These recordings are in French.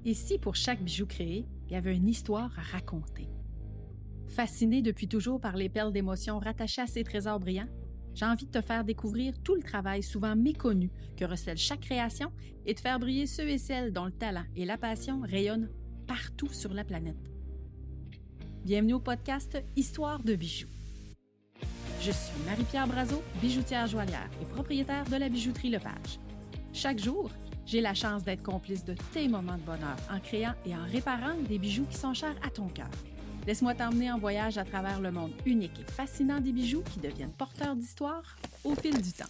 Et si pour chaque bijou créé, il y avait une histoire à raconter? Fasciné depuis toujours par les perles d'émotions rattachées à ces trésors brillants, j'ai envie de te faire découvrir tout le travail souvent méconnu que recèle chaque création et de faire briller ceux et celles dont le talent et la passion rayonnent partout sur la planète. Bienvenue au podcast Histoire de bijoux. Je suis Marie-Pierre Brazeau, bijoutière joaillière et propriétaire de la bijouterie Lepage. Chaque jour, j'ai la chance d'être complice de tes moments de bonheur en créant et en réparant des bijoux qui sont chers à ton cœur. Laisse-moi t'emmener en voyage à travers le monde unique et fascinant des bijoux qui deviennent porteurs d'histoire au fil du temps.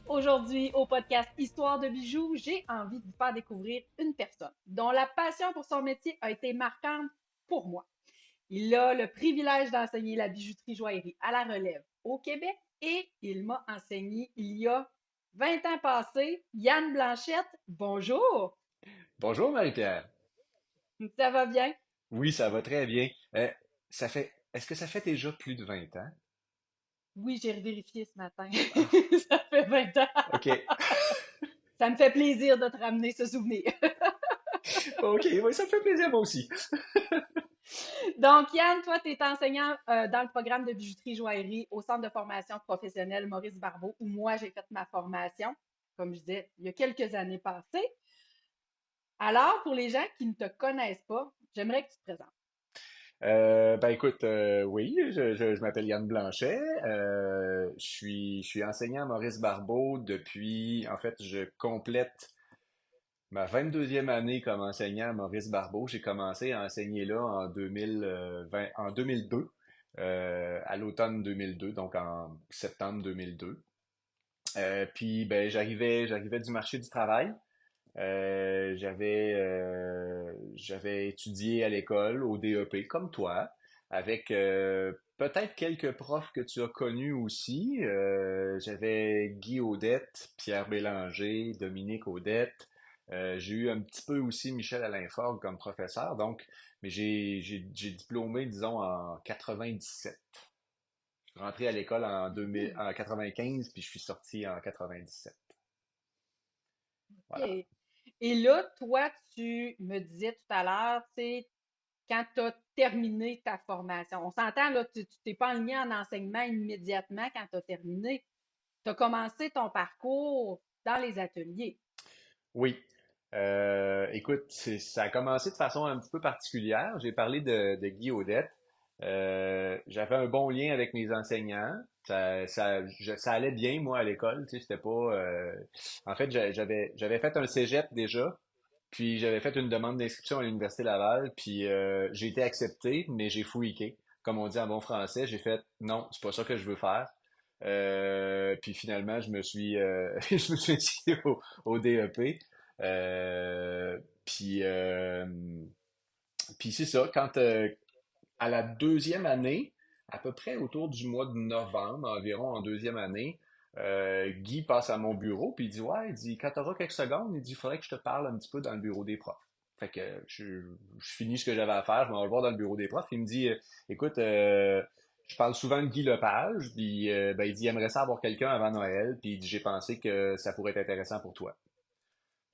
Aujourd'hui, au podcast Histoire de bijoux, j'ai envie de vous faire découvrir une personne dont la passion pour son métier a été marquante pour moi. Il a le privilège d'enseigner la bijouterie-joaillerie à la relève au Québec et il m'a enseigné il y a 20 ans passés. Yann Blanchette, bonjour! Bonjour Marie-Pierre. Ça va bien? Oui, ça va très bien. Est-ce que ça fait déjà plus de 20 ans? Oui, j'ai revérifié ce matin. Ah, Ça fait 20 ans. ok. Ça me fait plaisir de te ramener ce souvenir. Ok, oui, ça me fait plaisir moi aussi. Donc, Yann, toi, tu es enseignant dans le programme de bijouterie-joaillerie au Centre de formation professionnelle Maurice Barbeau, où moi, j'ai fait ma formation, comme je disais, il y a quelques années passées. Alors, pour les gens qui ne te connaissent pas, j'aimerais que tu te présentes. Ben écoute, oui, je m'appelle Yann Blanchet. Je suis enseignant à Maurice Barbeau depuis, en fait, je complète ma 22e année comme enseignant à Maurice Barbeau. J'ai commencé à enseigner là en 2020, en 2002, à l'automne 2002, donc en septembre 2002. Puis ben j'arrivais du marché du travail. J'avais étudié à l'école au DEP comme toi, avec peut-être quelques profs que tu as connus aussi. J'avais Guy Audette, Pierre Bélanger, Dominique Audette. J'ai eu un petit peu aussi Michel Alain-Forgue comme professeur. Donc, mais j'ai diplômé, disons, en 97. Je suis rentré à l'école en 2000, Hmm, en 95, puis je suis sorti en 97. Voilà. OK. Et là, toi, tu me disais tout à l'heure, tu sais, quand tu as terminé ta formation, on s'entend, là, tu t'es pas enligné en enseignement immédiatement quand tu as terminé. Tu as commencé ton parcours dans les ateliers. Oui. Écoute, ça a commencé de façon un petit peu particulière. J'ai parlé de Guy Audette. J'avais un bon lien avec mes enseignants. Ça allait bien, moi, à l'école. Tu sais, c'était pas. En fait, j'avais fait un cégep déjà. Puis j'avais fait une demande d'inscription à l'Université Laval. Puis j'ai été accepté, mais j'ai fouillé. Comme on dit en bon français, j'ai fait non, c'est pas ça que je veux faire. Puis finalement, je me suis inscrit au DEP. Puis, puis c'est ça, à la deuxième année, à peu près autour du mois de novembre, environ en deuxième année, Guy passe à mon bureau, puis il dit, ouais, il dit, quand tu auras quelques secondes, il dit, il faudrait que je te parle un petit peu dans le bureau des profs. Fait que je finis ce que j'avais à faire, je m'en vais le voir dans le bureau des profs. Il me dit, écoute, je parle souvent de Guy Lepage, puis ben, il dit, il aimerait ça avoir quelqu'un avant Noël, puis il dit, j'ai pensé que ça pourrait être intéressant pour toi.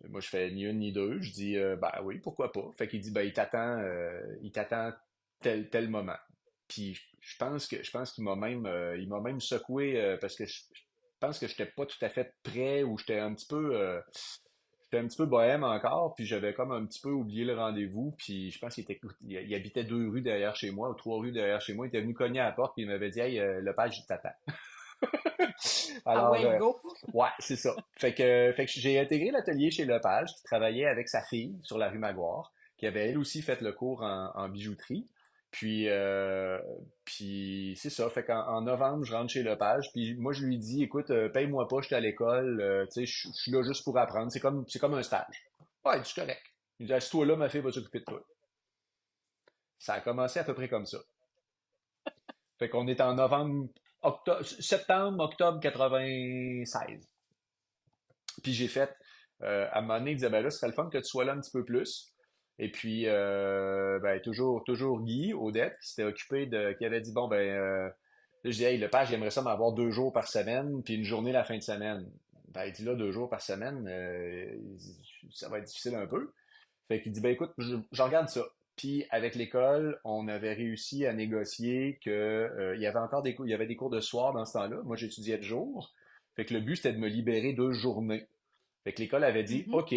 Moi, je fais ni une ni deux. Je dis, ben oui, pourquoi pas. Fait qu'il dit, ben il t'attend tel moment. Puis je pense qu'il m'a même secoué parce que je pense que j'étais pas tout à fait prêt ou j'étais un petit peu bohème encore. Puis j'avais comme un petit peu oublié le rendez-vous. Puis je pense il habitait 2 rues derrière chez moi ou 3 rues derrière chez moi. Il était venu cogner à la porte puis il m'avait dit, hey, Lepage, il t'attend. Ah Alors, ouais, go! ouais, c'est ça. Fait que j'ai intégré l'atelier chez Lepage, qui travaillait avec sa fille sur la rue Maguire, qui avait elle aussi fait le cours en bijouterie. Puis, puis c'est ça. Fait qu'en novembre, je rentre chez Lepage, puis moi je lui dis, écoute, paye-moi pas, j'étais à l'école, tu sais, je suis là juste pour apprendre. C'est comme un stage. Ouais, c'est correct. Il dit, assis-toi là, ma fille va s'occuper de toi. Ça a commencé à peu près comme ça. Fait qu'on est en novembre septembre, octobre 96. Puis j'ai fait, à un moment donné, il disait, ben là, ce serait le fun que tu sois là un petit peu plus. Et puis, ben, toujours Guy, Odette, qui s'était occupé qui avait dit, bon, ben, là, je dis, hey, le page, j'aimerais ça m'avoir 2 jours par semaine, puis une journée la fin de semaine. Ben, il dit là, 2 jours par semaine, ça va être difficile un peu. Fait qu'il dit, ben écoute, je regarde ça. Puis avec l'école, on avait réussi à négocier que il y avait encore des cours, il y avait des cours de soir dans ce temps-là. Moi, j'étudiais de jour. Fait que le but, c'était de me libérer 2 journées. Fait que l'école avait dit, Mhm. OK,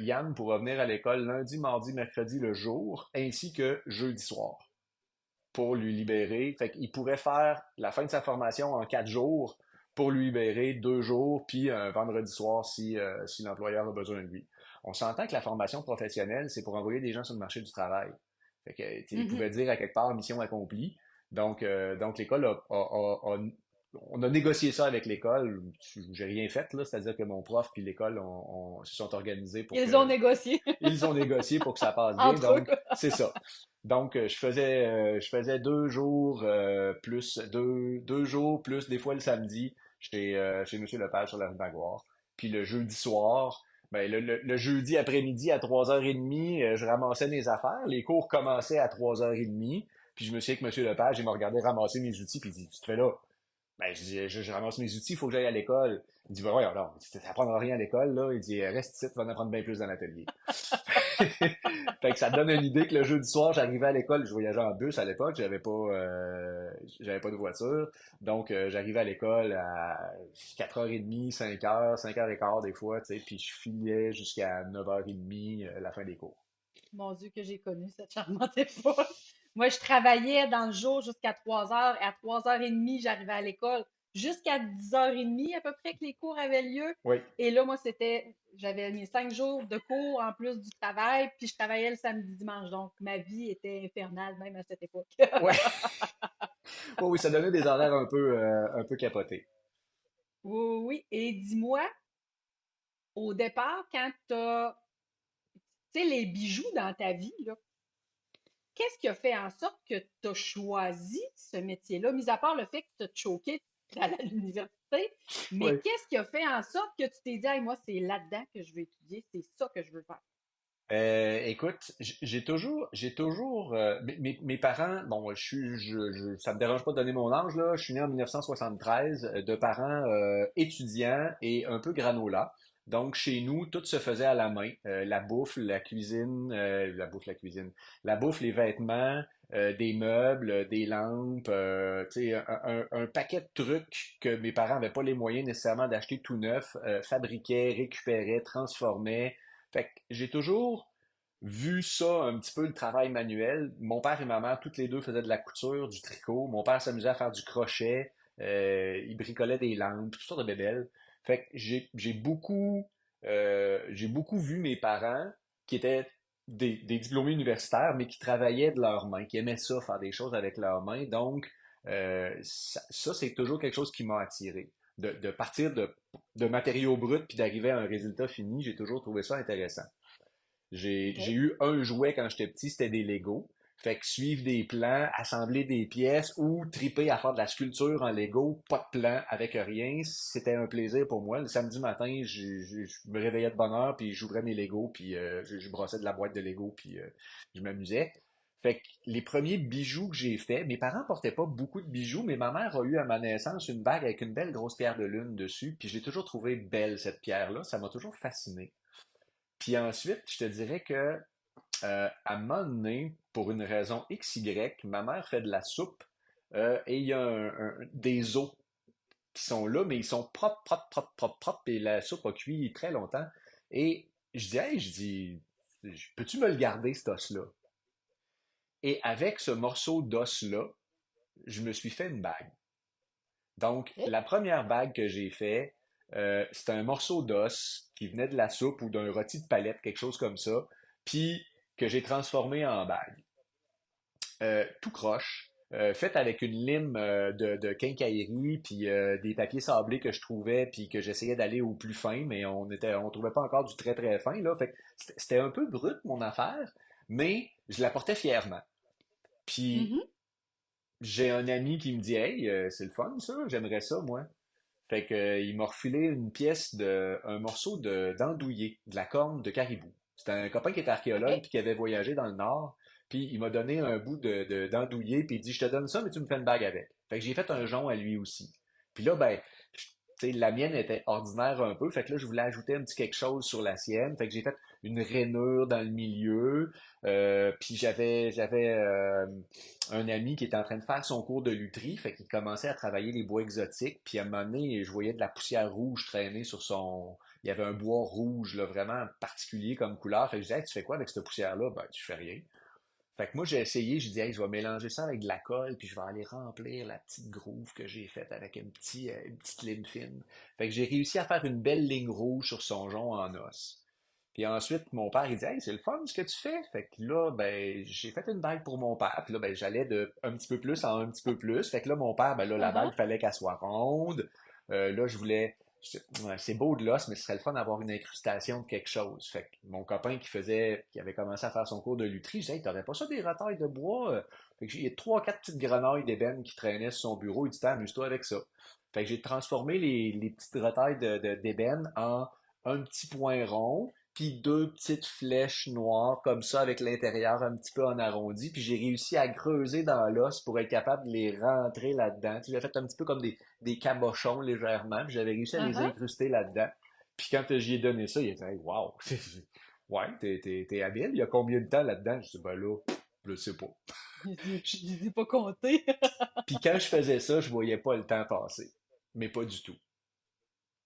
Yann pourra venir à l'école lundi, mardi, mercredi le jour, ainsi que jeudi soir, pour lui libérer. Fait qu'il pourrait faire la fin de sa formation en 4 jours pour lui libérer 2 jours, puis un vendredi soir si l'employeur a besoin de lui. On s'entend que la formation professionnelle, c'est pour envoyer des gens sur le marché du travail. Fait que, tu sais, il Mhm. pouvait dire à quelque part mission accomplie. Donc l'école on a négocié ça avec l'école. J'ai rien fait, là. C'est-à-dire que mon prof puis l'école se sont organisés pour Ils ont que négocié ils ont négocié pour que ça passe bien, entre donc eux. c'est ça. Donc je faisais 2 jours plus deux jours plus des fois le samedi chez Monsieur Lepage sur la rue Magloire. Puis le jeudi soir, ben le jeudi après-midi à 3h30, je ramassais mes affaires. Les cours commençaient à 3h30. Puis je me suis dit que Monsieur Lepage, il m'a regardé ramasser mes outils, puis il dit, tu te fais là. Ben, je dis, je ramasse mes outils, il faut que j'aille à l'école. Il dit, ben voyons, non, ça n'apprendra rien à l'école, là. Il dit, reste ici, tu vas en apprendre bien plus dans l'atelier. Fait que ça te donne une idée que le jeudi soir, j'arrivais à l'école, je voyageais en bus à l'époque, j'avais pas de voiture. Donc, j'arrivais à l'école à 4h30, 5h, 5h15 des fois, tu sais, puis je filais jusqu'à 9h30, la fin des cours. Mon Dieu, que j'ai connu cette charmante époque. Moi, je travaillais dans le jour jusqu'à 3 heures et à 3h30, j'arrivais à l'école. Jusqu'à 10h30 à peu près que les cours avaient lieu. Oui, Et là, moi, j'avais mes 5 jours de cours en plus du travail, puis je travaillais le samedi, dimanche. Donc, ma vie était infernale même à cette époque. ouais, oui, oui, ça donnait des horaires un peu capotés. Oui, oui, oui. Et dis-moi, au départ, quand tu as, tu sais, les bijoux dans ta vie, là, qu'est-ce qui a fait en sorte que tu as choisi ce métier-là, mis à part le fait que tu as choqué à l'université, mais Oui. qu'est-ce qui a fait en sorte que tu t'es dit, hey, moi, c'est là-dedans que je veux étudier, c'est ça que je veux faire? Écoute, j'ai toujours, mes parents, bon, ça me dérange pas de donner mon âge là. Je suis né en 1973, de parents étudiants et un peu granola. Donc chez nous, tout se faisait à la main. La bouffe, la cuisine, la cuisine, la bouffe, les vêtements, des meubles, des lampes, tu sais, un paquet de trucs que mes parents n'avaient pas les moyens nécessairement d'acheter tout neuf, fabriquaient, récupéraient, transformaient. Fait que j'ai toujours vu ça, un petit peu le travail manuel. Mon père et ma mère, toutes les deux faisaient de la couture, du tricot. Mon père s'amusait à faire du crochet. Il bricolait des lampes, toutes sortes de bébelles. Fait que j'ai beaucoup vu mes parents qui étaient des diplômés universitaires, mais qui travaillaient de leurs mains, qui aimaient ça, faire des choses avec leurs mains. Donc, ça, c'est toujours quelque chose qui m'a attiré. De partir de matériaux bruts puis d'arriver à un résultat fini, j'ai toujours trouvé ça intéressant. J'ai OK. eu un jouet quand j'étais petit, c'était des Lego. Fait que suivre des plans, assembler des pièces ou triper à faire de la sculpture en Lego, pas de plan, avec rien, c'était un plaisir pour moi. Le samedi matin, je me réveillais de bonne heure, puis j'ouvrais mes Lego, puis je brossais de la boîte de Lego, puis je m'amusais. Fait que les premiers bijoux que j'ai faits, mes parents portaient pas beaucoup de bijoux, mais ma mère a eu à ma naissance une bague avec une belle grosse pierre de lune dessus, puis j'ai toujours trouvé belle cette pierre-là, ça m'a toujours fasciné. Puis ensuite, je te dirais que à un moment donné, pour une raison XY, ma mère fait de la soupe et il y a des os qui sont là, mais ils sont propres, propres, propres, propres, propres, et la soupe a cuit très longtemps. Et je dis, hey, peux-tu me le garder, cet os-là? Et avec ce morceau d'os-là, je me suis fait une bague. Donc, OK. la première bague que j'ai fait, c'était un morceau d'os qui venait de la soupe ou d'un rôti de palette, quelque chose comme ça, puis que j'ai transformé en bague. Tout croche, faite avec une lime de quincaillerie, puis des papiers sablés que je trouvais, puis que j'essayais d'aller au plus fin, mais on trouvait pas encore du très très fin, là. Fait que c'était un peu brut, mon affaire, mais je la portais fièrement. Puis Mhm. j'ai un ami qui me dit, hey, c'est le fun ça, j'aimerais ça moi. Fait que, il m'a refilé une pièce un morceau d'andouillé, de la corne de caribou. C'était un copain qui était archéologue OK. puis qui avait voyagé dans le nord. Puis il m'a donné un bout d'andouillé puis il dit, je te donne ça, mais tu me fais une bague avec. Fait que j'ai fait un jonc à lui aussi. Puis là, ben, tu sais, la mienne était ordinaire un peu. Fait que là, je voulais ajouter un petit quelque chose sur la sienne. Fait que j'ai fait une rainure dans le milieu. Puis j'avais un ami qui était en train de faire son cours de lutherie. Fait qu'il commençait à travailler les bois exotiques. Puis à un moment donné, je voyais de la poussière rouge traîner sur son. Il y avait un bois rouge, là, vraiment particulier comme couleur. Fait que je disais, hey, tu fais quoi avec cette poussière-là? Ben, tu fais rien. Fait que moi, j'ai essayé, j'ai dit, hey, je vais mélanger ça avec de la colle, puis je vais aller remplir la petite groove que j'ai faite avec une petite lime fine. Fait que j'ai réussi à faire une belle ligne rouge sur son jonc en os. Puis ensuite, mon père, il dit, hey, c'est le fun ce que tu fais. Fait que là, ben, j'ai fait une bague pour mon père. Puis là, ben, j'allais de un petit peu plus en un petit peu plus. Fait que là, mon père, ben là, la Uh-huh. bague, fallait qu'elle soit ronde. Là, je voulais, ouais, c'est beau de l'os, mais ce serait le fun d'avoir une incrustation de quelque chose. Fait que mon copain qui avait commencé à faire son cours de lutherie, je disais, hey, t'aurais pas ça des retailles de bois? Fait que il y a trois, quatre petites grenouilles d'ébène qui traînaient sur son bureau. Il dit, amuse-toi avec ça. Fait que j'ai transformé les petites retailles d'ébène en un petit point rond, puis deux petites flèches noires comme ça avec l'intérieur un petit peu en arrondi, puis j'ai réussi à creuser dans l'os pour être capable de les rentrer là-dedans. Tu sais, j'ai fait un petit peu comme des cabochons légèrement, puis j'avais réussi à les Uh-huh. incruster là-dedans. Puis quand j'y ai donné ça, il a dit hey, wow, ouais, t'es habile, il y a combien de temps là-dedans? Je dis ben là, je sais pas. Je les ai pas comptés. Puis quand je faisais ça, je voyais pas le temps passer. Mais pas du tout.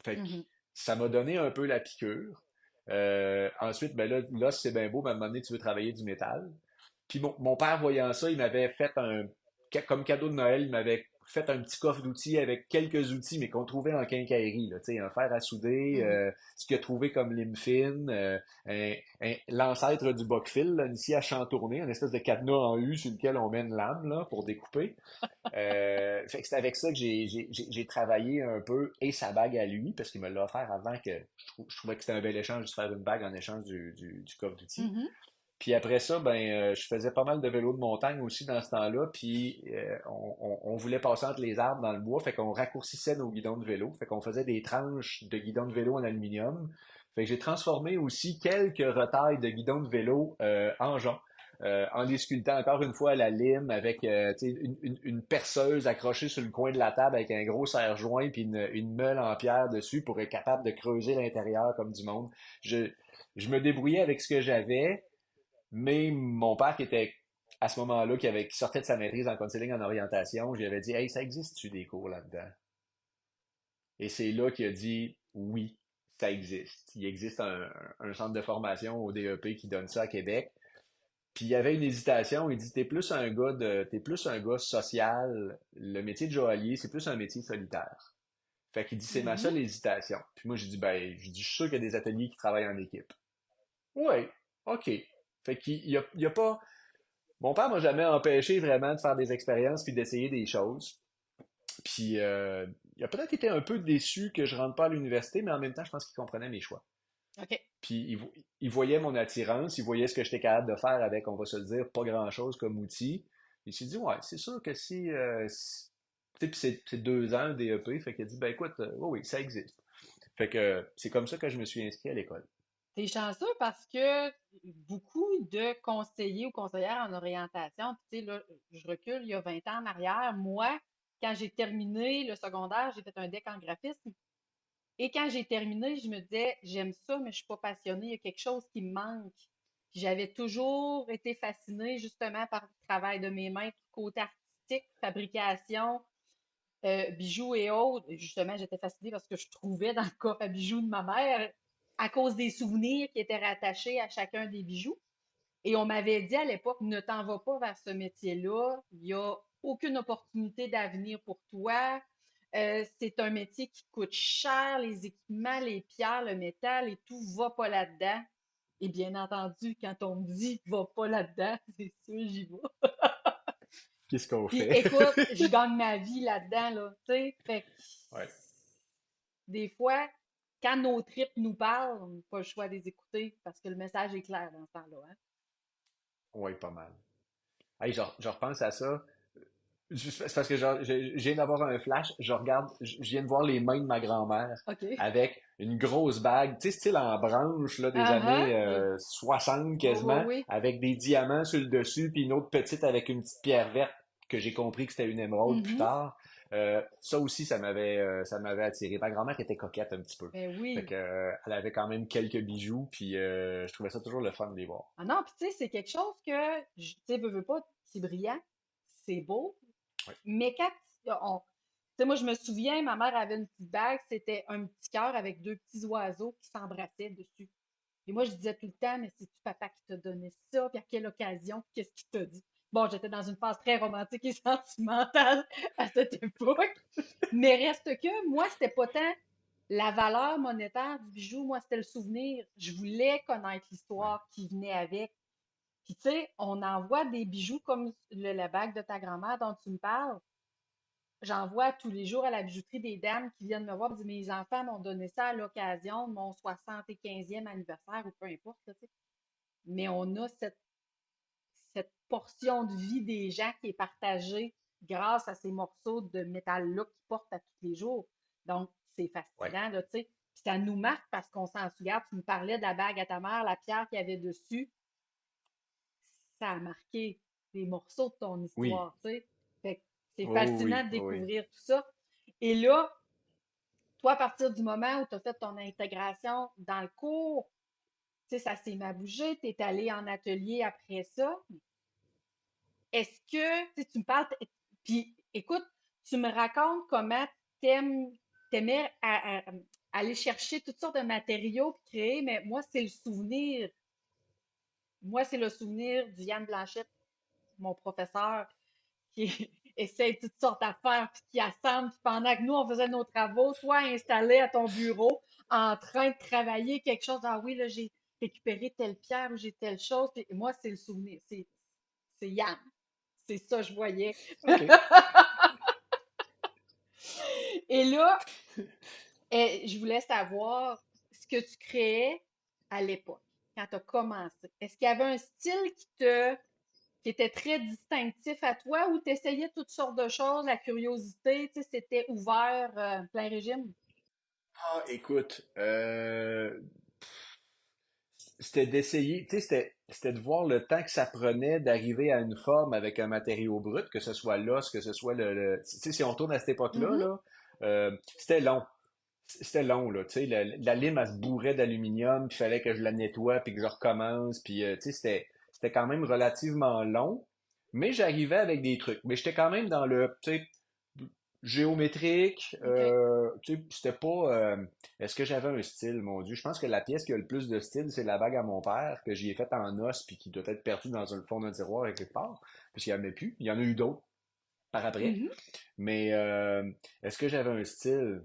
Fait que Mhm. ça m'a donné un peu la piqûre. Ensuite, ben là c'est bien beau, mais à un moment donné, tu veux travailler du métal. Puis mon père, voyant ça, il m'avait fait comme cadeau de Noël, il m'avait fait un petit coffre d'outils avec quelques outils, mais qu'on trouvait en quincaillerie, là, tu sais, un fer à souder, Mhm. ce qu'il a trouvé comme lime fine, l'ancêtre du boc-fil, là, ici à chantourner, une espèce de cadenas en U sur lequel on met une lame, là, pour découper. Fait que c'est avec ça que j'ai travaillé un peu et sa bague à lui, parce qu'il me l'a offert avant que je trouvais que c'était un bel échange de se faire une bague en échange du coffre d'outils. Mhm. Puis après ça, ben, je faisais pas mal de vélo de montagne aussi dans ce temps-là. Puis on voulait passer entre les arbres dans le bois, fait qu'on raccourcissait nos guidons de vélo. Fait qu'on faisait des tranches de guidons de vélo en aluminium. Fait que j'ai transformé aussi quelques retailles de guidons de vélo en jonc. En les sculptant encore une fois à la lime avec tu sais, une perceuse accrochée sur le coin de la table avec un gros serre-joint puis une meule en pierre dessus pour être capable de creuser l'intérieur comme du monde. Je, je me débrouillais avec ce que j'avais, mais mon père qui était à ce moment-là, qui sortait de sa maîtrise en counseling en orientation, j'avais dit, hey, ça existe-tu des cours là-dedans? Et c'est là qu'il a dit, oui, ça existe. Il existe un centre de formation au DEP qui donne ça à Québec. Puis il y avait une hésitation. Il dit, t'es plus un gars social. Le métier de joaillier, c'est plus un métier solitaire. Fait qu'il dit, c'est ma Mhm. seule hésitation. Puis moi, j'ai dit, ben, je suis sûr qu'il y a des ateliers qui travaillent en équipe. Oui, OK. Fait qu'il y a pas, mon père m'a jamais empêché vraiment de faire des expériences puis d'essayer des choses. Puis il a peut-être été un peu déçu que je rentre pas à l'université, mais en même temps, je pense qu'il comprenait mes choix. OK. Puis il voyait mon attirance, il voyait ce que j'étais capable de faire avec, on va se le dire, pas grand-chose comme outil. Il s'est dit, ouais, c'est sûr que tu sais, puis c'est 2 ans le DEP, fait qu'il a dit, ben écoute, oui, oui, ça existe. Fait que c'est comme ça que je me suis inscrit à l'école. T'es chanceux parce que beaucoup de conseillers ou conseillères en orientation, puis tu sais, là, je recule il y a 20 ans en arrière. Moi, quand j'ai terminé le secondaire, j'ai fait un deck en graphisme. Et quand j'ai terminé, je me disais, j'aime ça, mais je suis pas passionnée. Il y a quelque chose qui me manque. Puis j'avais toujours été fascinée justement par le travail de mes mains, tout le côté artistique, fabrication, bijoux et autres. Et justement, j'étais fascinée parce que je trouvais dans le coffre à bijoux de ma mère, à cause des souvenirs qui étaient rattachés à chacun des bijoux. Et on m'avait dit à l'époque, ne t'en va pas vers ce métier-là. Il n'y a aucune opportunité d'avenir pour toi. C'est un métier qui coûte cher, les équipements, les pierres, le métal et tout va pas là-dedans. Et bien entendu, quand on me dit va pas là-dedans, c'est sûr, j'y vais. Qu'est-ce qu'on Puis fait? écoute, je gagne ma vie là-dedans, là, tu sais. Fait que Ouais, des fois, quand nos tripes nous parlent, on n'a pas le choix de les écouter parce que le message est clair dans ce temps-là, hein. ouais, pas mal. Hey, je repense à ça. C'est parce que je viens d'avoir un flash, je regarde, je viens de voir les mains de ma grand-mère OK. avec une grosse bague, tu sais, style en branche là, des Ah années ah, 60 oui, oui, quasiment, oui. avec des diamants sur le dessus, puis une autre petite avec une petite pierre verte que j'ai compris que c'était une émeraude plus Mhm. tard. Ça aussi, ça m'avait attiré. Ma grand-mère était coquette un petit peu. Ben Fait oui. que, elle avait quand même quelques bijoux, puis je trouvais ça toujours le fun de les voir. Ah non, puis tu sais, c'est quelque chose que, tu sais, veux pas, c'est brillant, c'est beau, Oui. mais quand tu sais, moi, je me souviens, ma mère avait une petite bague, c'était un petit cœur avec deux petits oiseaux qui s'embrassaient dessus. Et moi, je disais tout le temps, mais c'est-tu papa qui t'a donné ça? Puis à quelle occasion? Puis qu'est-ce qu'il t'a dit? Bon, j'étais dans une phase très romantique et sentimentale à cette époque. Mais reste que, moi, c'était pas tant la valeur monétaire du bijou, moi, c'était le souvenir. Je voulais connaître Ouais. l'histoire qui venait avec. Puis, tu sais, on envoie des bijoux comme la bague de ta grand-mère dont tu me parles. J'en vois tous les jours à la bijouterie des dames qui viennent me voir et disent, mes enfants m'ont donné ça à l'occasion de mon 75e anniversaire ou peu importe, là, tu sais. Mais on a cette portion de vie des gens qui est partagée grâce à ces morceaux de métal-là qu'ils portent à tous les jours. Donc, c'est Ouais. fascinant, là, tu sais. Puis ça nous marque parce qu'on s'en souvient. Tu me parlais de la bague à ta mère, la pierre qu'il y avait dessus. Ça a marqué des morceaux de ton Oui. histoire, tu sais. Fait que c'est Oh fascinant oui, de oh oui. découvrir tout ça. Et là, toi, à partir du moment où tu as fait ton intégration dans le cours, tu sais, ça s'est bougé, tu es allé en atelier après ça. Est-ce que, tu sais, tu me parles, puis écoute, tu me racontes comment t'aimais aller chercher toutes sortes de matériaux puis créer, mais moi, c'est le souvenir. Moi, c'est le souvenir du Yann Blanchette, mon professeur, qui essaye toutes sortes d'affaires, puis qui assemble, puis pendant que nous, on faisait nos travaux, toi, installé à ton bureau, en train de travailler quelque chose. Ah oui, là, j'ai récupéré telle pierre ou j'ai telle chose. Puis moi, c'est le souvenir. C'est Yann. C'est ça, je voyais. OK. Et là, je voulais savoir ce que tu créais à l'époque, quand tu as commencé. Est-ce qu'il y avait un style qui était très distinctif à toi ou tu essayais toutes sortes de choses, la curiosité, tu sais, c'était ouvert, plein régime? Ah, écoute, c'était d'essayer, tu sais, c'était de voir le temps que ça prenait d'arriver à une forme avec un matériau brut, que ce soit l'os, que ce soit tu sais, si on retourne à cette époque-là, Mhm. là, c'était long. C'était long, là, tu sais, la lime, elle se bourrait d'aluminium, puis il fallait que je la nettoie, puis que je recommence, puis, tu sais, c'était quand même relativement long, mais j'arrivais avec des trucs. Mais j'étais quand même dans le, tu sais, géométrique, OK. tu sais, c'était pas... est-ce que j'avais un style, mon Dieu? Je pense que la pièce qui a le plus de style, c'est la bague à mon père, que j'y ai faite en os, puis qui doit être perdue dans le fond d'un tiroir avec quelque part, puisqu'il n'y en a plus. Il y en a eu d'autres par après. Mhm. Mais est-ce que j'avais un style?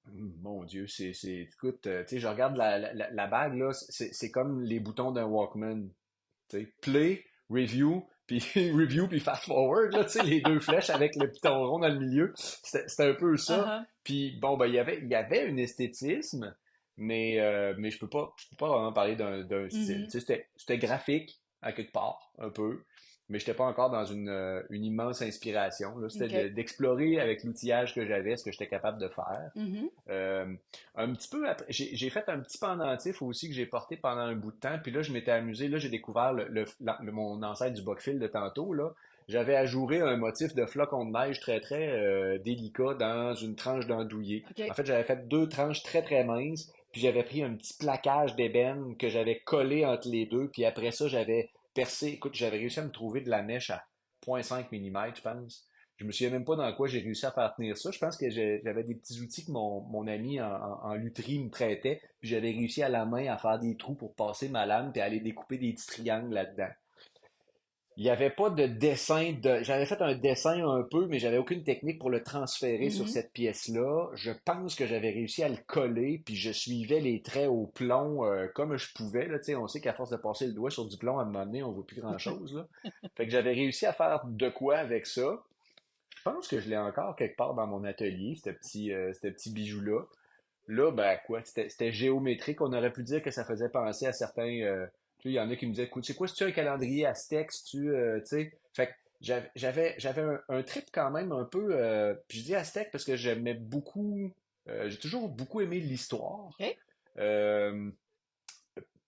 Mon Dieu, écoute, tu sais, je regarde la bague, là, c'est comme les boutons d'un Walkman. Tu sais, play, review, puis review, puis fast forward, là, tu sais, les deux flèches avec le piton rond dans le milieu. C'était un peu ça. Uh-huh. Puis bon, ben, il y avait un esthétisme, mais je peux pas vraiment parler d'un style. Mhm. Tu sais, c'était graphique, à quelque part, un peu. Mais j'étais pas encore dans une immense inspiration. Là. C'était OK. d'explorer avec l'outillage que j'avais ce que j'étais capable de faire. Mhm. Euh, un petit peu après, j'ai fait un petit pendentif aussi que j'ai porté pendant un bout de temps. Puis là, je m'étais amusé. Là, j'ai découvert mon ancêtre du Buckfield de tantôt. Là. J'avais ajouré un motif de flocon de neige très, très délicat dans une tranche d'andouiller. En OK. fait, j'avais fait deux tranches très, très minces. Puis j'avais pris un petit plaquage d'ébène que j'avais collé entre les deux. Puis après ça, j'avais percé. Écoute, j'avais réussi à me trouver de la mèche à 0,5 mm, je pense. Je me souviens même pas dans quoi j'ai réussi à faire tenir ça. Je pense que j'avais des petits outils que mon ami en lutherie me prêtait, puis j'avais réussi à la main à faire des trous pour passer ma lame, puis aller découper des petits triangles là-dedans. Il n'y avait pas de dessin J'avais fait un dessin un peu, mais j'avais aucune technique pour le transférer sur Mhm. cette pièce-là. Je pense que j'avais réussi à le coller, puis je suivais les traits au plomb comme je pouvais. Là, tu sais, on sait qu'à force de passer le doigt sur du plomb, à un moment donné, on ne voit plus grand-chose. Là. Fait que j'avais réussi à faire de quoi avec ça. Je pense que je l'ai encore quelque part dans mon atelier, ce petit bijou-là. Là, ben quoi, c'était géométrique. On aurait pu dire que ça faisait penser à certains. Tu sais, il y en a qui me disaient, écoute, c'est quoi, c'est-tu un calendrier aztèque, tu sais? Fait que j'avais un trip quand même un peu, puis je dis aztèque parce que j'aimais beaucoup, j'ai toujours beaucoup aimé l'histoire. OK? Euh,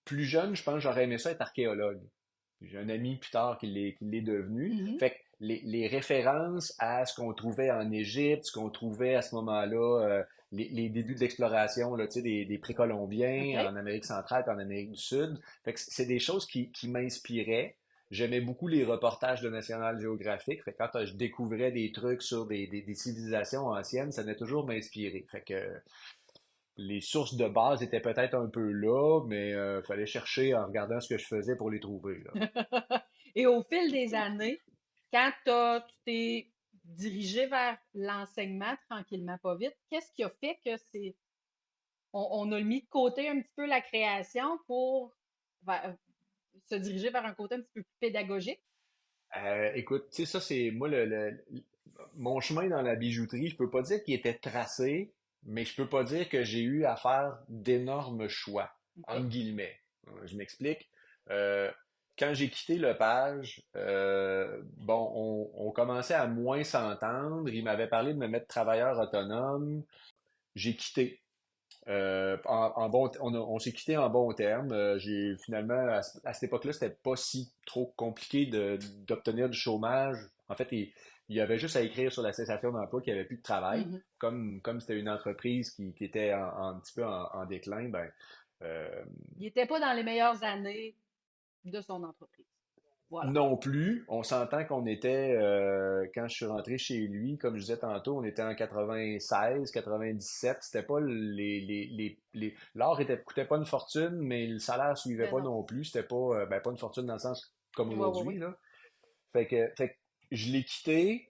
Plus jeune, je pense que j'aurais aimé ça être archéologue. J'ai un ami plus tard qui l'est devenu. Mhm. Fait que les références à ce qu'on trouvait en Égypte, ce qu'on trouvait à ce moment-là, les débuts de l'exploration là, tu sais, des précolombiens OK? en Amérique centrale et en Amérique du Sud. Fait que c'est des choses qui m'inspiraient. J'aimais beaucoup les reportages de National Geographic. Fait que quand je découvrais des trucs sur des civilisations anciennes, ça venait toujours m'inspirer. Fait que les sources de base étaient peut-être un peu là, mais fallait chercher en regardant ce que je faisais pour les trouver, là. Et au fil des années, quand tu t'es dirigé vers l'enseignement tranquillement, pas vite, qu'est-ce qui a fait que on a mis de côté un petit peu la création pour se diriger vers un côté un petit peu plus pédagogique? Écoute, tu sais, ça c'est moi mon chemin dans la bijouterie, je peux pas dire qu'il était tracé, mais je peux pas dire que j'ai eu à faire d'énormes choix, OK? entre guillemets. Je m'explique. Euh, Quand j'ai quitté le page, bon, on commençait à moins s'entendre. Il m'avait parlé de me mettre travailleur autonome. J'ai quitté. On s'est quitté en bon terme. J'ai finalement, à cette époque-là, c'était pas si trop compliqué d'obtenir du chômage. En fait, il y avait juste à écrire sur la cessation d'emploi qu'il n'y avait plus de travail. Mhm. Comme c'était une entreprise qui était un petit peu en déclin, ben, euh, Il n'était pas dans les meilleures années de son entreprise. Voilà. non plus. On s'entend qu'on était, quand je suis rentré chez lui, comme je disais tantôt, on était en 96, 97. C'était pas l'or coûtait pas une fortune, mais le salaire suivait Ben pas non. non plus. C'était pas, ben, pas une fortune dans le sens comme Oui, oui, aujourd'hui, oui. là. Fait que je l'ai quitté.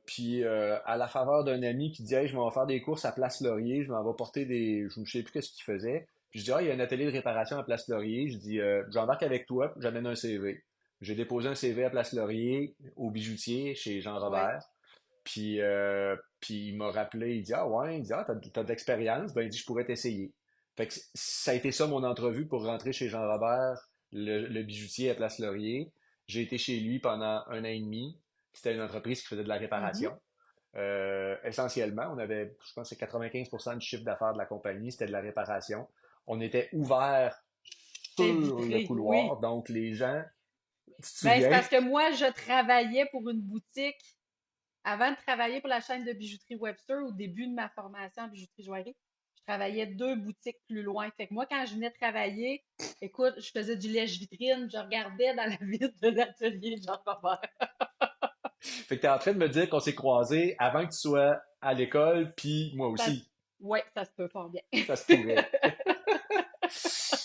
Puis à la faveur d'un ami qui dit hey, je m'en vais faire des courses à Place Laurier, je m'en vais porter je ne sais plus qu'est-ce qu'il faisait. Puis je dis ah, il y a un atelier de réparation à Place Laurier. Je dis j'embarque avec toi, puis j'amène un CV. J'ai déposé un CV à Place Laurier au bijoutier chez Jean Oui. Robert. Puis il m'a rappelé, il dit ah ouais, il dit ah t'as de l'expérience, ben il dit je pourrais t'essayer. Fait que ça a été ça mon entrevue pour rentrer chez Jean Robert, le bijoutier à Place Laurier. J'ai été chez lui pendant un an et demi. C'était une entreprise qui faisait de la Mhm. réparation. Essentiellement, on avait, je pense, que c'est 95% du chiffre d'affaires de la compagnie, c'était de la réparation. On était ouvert C'est sur le vitré, oui. couloir, donc les gens, tu te Ben, c'est souviens? parce que moi, je travaillais pour une boutique avant de travailler pour la chaîne de bijouterie Webster au début de ma formation en bijouterie-joaillerie. Je travaillais deux boutiques plus loin. Fait que moi, quand je venais travailler, écoute, je faisais du lèche-vitrine, je regardais dans la vitre de l'atelier Jean-Robert. Fait que t'es en train de me dire qu'on s'est croisés avant que tu sois à l'école, puis moi Ça, aussi. ouais, ça se peut fort bien. Ça se pourrait.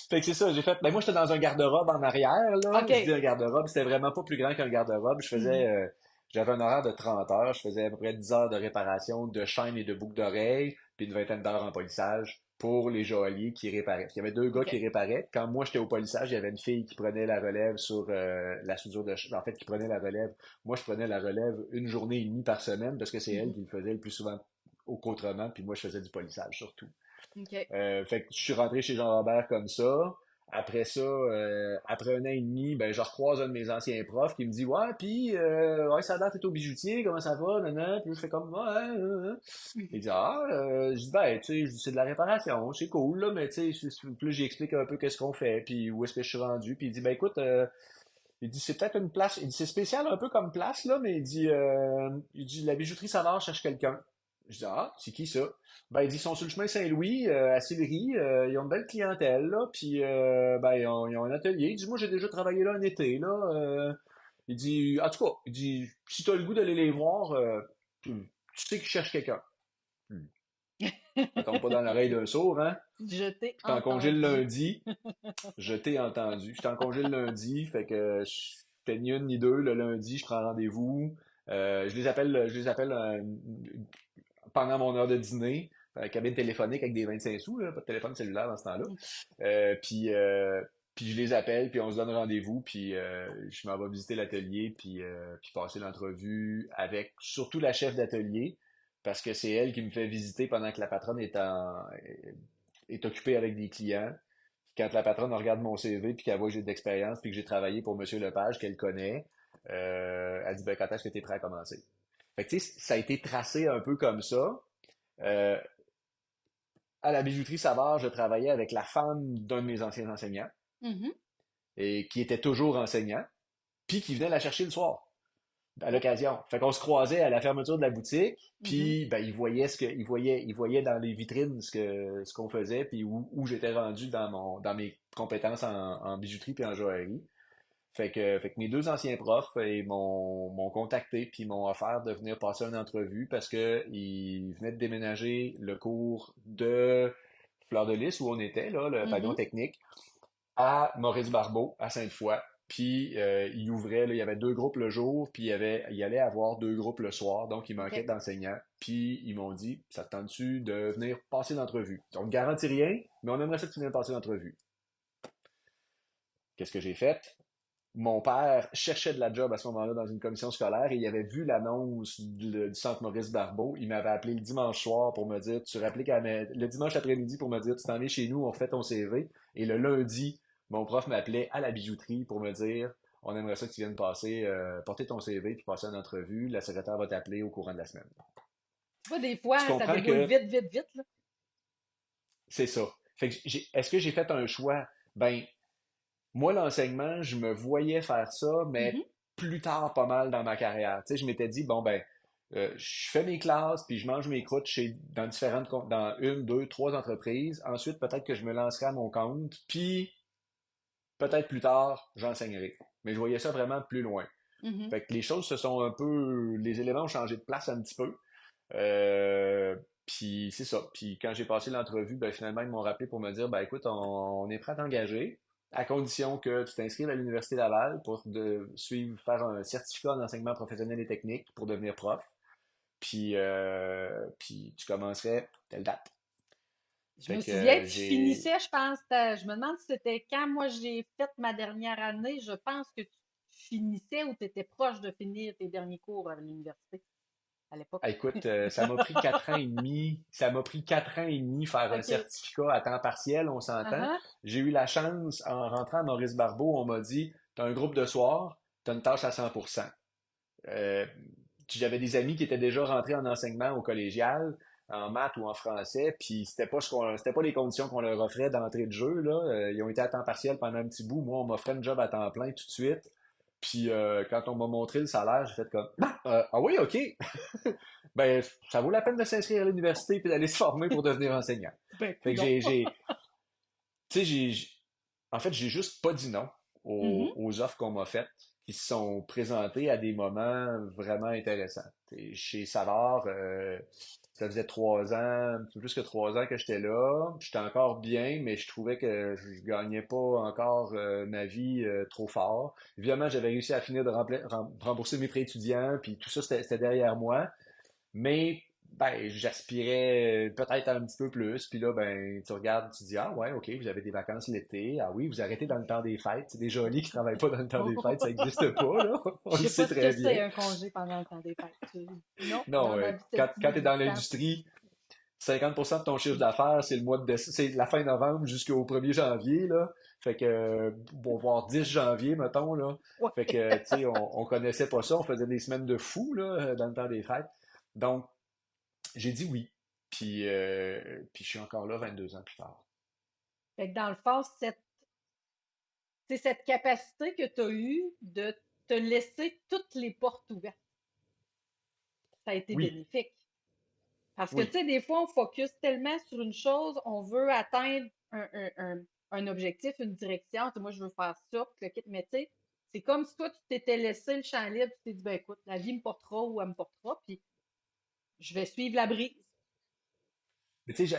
Fait que c'est ça, j'ai fait. Ben moi, j'étais dans un garde-robe en arrière, là. Je dis OK. un garde-robe, c'était vraiment pas plus grand qu'un garde-robe. Mhm. J'avais un horaire de 30 heures. Je faisais à peu près 10 heures de réparation de chaînes et de boucles d'oreilles, puis une vingtaine d'heures en polissage pour les joailliers qui réparaient. Il y avait deux gars qui OK. réparaient. Quand moi, j'étais au polissage, il y avait une fille qui prenait la relève sur la soudure en fait, qui prenait la relève. Moi, je prenais la relève une journée et demie par semaine parce que c'est elle Mhm. qui le faisait le plus souvent qu'autrement, puis moi, je faisais du polissage surtout. OK. Fait que je suis rentré chez Jean-Robert comme ça. Après ça, après un an et demi, ben, je recroise un de mes anciens profs qui me dit ouais, puis ouais, ça date, t'es au bijoutier, comment ça va, nanana. Puis je fais comme ouais. Il dit ah, je dis ben, tu sais, je dis, c'est de la réparation, c'est cool là, mais tu sais, plus j'explique un peu qu'est-ce qu'on fait, puis où est-ce que je suis rendu, puis il dit ben écoute, il dit c'est peut-être une place, il dit c'est spécial un peu comme place là, mais il dit la bijouterie Savard cherche quelqu'un. Je dis ah, c'est qui ça? Ben, il dit, ils sont sur le chemin Saint-Louis, à Sillery, ils ont une belle clientèle, là, puis ben, ils ont un atelier. Il dit, moi, j'ai déjà travaillé là un été, là. Il dit, en tout cas, il dit, si tu as le goût d'aller les voir, tu sais qu'ils cherchent quelqu'un. Hmm. Ça tombe pas dans l'oreille d'un sourd, hein? Je t'ai J'étais en congé le entendu. lundi, je t'ai entendu. J'étais en congé le lundi, fait que j'étais ni une ni deux le lundi, je prends rendez-vous. Je les appelle pendant mon heure de dîner, cabine téléphonique avec des 25 sous, là, pas de téléphone cellulaire dans ce temps-là. Euh, puis, euh, puis je les appelle, puis on se donne rendez-vous, puis je m'en vais visiter l'atelier, puis passer l'entrevue avec surtout la chef d'atelier, parce que c'est elle qui me fait visiter pendant que la patronne est occupée avec des clients. Quand la patronne regarde mon CV, puis qu'elle voit que j'ai de l'expérience, puis que j'ai travaillé pour Monsieur Lepage, qu'elle connaît, Elle dit, ben, quand est-ce que tu es prêt à commencer? Fait que, tu sais, ça a été tracé un peu comme ça. Euh, à la bijouterie Savard, je travaillais avec la femme d'un de mes anciens enseignants, Mhm. et qui était toujours enseignant, puis qui venait la chercher le soir, à Oh. l'occasion. Fait qu'on se croisait à la fermeture de la boutique, Mhm. puis ben, il voyait dans les vitrines ce qu'on faisait, puis où j'étais rendu dans mes compétences en bijouterie puis en joaillerie. Fait que mes deux anciens profs m'ont contacté puis m'ont offert de venir passer une entrevue parce que ils venaient de déménager le cours de Fleur de Lys où on était, là, le pavillon Mhm. technique, à Maurice-Barbeau, à Sainte-Foy. Puis il ouvrait, là, il y avait deux groupes le jour, puis il allait avoir deux groupes le soir, donc il manquait OK. d'enseignants. Puis ils m'ont dit, ça te tente-tu de venir passer l'entrevue? On ne garantit rien, mais on aimerait ça que tu viennes passer l'entrevue. Qu'est-ce que j'ai fait? Mon père cherchait de la job à ce moment-là dans une commission scolaire et il avait vu l'annonce du centre Maurice Barbeau. Il m'avait appelé le dimanche soir pour me dire, tu rappliques le dimanche après-midi pour me dire, tu t'en es chez nous, on fait ton CV. Et le lundi, mon prof m'appelait à la bijouterie pour me dire, on aimerait ça que tu viennes passer, porter ton CV puis passer une entrevue. La secrétaire va t'appeler au courant de la semaine. Tu vois, des Tu fois, ça comprends déboule que vite, vite, vite, là. c'est ça. Fait que est-ce que j'ai fait un choix? Ben, moi, l'enseignement, je me voyais faire ça, mais Mhm. plus tard, pas mal dans ma carrière. Tu sais, je m'étais dit, bon, ben, je fais mes classes, puis je mange mes croûtes dans une, deux, trois entreprises. Ensuite, peut-être que je me lancerai à mon compte, puis peut-être plus tard, j'enseignerai. Mais je voyais ça vraiment plus loin. Mhm. Fait que les choses se sont un peu, les éléments ont changé de place un petit peu. Euh, puis c'est ça. Puis quand j'ai passé l'entrevue, ben finalement, ils m'ont rappelé pour me dire, ben écoute, on est prêt à t'engager, à condition que tu t'inscrives à l'Université Laval pour faire un certificat en enseignement professionnel et technique pour devenir prof. Puis tu commencerais telle date. Je Fait me que souviens que tu finissais, je pense, je me demande si c'était quand moi j'ai fait ma dernière année, je pense que tu finissais ou tu étais proche de finir tes derniers cours à l'université à l'époque. écoute, ça m'a pris 4 ans et demi. Ça m'a pris 4 ans et demi faire un OK. certificat à temps partiel, on s'entend. Uh-huh. J'ai eu la chance, en rentrant à Maurice Barbeau, on m'a dit, t'as un groupe de soir, t'as une tâche à 100%. Euh, J'avais des amis qui étaient déjà rentrés en enseignement au collégial, en maths ou en français, puis c'était pas les conditions qu'on leur offrait d'entrée de jeu, là. Ils ont été à temps partiel pendant un petit bout. Moi, on m'offrait une job à temps plein tout de suite. Puis quand on m'a montré le salaire, j'ai fait comme ah oui, ok. Ben ça vaut la peine de s'inscrire à l'université puis d'aller se former pour devenir enseignant. Ben, Fait que coudonc. tu sais, en fait, j'ai juste pas dit non Mhm. aux offres qu'on m'a faites, qui se sont présentées à des moments vraiment intéressants. Chez Savard, ça faisait 3 ans, un peu plus que 3 ans que j'étais là. J'étais encore bien, mais je trouvais que je gagnais pas encore ma vie trop fort. Évidemment, j'avais réussi à finir de rembourser mes prêts étudiants, puis tout ça, c'était derrière moi. Mais ben, j'aspirais peut-être à un petit peu plus. Puis là, ben, tu regardes, tu dis, ah ouais, ok, vous avez des vacances l'été. Ah oui, vous arrêtez dans le temps des fêtes. C'est des jolis qui travaillent pas dans le temps des fêtes, ça n'existe pas, là. On Je le sais sait pas ce que très c'est bien. un congé pendant le temps des fêtes. Non, Non, dans ma vie, quand, cette quand tu es dans inexistence. l'industrie, 50% de ton chiffre d'affaires, c'est le mois de c'est la fin novembre jusqu'au 1er janvier, là. Fait que, bon, voir 10 janvier, mettons, là. Ouais. Fait que, tu sais, on connaissait pas ça, on faisait des semaines de fou, là, dans le temps des fêtes. Donc, j'ai dit oui. Puis je suis encore là 22 ans plus tard. Fait que dans le fond, c'est cette capacité que tu as eue de te laisser toutes les portes ouvertes. Ça a été Oui, bénéfique. Parce que, tu oui, sais, des fois, on focus tellement sur une chose, on veut atteindre un objectif, une direction. Tu sais, moi, je veux faire ça, puis le kit, mais tu sais, c'est comme si toi, tu t'étais laissé le champ libre, tu t'es dit, ben écoute, la vie me portera ou elle me portera, puis je vais suivre la brise. mais tu sais,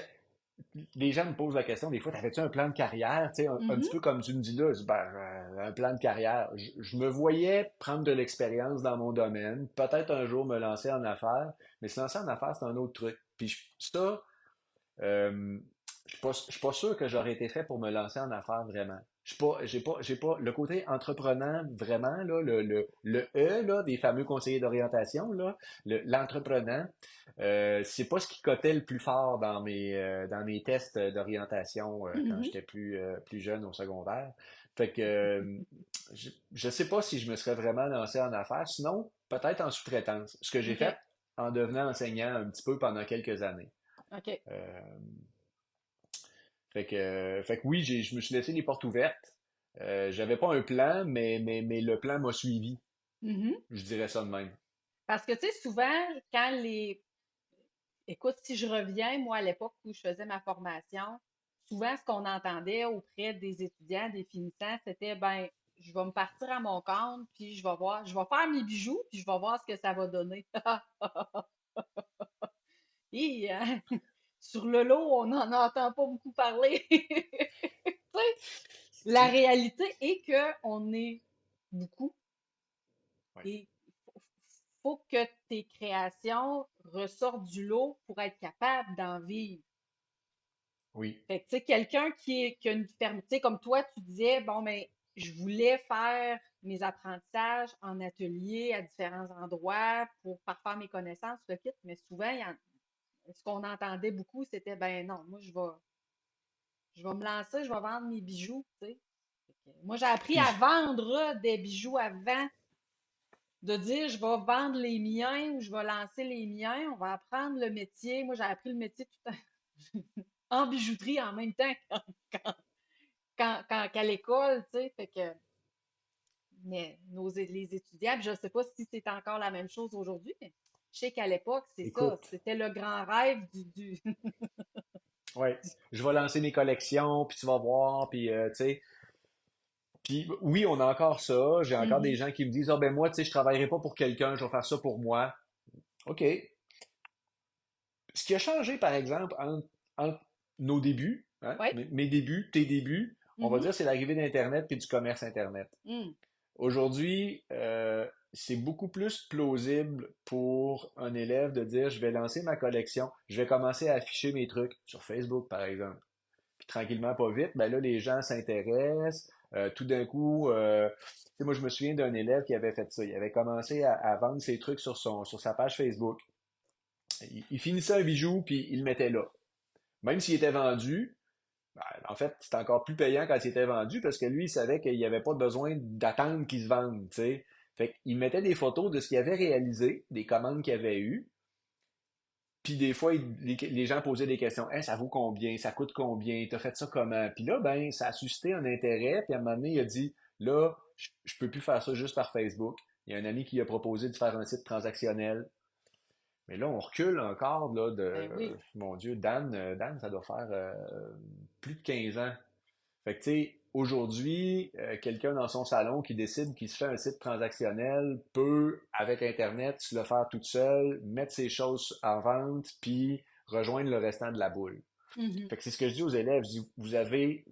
les gens me posent la question, des fois, t'avais-tu un plan de carrière? Tu sais, un Mhm. petit peu comme tu me dis là, je dis, ben, un plan de carrière. Je me voyais prendre de l'expérience dans mon domaine, peut-être un jour me lancer en affaires, mais se lancer en affaires, c'est un autre truc. Puis ça, Euh, je suis pas sûr que j'aurais été fait pour me lancer en affaires vraiment. Je suis pas, j'ai pas le côté entreprenant vraiment là, le E là des fameux conseillers d'orientation là, l'entreprenant, c'est pas ce qui cotait le plus fort dans mes tests d'orientation quand Mhm. j'étais plus jeune au secondaire. Fait que je sais pas si je me serais vraiment lancé en affaires. Sinon, peut-être en sous-traitance. Ce que j'ai OK. fait en devenant enseignant un petit peu pendant quelques années. OK. Euh, fait que oui, je me suis laissé les portes ouvertes. J'avais pas un plan, mais le plan m'a suivi. Mhm. Je dirais ça de même. Parce que, tu sais, souvent, quand les... Écoute, si je reviens, moi, à l'époque où je faisais ma formation, souvent, ce qu'on entendait auprès des étudiants, des finissants, c'était, ben, je vais me partir à mon compte, puis je vais voir, je vais faire mes bijoux, puis je vais voir ce que ça va donner. Et, sur le lot, on n'en entend pas beaucoup parler. Tu sais, la Tu- réalité est que on est beaucoup ouais. et faut que tes créations ressortent du lot pour être capable d'en vivre. Oui, Fait que, tu sais, quelqu'un qui a une ferme, tu sais, comme toi, tu disais, bon, mais je voulais faire mes apprentissages en atelier à différents endroits pour parfaire mes connaissances, le kit, mais souvent, ce qu'on entendait beaucoup, c'était, ben non, moi, je vais me lancer, je vais vendre mes bijoux, tu sais. Fait que moi, j'ai appris à puis vendre des bijoux avant de dire, je vais vendre les miens ou je vais lancer les miens, on va apprendre le métier. Moi, j'ai appris le métier tout en bijouterie en même temps qu'à l'école, tu sais. Fait que, mais les étudiants, puis je ne sais pas si c'est encore la même chose aujourd'hui, mais je sais qu'à l'époque, c'est ça. écoute, C'était le grand rêve du... ouais, je vais lancer mes collections, puis tu vas voir, puis tu sais, puis oui, on a encore ça. J'ai encore des Mhm. gens qui me disent, ah ben moi, tu sais, je travaillerai pas pour quelqu'un, je vais faire ça pour moi. OK. Ce qui a changé, par exemple, entre nos débuts, hein, Ouais. mes débuts, tes débuts, on va Mhm. dire, c'est l'arrivée d'Internet puis du commerce Internet. Mhm. Aujourd'hui, c'est beaucoup plus plausible pour un élève de dire, je vais lancer ma collection, je vais commencer à afficher mes trucs sur Facebook, par exemple. Puis tranquillement, pas vite, ben là, les gens s'intéressent. Tout d'un coup, tu sais, moi, je me souviens d'un élève qui avait fait ça. Il avait commencé à vendre ses trucs sur sa page Facebook. Il finissait un bijou, puis il le mettait là. Même s'il était vendu, ben, en fait, c'était encore plus payant quand il était vendu parce que lui, il savait qu'il n'y avait pas besoin d'attendre qu'il se vende, tu sais. Fait qu'il mettait des photos de ce qu'il avait réalisé, des commandes qu'il avait eues, puis des fois, les gens posaient des questions. Hein, ça vaut combien? Ça coûte combien? T'as fait ça comment? Puis là, ben, ça a suscité un intérêt. Puis à un moment donné, il a dit, là, je peux plus faire ça juste par Facebook. Il y a un ami qui a proposé de faire un site transactionnel. Mais là, on recule encore là, de, Ben oui. mon Dieu, Dan, ça doit faire plus de 15 ans. Fait que, tu sais, aujourd'hui, quelqu'un dans son salon qui décide qu'il se fait un site transactionnel peut, avec Internet, se le faire toute seule, mettre ses choses en vente, puis rejoindre le restant de la boule. Mhm. Fait que c'est ce que je dis aux élèves. Je dis, vous avez,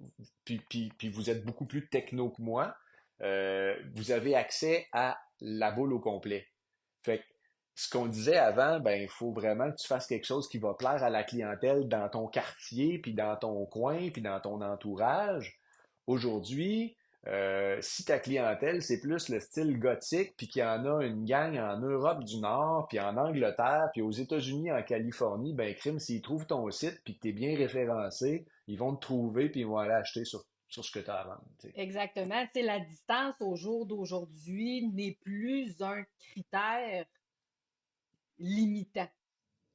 puis vous êtes beaucoup plus techno que moi, vous avez accès à la boule au complet. Fait que ce qu'on disait avant, ben, il faut vraiment que tu fasses quelque chose qui va plaire à la clientèle dans ton quartier, puis dans ton coin, puis dans ton entourage. Aujourd'hui, si ta clientèle, c'est plus le style gothique, puis qu'il y en a une gang en Europe du Nord, puis en Angleterre, puis aux États-Unis, en Californie, ben, crime, s'ils trouvent ton site, puis que tu es bien référencé, ils vont te trouver, puis ils vont aller acheter sur ce que tu as à vendre. Tu sais. Exactement. Tu sais, la distance au jour d'aujourd'hui n'est plus un critère limitant.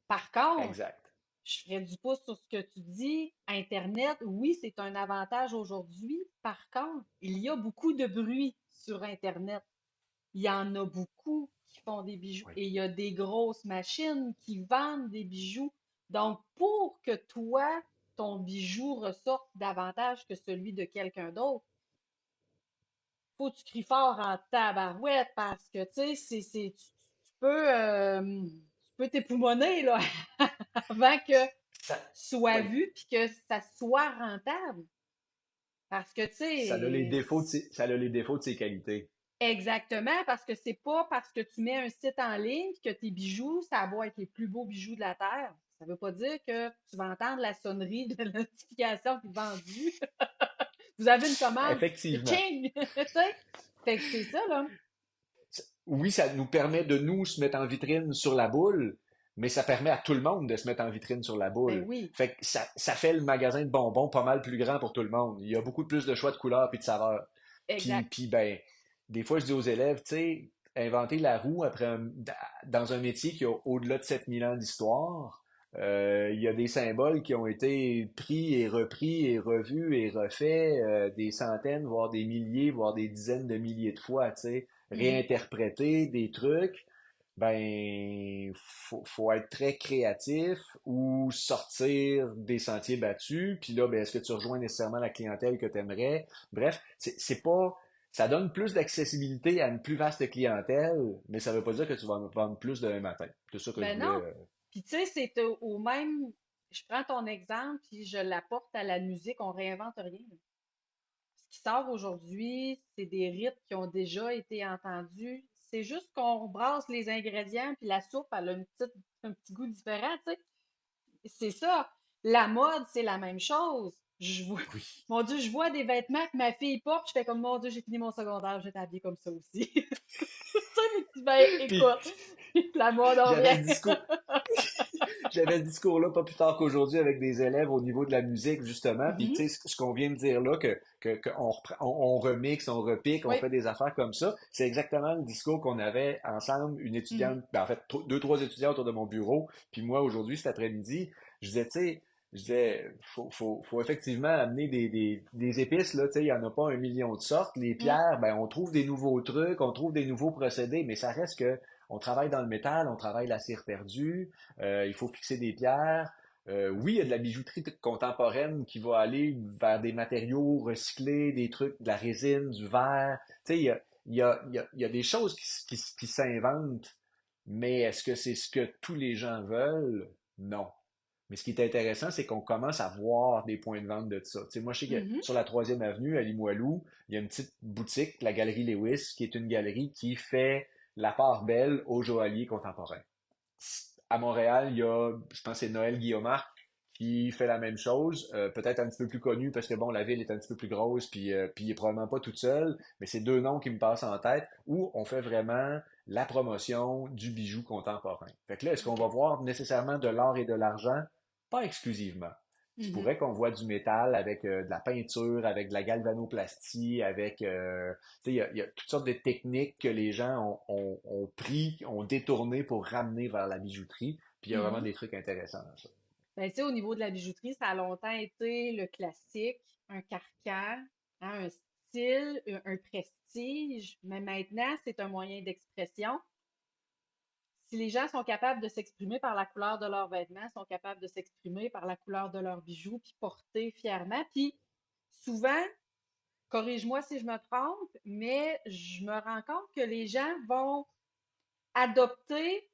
Par contre, Exact. je ferais du pouce sur ce que tu dis. Internet, oui, c'est un avantage aujourd'hui. Par contre, il y a beaucoup de bruit sur Internet. Il y en a beaucoup qui font des bijoux Oui. et il y a des grosses machines qui vendent des bijoux. Donc, pour que toi, ton bijou ressorte davantage que celui de quelqu'un d'autre, faut que tu cries fort en tabarouette parce que, tu sais, tu peux t'époumoner, là, avant que Ça, soit oui. vu puis que ça soit rentable. Parce que, tu Ça a les sais, défauts ça a les défauts de ses qualités. exactement, parce que c'est pas parce que tu mets un site en ligne que tes bijoux, ça va être les plus beaux bijoux de la Terre. Ça veut pas dire que tu vas entendre la sonnerie de la notification qui est vendue. Vous avez une commande, Effectivement. ching! Tu sais? Fait que c'est ça, là. Oui, ça nous permet de nous se mettre en vitrine sur la boule, mais ça permet à tout le monde de se mettre en vitrine sur la Ben boule. oui. Fait que ça fait le magasin de bonbons pas mal plus grand pour tout le monde. Il y a beaucoup plus de choix de couleurs et de saveurs. Exact. Puis ben, des fois, je dis aux élèves, tu sais, inventer la roue dans un métier qui a au-delà de 7000 ans d'histoire, il y a des symboles qui ont été pris et repris et revus et refaits des centaines, voire des milliers, voire des dizaines de milliers de fois, tu sais, Mhm. réinterpréter des trucs. Ben, faut être très créatif ou sortir des sentiers battus. Puis là, ben, est-ce que tu rejoins nécessairement la clientèle que tu aimerais? Bref, c'est pas, ça donne plus d'accessibilité à une plus vaste clientèle, mais ça veut pas dire que tu vas en vendre plus demain matin. C'est ça que je Ben voulais. non. Puis tu sais, c'est au même. Je prends ton exemple, puis je l'apporte à la musique, on réinvente rien. Ce qui sort aujourd'hui, c'est des rythmes qui ont déjà été entendus. C'est juste qu'on brasse les ingrédients, puis la soupe, elle a un petit goût différent, tu sais. C'est ça. La mode, c'est la même chose. Oui. Mon Dieu, je vois des vêtements que ma fille porte, je fais comme, mon Dieu, j'ai fini mon secondaire, je vais t'habiller comme ça aussi. Tu sais, mais ben, Puis écoute, la mode en j'avais vient. ce discours, j'avais ce discours-là pas plus tard qu'aujourd'hui avec des élèves au niveau de la musique, justement. Puis, Mhm. tu sais, ce qu'on vient de dire là, on remixe, on repique, on Oui. fait des affaires comme ça, c'est exactement le discours qu'on avait ensemble, une Mhm. étudiante, ben, en fait, deux, trois étudiants autour de mon bureau. Puis moi, aujourd'hui, cet après-midi, je disais, tu sais, je disais, faut effectivement amener des épices, là, tu sais, il n'y en a pas un million de sortes. Les Mm. pierres, ben, on trouve des nouveaux trucs, on trouve des nouveaux procédés, mais ça reste que on travaille dans le métal, on travaille la cire perdue, il faut fixer des pierres. Oui, il y a de la bijouterie contemporaine qui va aller vers des matériaux recyclés, des trucs, de la résine, du verre. Tu sais, il y a des choses qui s'inventent, mais est-ce que c'est ce que tous les gens veulent? Non. Mais ce qui est intéressant, c'est qu'on commence à voir des points de vente de ça. Tu sais, moi, je sais que Mhm. sur la troisième avenue, à Limoilou, il y a une petite boutique, la Galerie Lewis, qui est une galerie qui fait la part belle aux joailliers contemporains. À Montréal, il y a, je pense, que c'est Noël Guillaumard qui fait la même chose, peut-être un petit peu plus connu parce que bon, la ville est un petit peu plus grosse, puis il est probablement pas toute seule, mais c'est deux noms qui me passent en tête où on fait vraiment la promotion du bijou contemporain. Fait que là, est-ce qu'on va OK. voir nécessairement de l'or et de l'argent? Pas exclusivement. Il se Mhm. pourrait qu'on voit du métal avec de la peinture, avec de la galvanoplastie, avec tu sais, il y a toutes sortes de techniques que les gens ont pris, ont détourné pour ramener vers la bijouterie. Puis il y a vraiment Mhm. des trucs intéressants dans ça. Ben, tu sais, au niveau de la bijouterie, ça a longtemps été le classique, un carcan, hein, un style, un prestige, mais maintenant, c'est un moyen d'expression. Si les gens sont capables de s'exprimer par la couleur de leurs vêtements, sont capables de s'exprimer par la couleur de leurs bijoux, puis porter fièrement, puis souvent, corrige-moi si je me trompe, mais je me rends compte que les gens vont adopter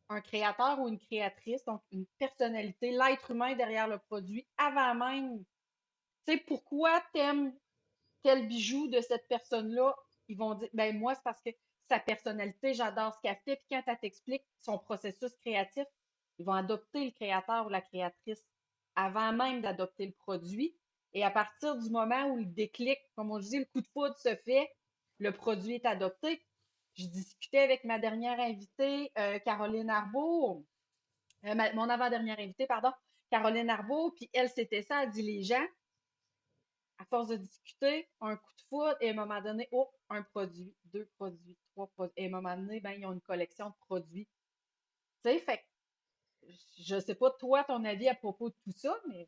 un créateur ou une créatrice, donc une personnalité, l'être humain derrière le produit, avant même. Tu sais, pourquoi t'aimes tel bijou de cette personne-là? Ils vont dire, ben moi, c'est parce que sa personnalité, j'adore ce qu'elle fait. Puis quand elle t'explique son processus créatif, ils vont adopter le créateur ou la créatrice avant même d'adopter le produit. Et à partir du moment où le déclic, comme on dit, le coup de foudre se fait, le produit est adopté. Je discutais avec ma dernière invitée, Caroline Arbour, mon avant-dernière invitée, pardon, Caroline Arbour, puis elle, c'était ça, elle dit les gens, à force de discuter, un coup de foudre, et à un moment donné, oh, un produit, deux produits, trois produits, et à un moment donné, ben, ils ont une collection de produits. Tu sais, fait que, je sais pas, toi, ton avis à propos de tout ça, mais.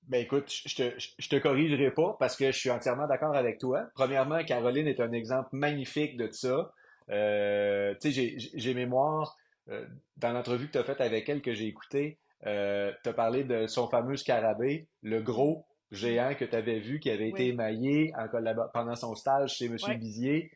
Ben écoute, je te corrigerai pas parce que je suis entièrement d'accord avec toi. Premièrement, Caroline est un exemple magnifique de ça. Tu sais, j'ai mémoire, dans l'entrevue que tu as faite avec elle que j'ai écoutée, tu as parlé de son fameux scarabée, le Mhm, gros mhm, géant que tu avais vu qui avait été oui, émaillé pendant son stage chez Monsieur ouais, Bizier.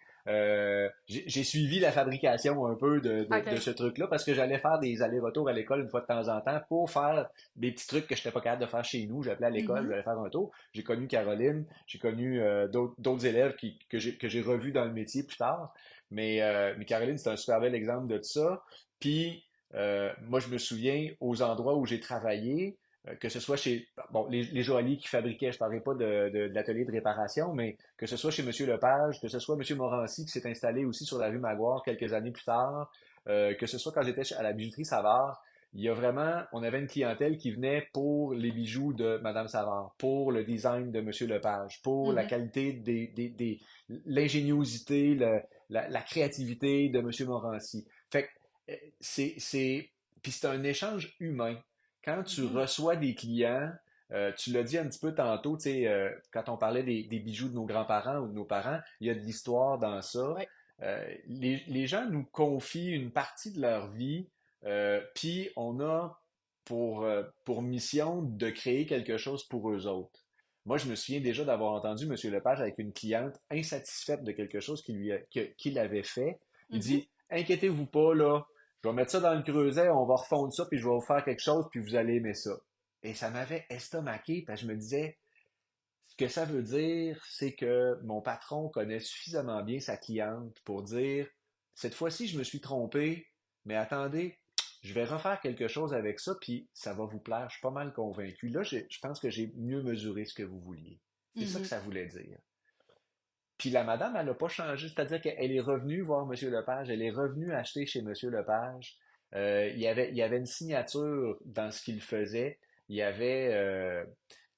J'ai suivi la fabrication un peu de OK. ce truc-là parce que j'allais faire des allers-retours à l'école une fois de temps en temps pour faire des petits trucs que je n'étais pas capable de faire chez nous. J'appelais à l'école, Mhm, j'allais faire un tour. J'ai connu Caroline, j'ai connu d'autres élèves que j'ai revus dans le métier plus tard. Mais Caroline, c'est un super bel exemple de ça. Puis, moi, je me souviens aux endroits où j'ai travaillé, que ce soit chez bon, les joailliers qui fabriquaient, je ne parlerai pas de l'atelier de réparation, mais que ce soit chez Monsieur Lepage, que ce soit Monsieur Morancy qui s'est installé aussi sur la rue Maguire quelques années plus tard, que ce soit quand j'étais à la bijouterie Savard, on avait une clientèle qui venait pour les bijoux de Madame Savard, pour le design de Monsieur Lepage, pour la Mhm. qualité l'ingéniosité, la créativité de Monsieur Morancy. Fait que puis c'est un échange humain. Quand tu Mhm. reçois des clients, tu l'as dit un petit peu tantôt, tu sais, quand on parlait des bijoux de nos grands-parents ou de nos parents, il y a de l'histoire dans ça. Ouais. Les gens nous confient une partie de leur vie, puis on a pour mission de créer quelque chose pour eux autres. Moi, je me souviens déjà d'avoir entendu M. Lepage avec une cliente insatisfaite de quelque chose qu'il avait fait. Il Mhm. dit, inquiétez-vous pas, là, je vais mettre ça dans le creuset, on va refondre ça, puis je vais vous faire quelque chose, puis vous allez aimer ça. Et ça m'avait estomaqué, parce que je me disais, ce que ça veut dire, c'est que mon patron connaît suffisamment bien sa cliente pour dire, cette fois-ci, je me suis trompé, mais attendez, je vais refaire quelque chose avec ça, puis ça va vous plaire. Je suis pas mal convaincu. Là, je pense que j'ai mieux mesuré ce que vous vouliez. C'est ça que Mhm. ça voulait dire. Puis la madame, elle n'a pas changé, c'est-à-dire qu'elle est revenue voir M. Lepage, elle est revenue acheter chez M. Lepage. Il y avait une signature dans ce qu'il faisait. Il y avait,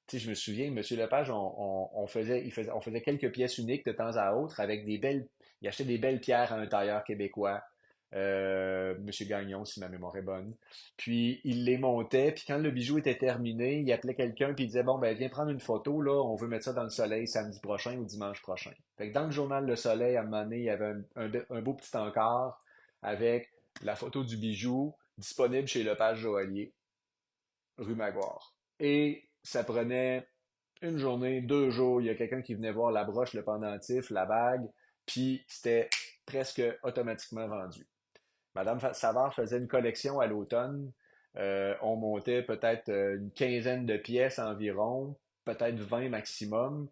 tu sais, je me souviens, M. Lepage, on faisait quelques pièces uniques de temps à autre avec il achetait des belles pierres à un tailleur québécois, M. Gagnon, si ma mémoire est bonne. Puis il les montait, puis quand le bijou était terminé, il appelait quelqu'un, puis il disait, bon, ben, viens prendre une photo, là, on veut mettre ça dans le soleil samedi prochain ou dimanche prochain. Fait que dans le journal Le Soleil, à un moment donné, il y avait un beau petit encart avec la photo du bijou disponible chez Lepage Joaillier, rue Maguire. Et ça prenait une journée, 2 jours, il y a quelqu'un qui venait voir la broche, le pendentif, la bague, puis c'était presque automatiquement vendu. Madame Savard faisait une collection à l'automne. On montait peut-être une quinzaine de pièces environ, peut-être 20 maximum.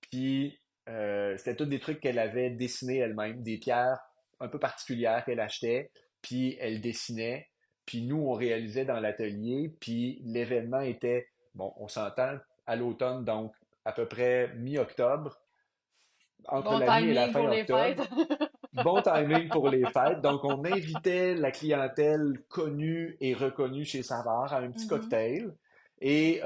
Puis c'était tous des trucs qu'elle avait dessinés elle-même, des pierres un peu particulières qu'elle achetait, puis elle dessinait. Puis nous, on réalisait dans l'atelier, puis l'événement était, bon, on s'entend, à l'automne, donc à peu près mi-octobre, entre Bon la mi et la timing fin pour les fêtes. octobre. Bon timing pour les fêtes. Donc, on invitait la clientèle connue et reconnue chez Savard à un petit Mhm. cocktail. Et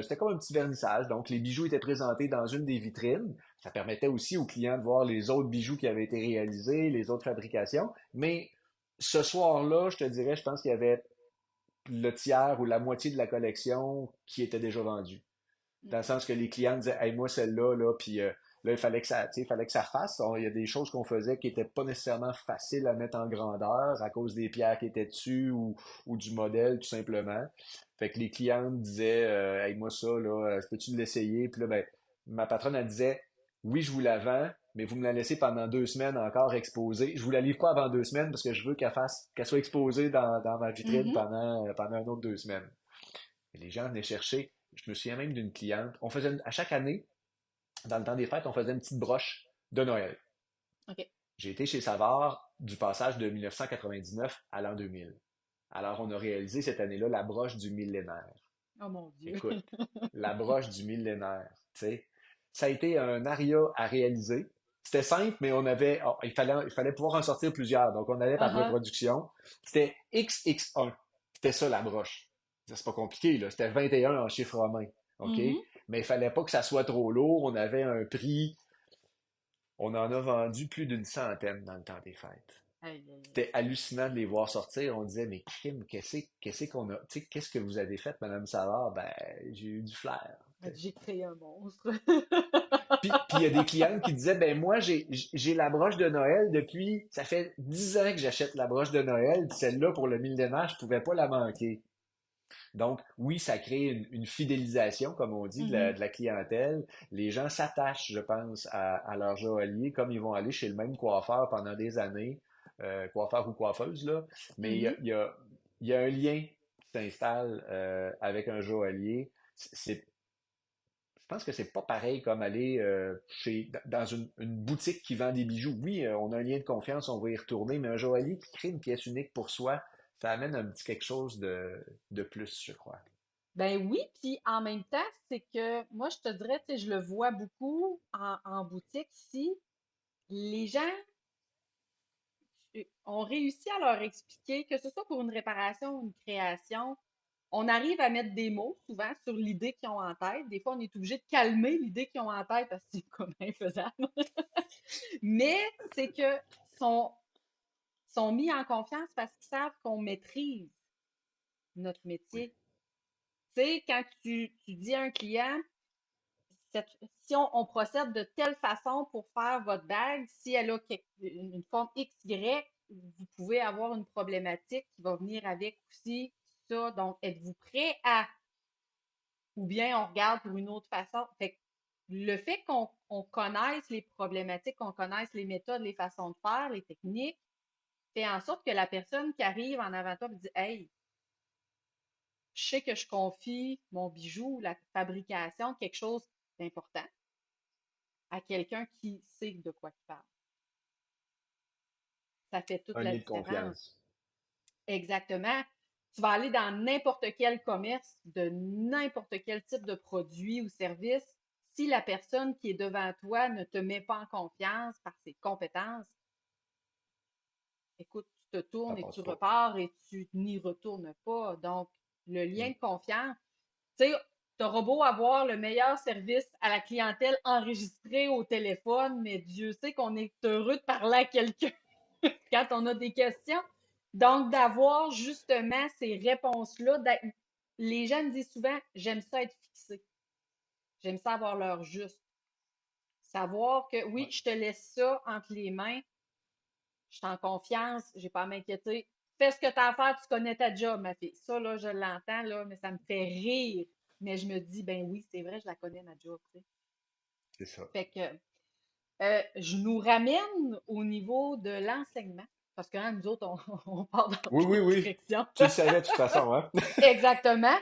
c'était comme un petit vernissage. Donc, les bijoux étaient présentés dans une des vitrines. Ça permettait aussi aux clients de voir les autres bijoux qui avaient été réalisés, les autres fabrications. Mais ce soir-là, je te dirais, je pense qu'il y avait le tiers ou la moitié de la collection qui était déjà vendue. Dans le Mhm. sens que les clients disaient, hey, moi, celle-là, là, puis là, il fallait que ça, tu sais, il fallait que ça fasse. Il y a des choses qu'on faisait qui étaient pas nécessairement faciles à mettre en grandeur à cause des pierres qui étaient dessus ou du modèle, tout simplement. Fait que les clients disaient, hey, moi, ça, là, peux-tu l'essayer? Puis là, ben, ma patronne, elle disait, oui, je vous la vends, mais vous me la laissez pendant 2 semaines encore exposée. Je vous la livre pas avant 2 semaines parce que je veux qu'elle soit exposée dans ma vitrine Mhm. pendant un autre 2 semaines. Et les gens venaient chercher. Je me souviens même d'une cliente. À chaque année, dans le temps des fêtes, on faisait une petite broche de Noël. OK. J'ai été chez Savard du passage de 1999 à l'an 2000. Alors, on a réalisé cette année-là la broche du millénaire. Oh mon Dieu. Écoute, la broche du millénaire, tu sais. Ça a été un aria à réaliser. C'était simple, mais il fallait pouvoir en sortir plusieurs. Donc, on allait par Ah reproduction. C'était XX1. C'était ça, la broche. C'est pas compliqué, là. C'était 21 en chiffre romain. ah. OK? Mhm. Mais il fallait pas que ça soit trop lourd. On avait un prix. On en a vendu plus d'une centaine dans le temps des fêtes. Aïe, aïe, aïe. C'était hallucinant de les voir sortir. On disait, mais crime, qu'est-ce qu'on a, tu sais, qu'est-ce que vous avez fait, Madame Savard? Ben, j'ai eu du flair. J'ai créé un monstre. Puis il y a des clientes qui disaient, ben moi, j'ai la broche de Noël depuis, ça fait 10 ans que j'achète la broche de Noël, puis celle-là, pour le millénaire, je pouvais pas la manquer. Donc, oui, ça crée une fidélisation, comme on dit, de la, Mhm. de la clientèle. Les gens s'attachent, je pense, à leur joaillier, comme ils vont aller chez le même coiffeur pendant des années, coiffeur ou coiffeuse, là. Mais Mhm. il y a un lien qui s'installe avec un joaillier. Je pense que c'est pas pareil comme aller dans une boutique qui vend des bijoux. Oui, on a un lien de confiance, on va y retourner, mais un joaillier qui crée une pièce unique pour soi, ça amène un petit quelque chose de plus, je crois. Ben oui, puis en même temps, c'est que moi, je te dirais, tu sais, je le vois beaucoup en boutique ici. Les gens on réussit à leur expliquer, que ce soit pour une réparation ou une création, on arrive à mettre des mots souvent sur l'idée qu'ils ont en tête. Des fois, on est obligé de calmer l'idée qu'ils ont en tête parce que c'est comme infaisable. Mais c'est que sont, sont mis en confiance parce qu'ils savent qu'on maîtrise notre Oui. métier. Tu sais, quand tu dis à un client, si on procède de telle façon pour faire votre bague, si elle a une forme XY, vous pouvez avoir une problématique qui va venir avec aussi ça. Donc, êtes-vous prêt à, ou bien on regarde pour une autre façon. Fait que le fait qu'on connaisse les problématiques, qu'on connaisse les méthodes, les façons de faire, les techniques, fait en sorte que la personne qui arrive en avant de toi dit, hey, je sais que je confie mon bijou, la fabrication, quelque chose d'important à quelqu'un qui sait de quoi il parle. Ça fait toute Un la lien de différence. confiance. Exactement. Tu vas aller dans n'importe quel commerce de n'importe quel type de produit ou service. Si la personne qui est devant toi ne te met pas en confiance par ses compétences, écoute, tu te Ça tournes et passe tu pas. repars et tu n'y retournes pas. Donc, le lien Mm. de confiance, tu sais, t'auras beau avoir le meilleur service à la clientèle enregistré au téléphone, mais Dieu sait qu'on est heureux de parler à quelqu'un quand on a des questions. Donc, d'avoir justement ces réponses-là, les gens me disent souvent, j'aime ça être fixé. J'aime ça avoir l'heure juste. Savoir que oui, Ouais. je te laisse ça entre les mains, je suis en confiance, j'ai pas à m'inquiéter. Fais ce que tu as à faire, tu connais ta job, ma fille. Ça, là, je l'entends, là, mais ça me fait rire. Mais je me dis, ben oui, c'est vrai, je la connais, ma job, tu sais. C'est ça. Fait que je nous ramène au niveau de l'enseignement. Parce que hein, nous autres, on part dans Oui, plein oui, de oui. directions. Tu le savais de toute façon, hein? Exactement.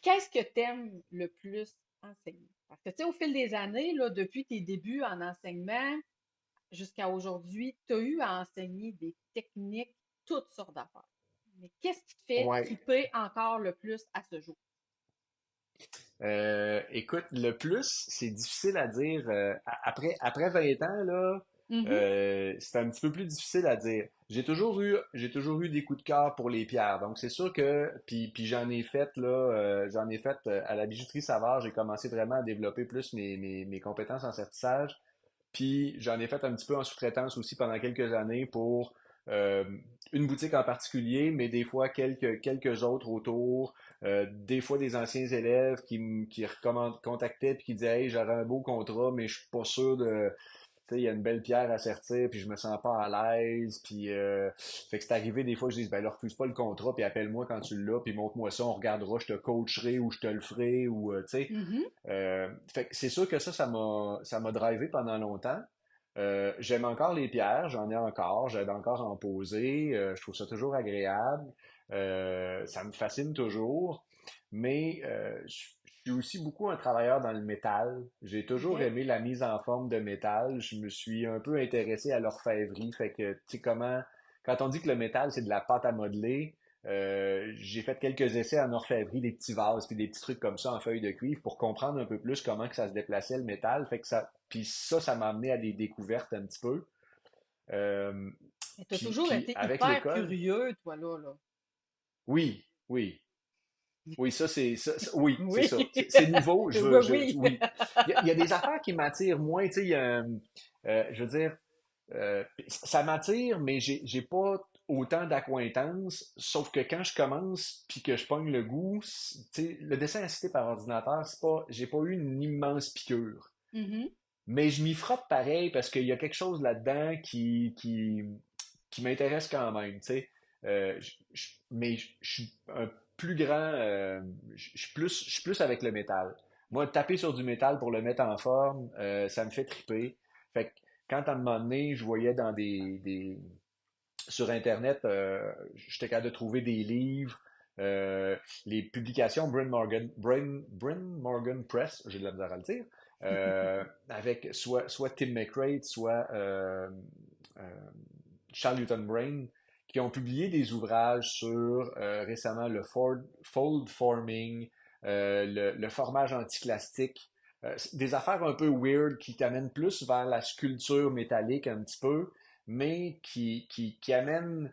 Qu'est-ce que tu aimes le plus enseigner? Parce que, tu sais, au fil des années, là, depuis tes débuts en enseignement jusqu'à aujourd'hui, tu as eu à enseigner des techniques, toutes sortes d'affaires. Mais qu'est-ce qui te fait Ouais. triper encore le plus à ce jour? Écoute, le plus, c'est difficile à dire. Après 20 ans, là, Mhm. c'est un petit peu plus difficile à dire. J'ai toujours eu des coups de cœur pour les pierres. Donc, c'est sûr que, puis j'en ai fait, là, à la bijouterie Savard, j'ai commencé vraiment à développer plus mes compétences en sertissage. Puis j'en ai fait un petit peu en sous-traitance aussi pendant quelques années pour euh, une boutique en particulier, mais des fois quelques autres autour. Des fois des anciens élèves qui contactaient puis qui disaient Hey, j'aurais un beau contrat, mais je suis pas sûr de. Tu sais, il y a une belle pierre à sertir, puis je me sens pas à l'aise. Puis fait que c'est arrivé des fois, je dis ben leur refuse pas le contrat, puis appelle-moi quand tu l'as, puis montre-moi ça, on regardera, je te coacherai ou je te le ferai, ou tu sais. Mhm. Fait que c'est sûr que ça m'a drivé pendant longtemps. J'aime encore les pierres, j'en ai encore, j'aide encore à en poser, je trouve ça toujours agréable, ça me fascine toujours, mais je suis aussi beaucoup un travailleur dans le métal. J'ai toujours OK. aimé la mise en forme de métal, je me suis un peu intéressé à l'orfèvrerie, fait que tu sais comment, quand on dit que le métal c'est de la pâte à modeler, j'ai fait quelques essais en orfèvrerie, des petits vases puis des petits trucs comme ça en feuilles de cuivre pour comprendre un peu plus comment que ça se déplaçait le métal. Fait que puis ça m'a amené à des découvertes un petit peu. Euh, Mais tu as puis, toujours puis été avec hyper l'école, curieux, toi, là. oui, oui. Oui, oui, c'est Oui. ça. C'est nouveau. Oui, oui. Oui. Il y a des affaires qui m'attirent moins. Tu sais, je veux dire, ça m'attire, mais j'ai pas autant d'acquaintances. Sauf que quand je commence puis que je pogne le goût, tu sais, le dessin assisté par ordinateur, j'ai pas eu une immense piqûre. Mhm. Mais je m'y frotte pareil parce qu'il y a quelque chose là-dedans qui m'intéresse quand même, tu sais. Mais je suis un plus grand, je suis plus avec le métal. Moi, taper sur du métal pour le mettre en forme, ça me fait triper. Fait que quand à un moment donné, je voyais sur Internet, j'étais capable de trouver des livres, les publications Bryn Morgan Press, j'ai de la misère à le dire, avec soit Tim McRae, soit euh, Charles Newton Brain, qui ont publié des ouvrages sur récemment le fold forming, le formage anticlastique, des affaires un peu weird qui t'amènent plus vers la sculpture métallique un petit peu, mais qui amène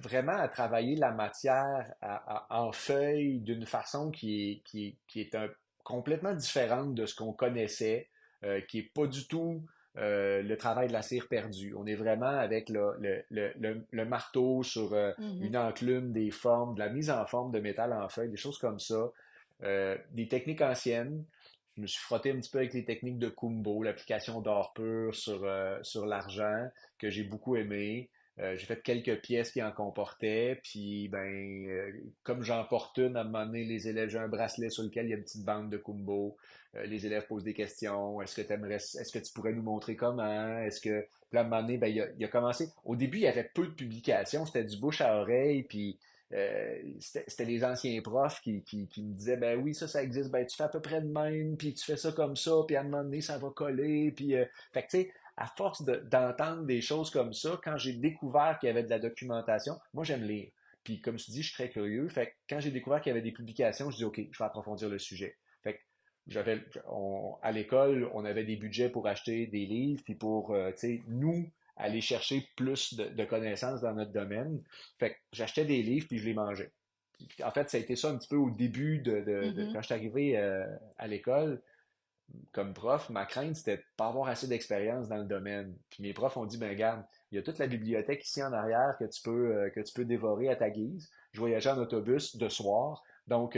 vraiment à travailler la matière en feuille d'une façon qui est complètement différente de ce qu'on connaissait, qui est pas du tout le travail de la cire perdue. On est vraiment avec le marteau sur Mhm. une enclume, des formes, de la mise en forme de métal en feuille, des choses comme ça. Des techniques anciennes. Je me suis frotté un petit peu avec les techniques de Kumbo, l'application d'or pur sur l'argent, que j'ai beaucoup aimé. J'ai fait quelques pièces qui en comportaient, puis comme j'en porte une, à un moment donné, les élèves, j'ai un bracelet sur lequel il y a une petite bande de Kumbo. Les élèves posent des questions. Est-ce que tu pourrais nous montrer comment? Puis à un moment donné, il a commencé. Au début, il y avait peu de publications, c'était du bouche à oreille, puis c'était les anciens profs qui me disaient, ben oui, ça existe, ben tu fais à peu près de même, puis tu fais ça comme ça, puis à un moment donné, ça va coller, puis fait que tu sais, à force d'entendre des choses comme ça, quand j'ai découvert qu'il y avait de la documentation, moi j'aime lire. Puis comme tu dis, je suis très curieux. Fait que quand j'ai découvert qu'il y avait des publications, je dis OK, je vais approfondir le sujet. Fait que à l'école, on avait des budgets pour acheter des livres, puis pour, tu sais, nous, aller chercher plus de connaissances dans notre domaine. Fait que j'achetais des livres, puis je les mangeais. Puis, en fait, ça a été ça un petit peu au début Mhm. quand je suis arrivé à l'école comme prof, ma crainte, c'était de pas avoir assez d'expérience dans le domaine. Puis mes profs ont dit, ben regarde, il y a toute la bibliothèque ici en arrière que tu peux dévorer à ta guise. Je voyageais en autobus de soir, donc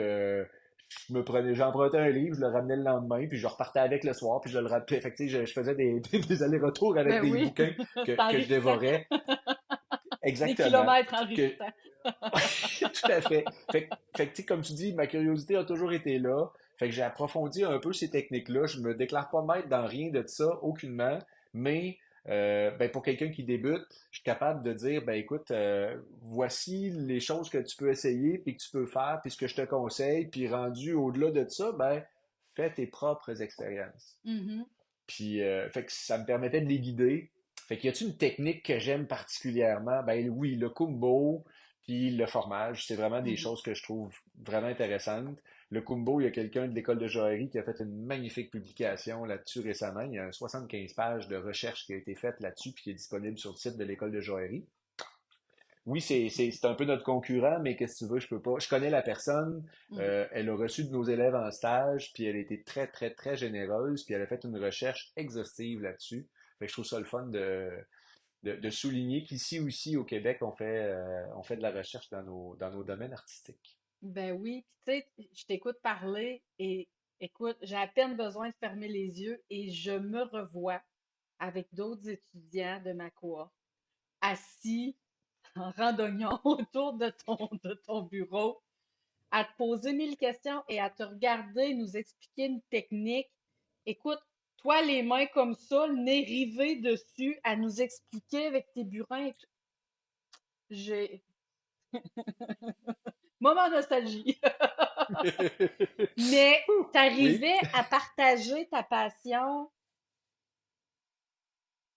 j'empruntais un livre, je le ramenais le lendemain, puis je repartais avec le soir, puis je le rappelais. Fait que, tu sais, je faisais des allers-retours avec Ben des oui, bouquins c'est que je enrichissant. dévorais. Des Exactement. kilomètres Que, enrichissants. Tout à fait. Tu sais, comme tu dis, ma curiosité a toujours été là. Fait que j'ai approfondi un peu ces techniques-là. Je me déclare pas maître dans rien de ça, aucunement. Mais pour quelqu'un qui débute, je suis capable de dire, ben écoute, voici les choses que tu peux essayer, puis que tu peux faire, puis ce que je te conseille, puis rendu au-delà de ça, ben fais tes propres expériences. Mhm. Puis, fait que ça me permettait de les guider. Fait qu'il y a-tu une technique que j'aime particulièrement? Ben oui, le kumbo, puis le formage, c'est vraiment des Mhm. choses que je trouve vraiment intéressantes. Le kumbo, il y a quelqu'un de l'école de joaillerie qui a fait une magnifique publication là-dessus récemment. Il y a 75 pages de recherche qui a été faite là-dessus, puis qui est disponible sur le site de l'école de joaillerie. Oui, c'est un peu notre concurrent, mais qu'est-ce que tu veux, je peux pas. Je connais la personne, Mhm. elle a reçu de nos élèves en stage, puis elle a été très, très, très généreuse, puis elle a fait une recherche exhaustive là-dessus. Fait que je trouve ça le fun de souligner qu'ici aussi au Québec, on fait de la recherche dans nos domaines artistiques. Ben oui, puis tu sais, je t'écoute parler et écoute, j'ai à peine besoin de fermer les yeux et je me revois avec d'autres étudiants de ma cohorte, assis en randonnion autour de ton bureau, à te poser mille questions et à te regarder nous expliquer une technique. Écoute, toi, les mains comme ça, le nez rivé dessus, à nous expliquer avec tes burins et tout. J'ai moment nostalgie. Mais Oui. t'arrivais à partager ta passion,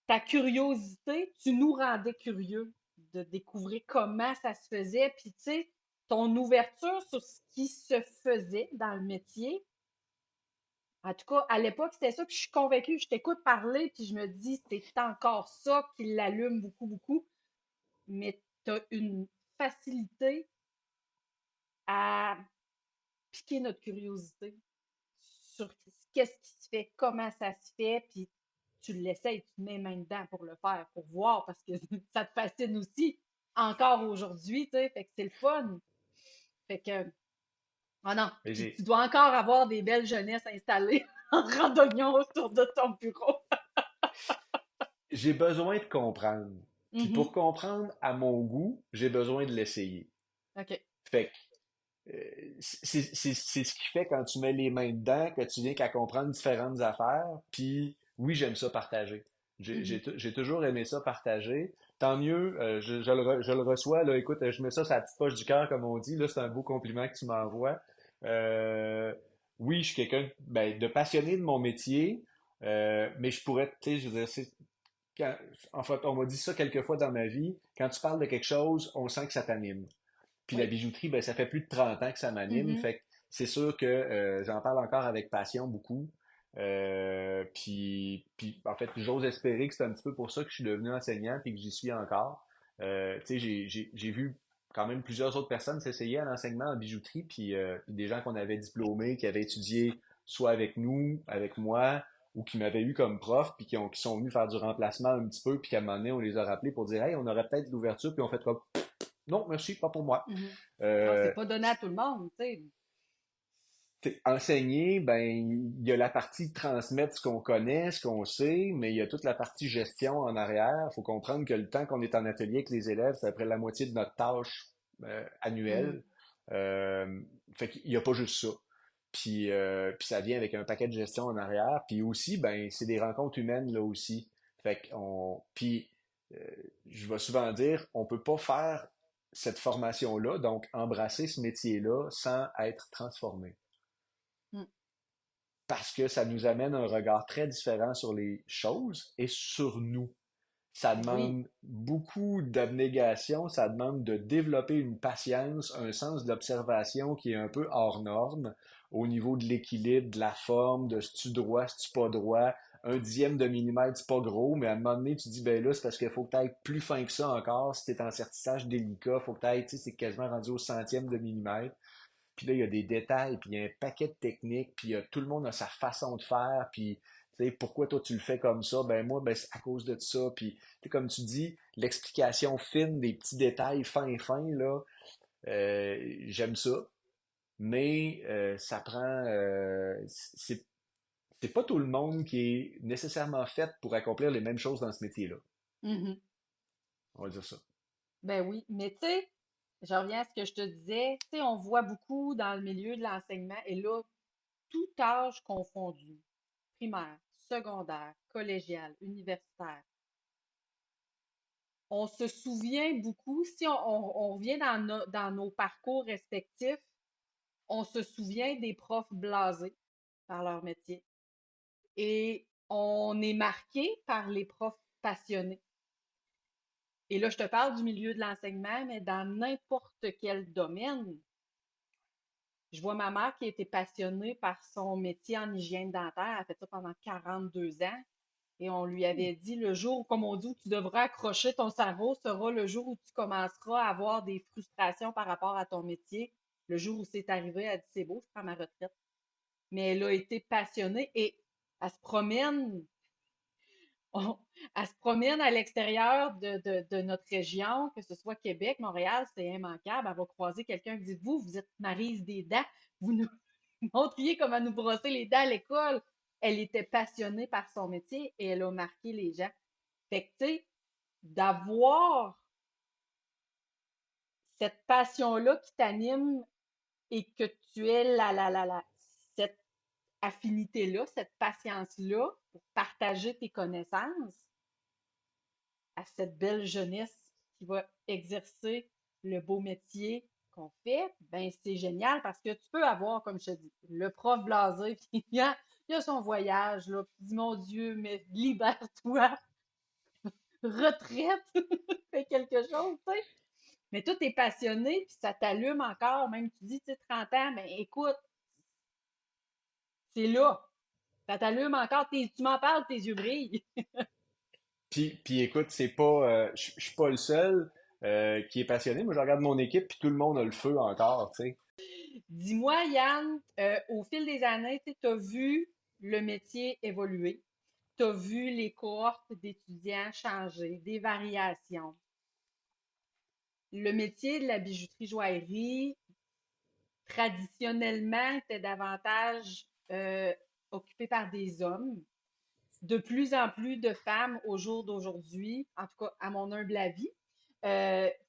ta curiosité, tu nous rendais curieux de découvrir comment ça se faisait, puis tu sais, ton ouverture sur ce qui se faisait dans le métier. En tout cas, à l'époque, c'était ça, puis je suis convaincue, je t'écoute parler, puis je me dis, c'est encore ça qui l'allume beaucoup, beaucoup. Mais tu as une facilité à piquer notre curiosité sur qu'est-ce qui se fait, comment ça se fait, puis tu l'essayes, tu te mets main dedans pour le faire, pour voir, parce que ça te fascine aussi, encore aujourd'hui, tu sais, fait que c'est le fun. Fait que, oh non, Mais puis tu dois encore avoir des belles jeunesses installées en randonnion autour de ton bureau. j'ai besoin de comprendre. Puis Mhm. pour comprendre à mon goût, j'ai besoin de l'essayer. OK. Fait c'est ce qui fait quand tu mets les mains dedans que tu viens qu'à comprendre différentes affaires. Puis oui, j'aime ça partager. Mhm. J'ai toujours aimé ça partager. Tant mieux, je le reçois. Là, écoute, je mets ça sur la petite poche du cœur, comme on dit. Là, c'est un beau compliment que tu m'envoies. Euh, oui, je suis quelqu'un de passionné de mon métier, mais je pourrais, tu sais, je veux dire, en fait, on m'a dit ça quelques fois dans ma vie. Quand tu parles de quelque chose, on sent que ça t'anime. Puis la Oui. bijouterie, ben, ça fait plus de 30 ans que ça m'anime. Mhm. Fait que c'est sûr que j'en parle encore avec passion beaucoup. Puis, en fait, j'ose espérer que c'est un petit peu pour ça que je suis devenu enseignant puis que j'y suis encore. Tu sais, j'ai vu quand même plusieurs autres personnes s'essayer à l'enseignement en bijouterie, puis des gens qu'on avait diplômés, qui avaient étudié soit avec nous, avec moi, ou qui m'avaient eu comme prof, puis qui sont venus faire du remplacement un petit peu, puis qu'à un moment donné, on les a rappelés pour dire, hey, on aurait peut-être l'ouverture, puis on fait comme, non, merci, pas pour moi. Mhm. Non, c'est Euh, pas donné à tout le monde, tu sais. Enseigner, ben, il y a la partie de transmettre ce qu'on connaît, ce qu'on sait, mais il y a toute la partie gestion en arrière. Il faut comprendre que le temps qu'on est en atelier avec les élèves, c'est à peu près la moitié de notre tâche Mhm. annuelle. Euh, Fait qu'il n'y a pas juste ça. Puis ça vient avec un paquet de gestion en arrière. Puis aussi, ben, c'est des rencontres humaines là aussi. Euh, je vais souvent dire, on peut pas faire cette formation-là, donc embrasser ce métier-là sans être transformé Mm. parce que ça nous amène un regard très différent sur les choses et sur nous. Ça Oui. demande beaucoup d'abnégation, ça demande de développer une patience, un sens de l'observation qui est un peu hors norme au niveau de l'équilibre, de la forme, de si tu droit, si tu pas droit. Un dixième de millimètre, c'est pas gros, mais à un moment donné, tu dis, ben là, c'est parce qu'il faut que tu ailles plus fin que ça encore. Si tu es en certissage délicat, faut que tu ailles, tu sais, c'est quasiment rendu au centième de millimètre. Puis là, il y a des détails, puis il y a un paquet de techniques, puis tout le monde a sa façon de faire, puis tu sais, pourquoi toi tu le fais comme ça? Ben moi, ben c'est à cause de ça. Puis tu sais, comme tu dis, l'explication fine des petits détails fins, là, j'aime ça. Mais ça prend c'est pas tout le monde qui est nécessairement fait pour accomplir les mêmes choses dans ce métier-là. Mhm. On va dire ça. Ben oui, mais tu sais, je reviens à ce que je te disais, tu sais, on voit beaucoup dans le milieu de l'enseignement, et là, tout âge confondu, primaire, secondaire, collégial, universitaire. On se souvient beaucoup, si on revient dans nos parcours respectifs, on se souvient des profs blasés par leur métier. Et on est marqué par les profs passionnés. Et là, je te parle du milieu de l'enseignement, mais dans n'importe quel domaine. Je vois ma mère qui a été passionnée par son métier en hygiène dentaire. Elle a fait ça pendant 42 ans. Et on lui avait dit, le jour, comme on dit, où tu devras accrocher ton cerveau sera le jour où tu commenceras à avoir des frustrations par rapport à ton métier. Le jour où c'est arrivé, elle dit, c'est beau, je prends ma retraite. Mais elle a été passionnée et elle se promène, on- elle se promène à l'extérieur de notre région, que ce soit Québec, Montréal, c'est immanquable. Elle va croiser quelqu'un qui dit, vous êtes Maryse des dents, vous nous montriez comment nous brosser les dents à l'école. Elle était passionnée par son métier et elle a marqué les gens. Fait que, tu sais, d'avoir cette passion-là qui t'anime et que tu aies cette affinité-là, cette patience-là pour partager tes connaissances à cette belle jeunesse qui va exercer le beau métier qu'on fait, ben c'est génial parce que tu peux avoir, comme je te dis, le prof blasé, puis il y a son voyage, là, puis il dit, mon Dieu, mais libère-toi, retraite, fais quelque chose, tu sais. Mais toi, t'es passionné, puis ça t'allume encore, même tu dis, tu sais, 30 ans, mais écoute, c'est là. Ça t'allume encore, tu m'en parles, tes yeux brillent. Puis écoute, c'est pas, je suis pas le seul qui est passionné. Moi, je regarde mon équipe, puis tout le monde a le feu encore, tu sais. Dis-moi, Yann, au fil des années, tu as vu le métier évoluer. Tu as vu les cohortes d'étudiants changer, des variations. Le métier de la bijouterie-joaillerie, traditionnellement, était davantage occupé par des hommes. De plus en plus de femmes au jour d'aujourd'hui, en tout cas à mon humble avis,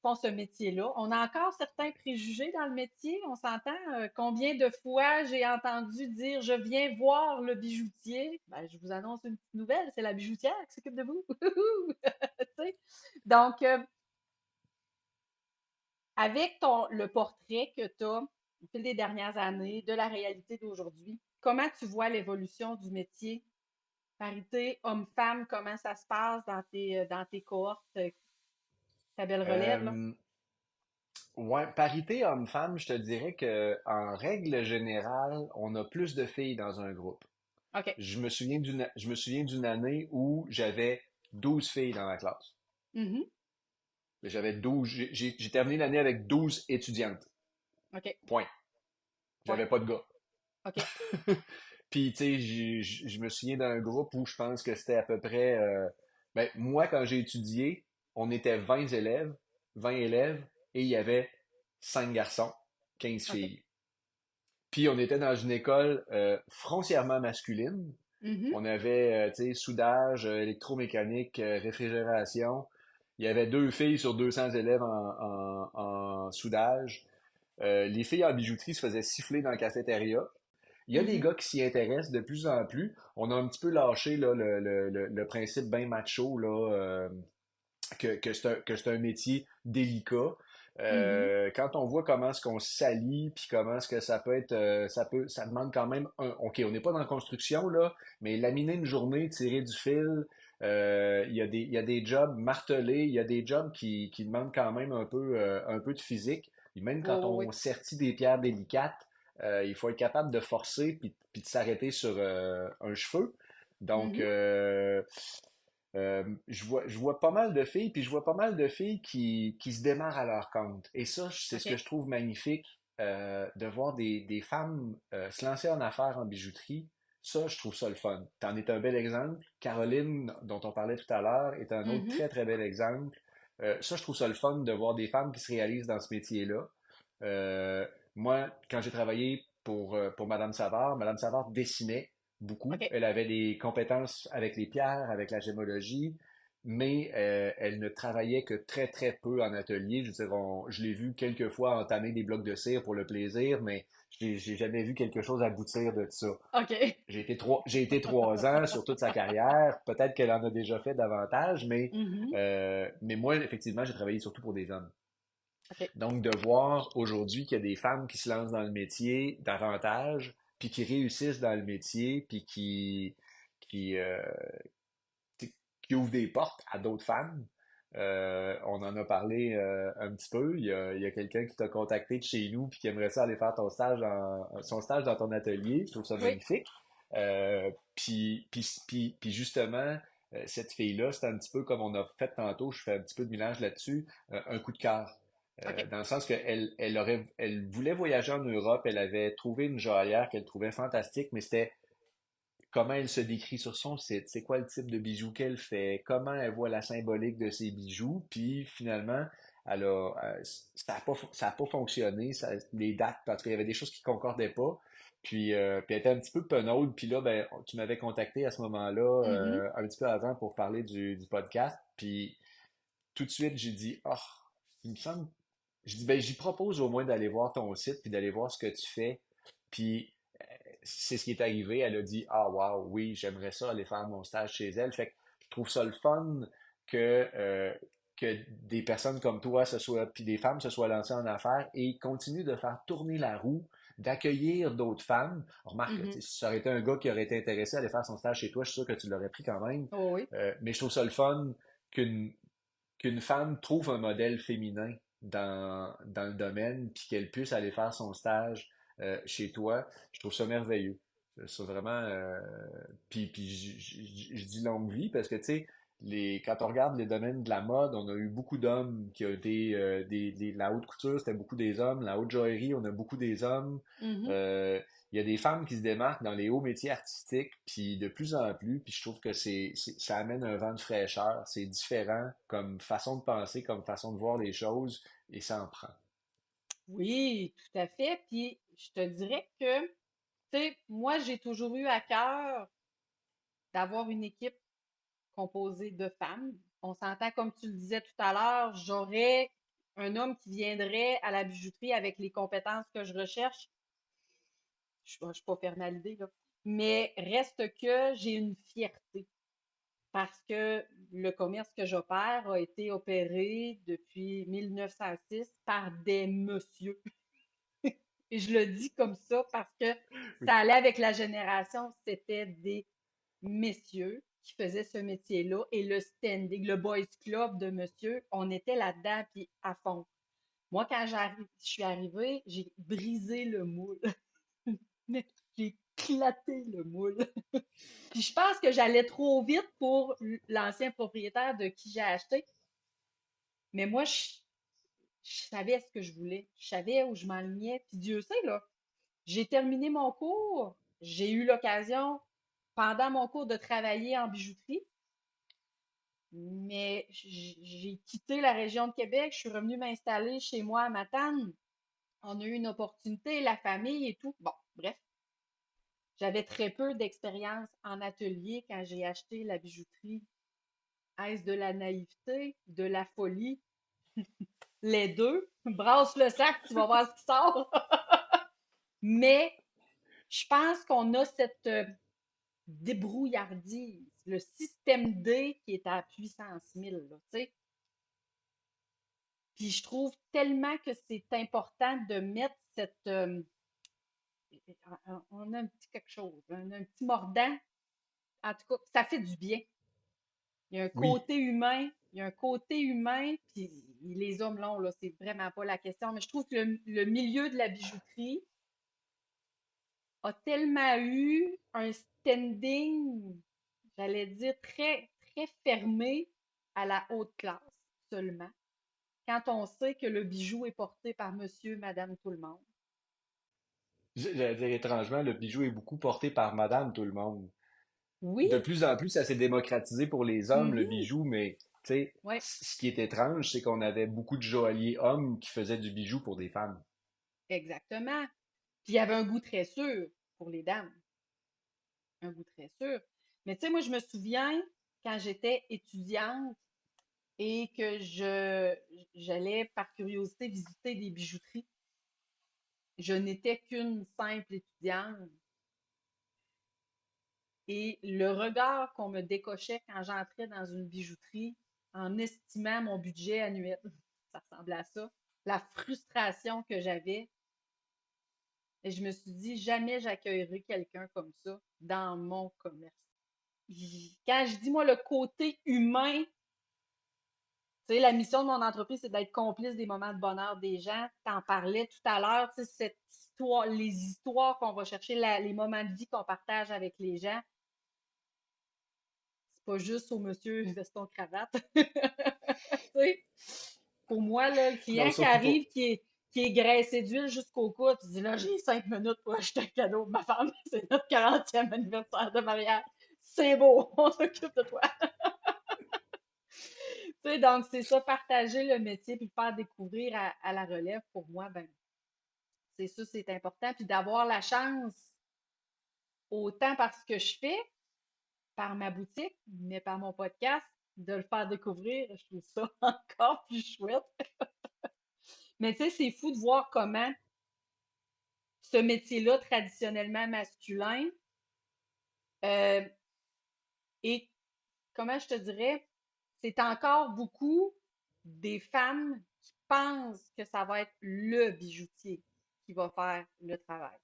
font ce métier-là. On a encore certains préjugés dans le métier. On s'entend. Combien de fois j'ai entendu dire je viens voir le bijoutier. Ben, je vous annonce une petite nouvelle, c'est la bijoutière qui s'occupe de vous. Donc, avec le portrait que tu as au fil des dernières années, de la réalité d'aujourd'hui, comment tu vois l'évolution du métier? Parité homme-femme, comment ça se passe dans tes cohortes, ta belle relève, là? Euh, ouais, parité homme-femme, je te dirais que en règle générale, on a plus de filles dans un groupe. OK. Je me souviens d'une année où j'avais 12 filles dans ma classe. Mhm. J'avais 12, j'ai terminé l'année avec 12 étudiantes. OK. Point. Point. J'avais pas de gars. OK. Puis, tu sais, je me souviens d'un groupe où je pense que c'était à peu près... ben, moi, quand j'ai étudié, on était 20 élèves, et il y avait 5 garçons, 15 OK. filles. Puis, on était dans une école foncièrement masculine. Mhm. On avait, tu sais, soudage, électromécanique, réfrigération. Il y avait 2 filles sur 200 élèves en soudage. Les filles en bijouterie se faisaient siffler dans la cafétéria. Il y a des Mhm. gars qui s'y intéressent de plus en plus. On a un petit peu lâché là, le principe bien macho là, que c'est un métier délicat. Mhm. Quand on voit comment est-ce qu'on se salit, puis comment est-ce que ça peut être, ça demande quand même ok, on n'est pas dans la construction là, mais laminer une journée, tirer du fil, il y a des jobs martelés, il y a des jobs qui demandent quand même un peu de physique. Et même Oui, quand oui, on oui. sertit des pierres délicates, il faut être capable de forcer puis de s'arrêter sur un cheveu. Donc, Mhm. je vois pas mal de filles, puis je vois pas mal de filles qui se démarrent à leur compte. Et ça, c'est ce que OK. je trouve magnifique, de voir des femmes se lancer en affaires en bijouterie. Ça, je trouve ça le fun. T'en es un bel exemple. Caroline, dont on parlait tout à l'heure, est un autre Mhm. très, très bel exemple. Ça, je trouve ça le fun de voir des femmes qui se réalisent dans ce métier-là. Euh, Moi, quand j'ai travaillé pour Madame Savard dessinait beaucoup. OK. Elle avait des compétences avec les pierres, avec la gémologie, mais elle ne travaillait que très, très peu en atelier. Je veux dire, je l'ai vu quelques fois entamer des blocs de cire pour le plaisir, mais j'ai jamais vu quelque chose aboutir de ça. OK. J'ai été 3 ans sur toute sa carrière. Peut-être qu'elle en a déjà fait davantage, Mhm. mais moi, effectivement, j'ai travaillé surtout pour des hommes. OK. Donc, de voir aujourd'hui qu'il y a des femmes qui se lancent dans le métier davantage, puis qui réussissent dans le métier, puis qui, qui ouvrent des portes à d'autres femmes. On en a parlé un petit peu. Il y a quelqu'un qui t'a contacté de chez nous puis qui aimerait ça aller faire son stage dans ton atelier. Je trouve ça Oui. magnifique. Puis justement, cette fille-là, c'est un petit peu comme on a fait tantôt, je fais un petit peu de mélange là-dessus, un coup de cœur. OK. Dans le sens elle voulait voyager en Europe, elle avait trouvé une joaillère qu'elle trouvait fantastique, mais c'était comment elle se décrit sur son site, c'est quoi le type de bijoux qu'elle fait, comment elle voit la symbolique de ses bijoux, puis finalement, ça a pas fonctionné, les dates, parce qu'il y avait des choses qui concordaient pas, puis elle était un petit peu penaude, puis là, ben, tu m'avais contacté à ce moment-là, Mhm. un petit peu avant pour parler du podcast, puis tout de suite, j'ai dit, oh, il me semble, je dis, ben, j'y propose au moins d'aller voir ton site, puis d'aller voir ce que tu fais, puis c'est ce qui est arrivé. Elle a dit, ah, wow, oui, j'aimerais ça aller faire mon stage chez elle. Fait que je trouve ça le fun que, que des personnes comme toi, puis des femmes se soient lancées en affaires et continuent de faire tourner la roue, d'accueillir d'autres femmes. Remarque, Mhm. tu sais, si ça aurait été un gars qui aurait été intéressé à aller faire son stage chez toi, je suis sûr que tu l'aurais pris quand même. Oh, oui. Mais je trouve ça le fun qu'une qu'une femme trouve un modèle féminin dans le domaine, puis qu'elle puisse aller faire son stage chez toi, je trouve ça merveilleux. C'est vraiment. Puis je dis longue vie parce que, tu sais, quand on regarde les domaines de la mode, on a eu beaucoup d'hommes qui ont été. La haute couture, c'était beaucoup des hommes. La haute joaillerie, on a beaucoup des hommes. Mhm. Euh, il y a des femmes qui se démarquent dans les hauts métiers artistiques, puis de plus en plus, puis je trouve que ça amène un vent de fraîcheur. C'est différent comme façon de penser, comme façon de voir les choses, et ça en prend. Oui, tout à fait. Puis, je te dirais que, tu sais, moi, j'ai toujours eu à cœur d'avoir une équipe composée de femmes. On s'entend, comme tu le disais tout à l'heure, j'aurais un homme qui viendrait à la bijouterie avec les compétences que je recherche. Je suis pas fermée à l'idée, là. Mais reste que j'ai une fierté parce que le commerce que j'opère a été opéré depuis 1906 par des messieurs. Et je le dis comme ça parce que ça allait avec la génération. C'était des messieurs qui faisaient ce métier-là et le standing, le boys club de monsieur, on était là-dedans puis à fond. Moi, quand je suis arrivée, j'ai brisé le moule. Mais j'ai éclaté le moule. Puis je pense que j'allais trop vite pour l'ancien propriétaire de qui j'ai acheté. Mais moi, je savais ce que je voulais. Je savais où je m'enlignais. Puis Dieu sait, là, j'ai terminé mon cours. J'ai eu l'occasion, pendant mon cours, de travailler en bijouterie. Mais j'ai quitté la région de Québec. Je suis revenue m'installer chez moi à Matane. On a eu une opportunité, la famille et tout. Bon, bref. J'avais très peu d'expérience en atelier quand j'ai acheté la bijouterie. Est-ce de la naïveté, de la folie? Les deux. Brasse le sac, tu vas voir ce qui sort. Mais je pense qu'on a cette débrouillardise, le système D qui est à puissance 1000, là, tu sais. Puis je trouve tellement que c'est important de mettre cette... on a un petit quelque chose, un petit mordant. En tout cas, ça fait du bien. Il y a un Oui. côté humain, il y a un côté humain, puis les hommes longs, là, c'est vraiment pas la question, mais je trouve que le milieu de la bijouterie a tellement eu un standing, j'allais dire, très, très fermé à la haute classe seulement, quand on sait que le bijou est porté par monsieur, madame, tout le monde. J'allais dire étrangement, le bijou est beaucoup porté par madame tout le monde. Oui, De plus en plus, ça s'est démocratisé pour les hommes, le mhm, bijou, mais tu sais, ouais, ce qui est étrange, c'est qu'on avait beaucoup de joailliers hommes qui faisaient du bijou pour des femmes. exactement. Puis il y avait un goût très sûr pour les dames, un goût très sûr. Mais tu sais, moi, je me souviens quand j'étais étudiante et que j'allais par curiosité visiter des bijouteries. Je n'étais qu'une simple étudiante. Et le regard qu'on me décochait quand j'entrais dans une bijouterie en estimant mon budget annuel, ça ressemblait à ça, la frustration que j'avais. Et je me suis dit, jamais j'accueillerai quelqu'un comme ça dans mon commerce. Quand je dis, moi, le côté humain, tu sais, la mission de mon entreprise, c'est d'être complice des moments de bonheur des gens. T'en parlais tout à l'heure, tu sais, cette histoire, les histoires qu'on va chercher, les moments de vie qu'on partage avec les gens. C'est pas juste au monsieur veston cravate. Tu sais, pour moi, là, le Non, client qui surtout arrive, pas. qui est graissé d'huile jusqu'au cou, tu dis là, j'ai 5 minutes pour acheter un cadeau de ma femme. C'est notre 40e anniversaire de mariage. C'est beau, on s'occupe de toi. Tu sais, donc, c'est ça, partager le métier puis le faire découvrir à la relève, pour moi, ben, c'est ça, c'est important. Puis d'avoir la chance, autant par ce que je fais, par ma boutique, mais par mon podcast, de le faire découvrir, je trouve ça encore plus chouette. Mais tu sais, c'est fou de voir comment ce métier-là, traditionnellement masculin, euh, est, comment je te dirais, c'est encore beaucoup des femmes qui pensent que ça va être le bijoutier qui va faire le travail.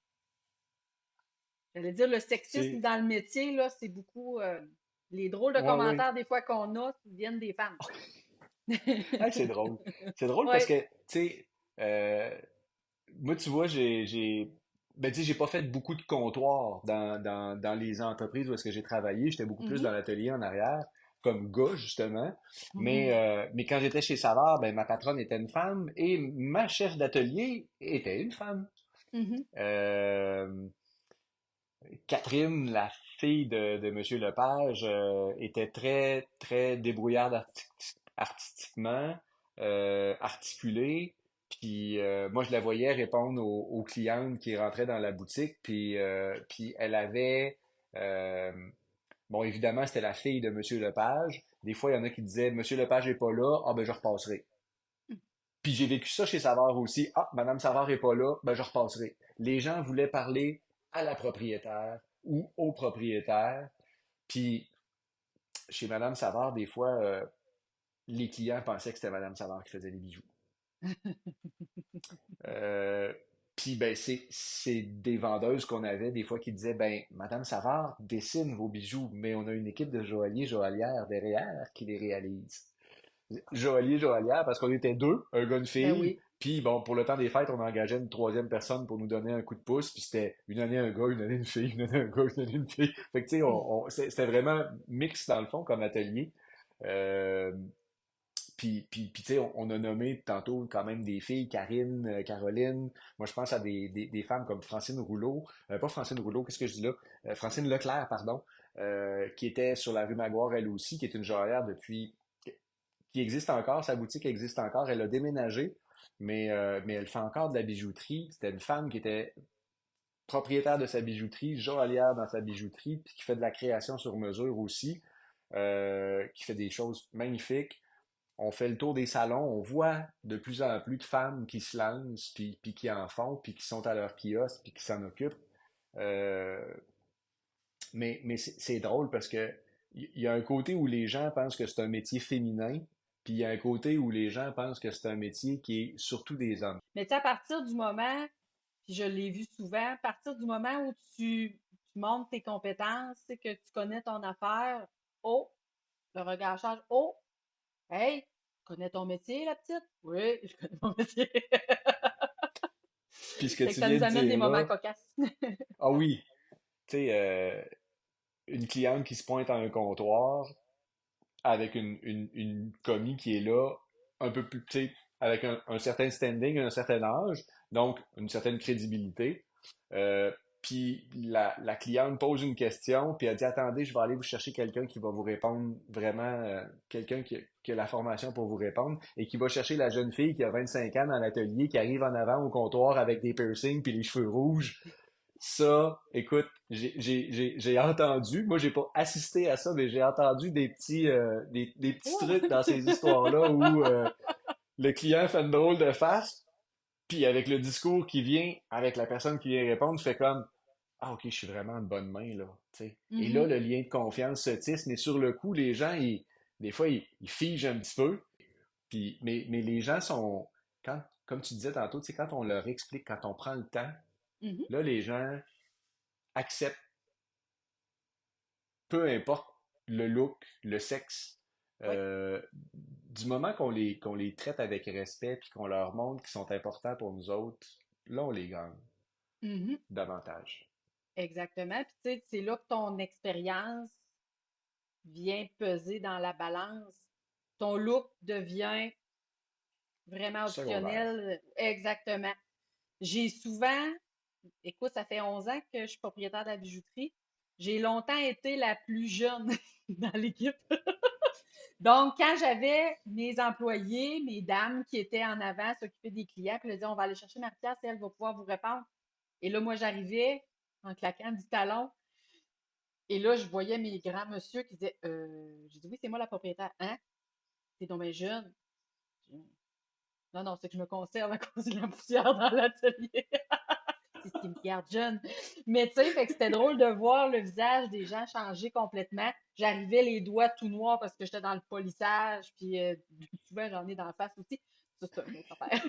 J'allais dire, le sexisme C'est. dans le métier, là, c'est beaucoup les drôles de Ouais, ouais. commentaires des fois qu'on a viennent des femmes. Ah, c'est drôle. C'est drôle Oui. parce que, tu sais, euh, moi, tu vois, ben, tu sais, j'ai pas fait beaucoup de comptoirs dans les entreprises où est-ce que j'ai travaillé. J'étais beaucoup plus Mhm. dans l'atelier en arrière, comme gars, justement. Mhm. Mais quand j'étais chez Savard, ben, ma patronne était une femme et ma chef d'atelier était une femme. Mhm. Euh, Catherine, la fille de Monsieur Lepage, était très, très débrouillarde artistiquement, articulée. Puis moi, je la voyais répondre aux clientes qui rentraient dans la boutique. Puis elle avait... euh, bon, évidemment, c'était la fille de Monsieur Lepage. Des fois, il y en a qui disaient, Monsieur Lepage n'est pas là, ah ben je repasserai. Puis j'ai vécu ça chez Savard aussi. Ah, Madame Savard est pas là, ben je repasserai. Les gens voulaient parler à la propriétaire ou au propriétaire. Puis chez Madame Savard, des fois, les clients pensaient que c'était Madame Savard qui faisait les bijoux. Euh, Puis ben c'est des vendeuses qu'on avait des fois qui disaient ben Madame Savard dessine vos bijoux, mais on a une équipe de joailliers joaillières derrière qui les réalise. joaillier, joaillière, parce qu'on était deux, un gars, une Ben fille. oui. Puis bon, pour le temps des fêtes, on engageait une troisième personne pour nous donner un coup de pouce. Puis c'était une année un gars, une année une fille, une année un gars, une année une fille. Fait que tu sais, c'était vraiment mix dans le fond comme atelier. Euh, puis tu sais, on a nommé tantôt quand même des filles, Karine, Caroline. Moi, je pense à des femmes comme Francine Rouleau. Pas Francine Rouleau, qu'est-ce que je dis là? Francine Leclerc, pardon, qui était sur la rue Maguire, elle aussi, qui est une joaillière depuis qui existe encore, sa boutique existe encore, elle a déménagé, mais elle fait encore de la bijouterie. C'était une femme qui était propriétaire de sa bijouterie, joaillière dans sa bijouterie, puis qui fait de la création sur mesure aussi, qui fait des choses magnifiques. On fait le tour des salons, on voit de plus en plus de femmes qui se lancent, puis qui en font, puis qui sont à leur kiosque, puis qui s'en occupent. Euh, mais c'est drôle parce que il y a un côté où les gens pensent que c'est un métier féminin, puis il y a un côté où les gens pensent que c'est un métier qui est surtout des hommes. Mais tu sais, à partir du moment, puis je l'ai vu souvent, à partir du moment où tu montes tes compétences, c'est que tu connais ton affaire, oh, le regard change, oh, hey, tu connais ton métier, la petite? Oui, je connais mon métier. Puis ce que Fait que tu ça viens nous de amène des dire moments là, cocasses. ah oui, tu sais, une cliente qui se pointe à un comptoir avec une commis qui est là, un peu plus, tu sais, avec un certain standing, un certain âge, donc une certaine crédibilité. Euh, Puis la cliente pose une question, puis elle dit, attendez, je vais aller vous chercher quelqu'un qui va vous répondre vraiment, quelqu'un qui a la formation pour vous répondre, et qui va chercher la jeune fille qui a 25 ans dans l'atelier, qui arrive en avant au comptoir avec des piercings puis les cheveux rouges. Ça, écoute, j'ai entendu, moi j'ai pas assisté à ça, mais j'ai entendu des petits Ouh! trucs dans ces histoires-là où le client fait une drôle de face, puis avec le discours qui vient, avec la personne qui vient répondre, fait comme ah ok, je suis vraiment en bonne main là, tu sais. Et là, Mhm. le lien de confiance se tisse, mais sur le coup, les gens, des fois, ils figent un petit peu, puis, mais les gens sont, comme tu disais tantôt, tu sais, quand on leur explique, quand on prend le temps, Mhm. là, les gens acceptent peu importe le look, le sexe, Oui. du moment qu'on les traite avec respect puis qu'on leur montre qu'ils sont importants pour nous autres, là, on les gagne Mhm. davantage. Exactement. Puis tu sais, c'est là que ton expérience vient peser dans la balance. Ton look devient vraiment Secondaire. optionnel. Exactement. J'ai souvent, écoute, ça fait 11 ans que je suis propriétaire de la bijouterie. J'ai longtemps été la plus jeune dans l'équipe. Donc, quand j'avais mes employés, mes dames qui étaient en avant, s'occuper des clients, puis je disais, on va aller chercher Marie-Pierre, elle va pouvoir vous répondre. Et là, moi, j'arrivais en claquant du talon. Et là, je voyais mes grands monsieur qui disaient, j'ai dit, oui, c'est moi la propriétaire. Hein? T'es donc bien jeune. Je dis, non, non, c'est que je me conserve à cause de la poussière dans l'atelier. C'est ce qui me garde jeune. Mais tu sais, fait que c'était drôle de voir le visage des gens changer complètement. J'arrivais les doigts tout noirs parce que j'étais dans le polissage, puis souvent j'en ai dans la face aussi. Ça, c'est une autre affaire.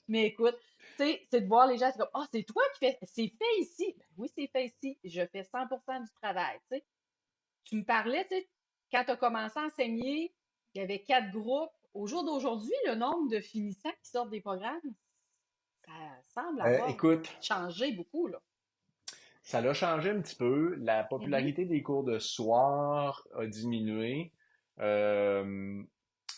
Mais écoute, tu sais, c'est de voir les gens, c'est comme, ah, c'est toi qui fais, c'est fait ici. Ben oui, c'est fait ici. Je fais 100% du travail, tu sais. Tu me parlais, tu sais, quand tu as commencé à enseigner, il y avait 4 groupes. Au jour d'aujourd'hui, le nombre de finissants qui sortent des programmes, ça semble avoir Écoute, changé beaucoup, là. ça l'a changé un petit peu. La Mhm. popularité des cours de soir a diminué. Euh,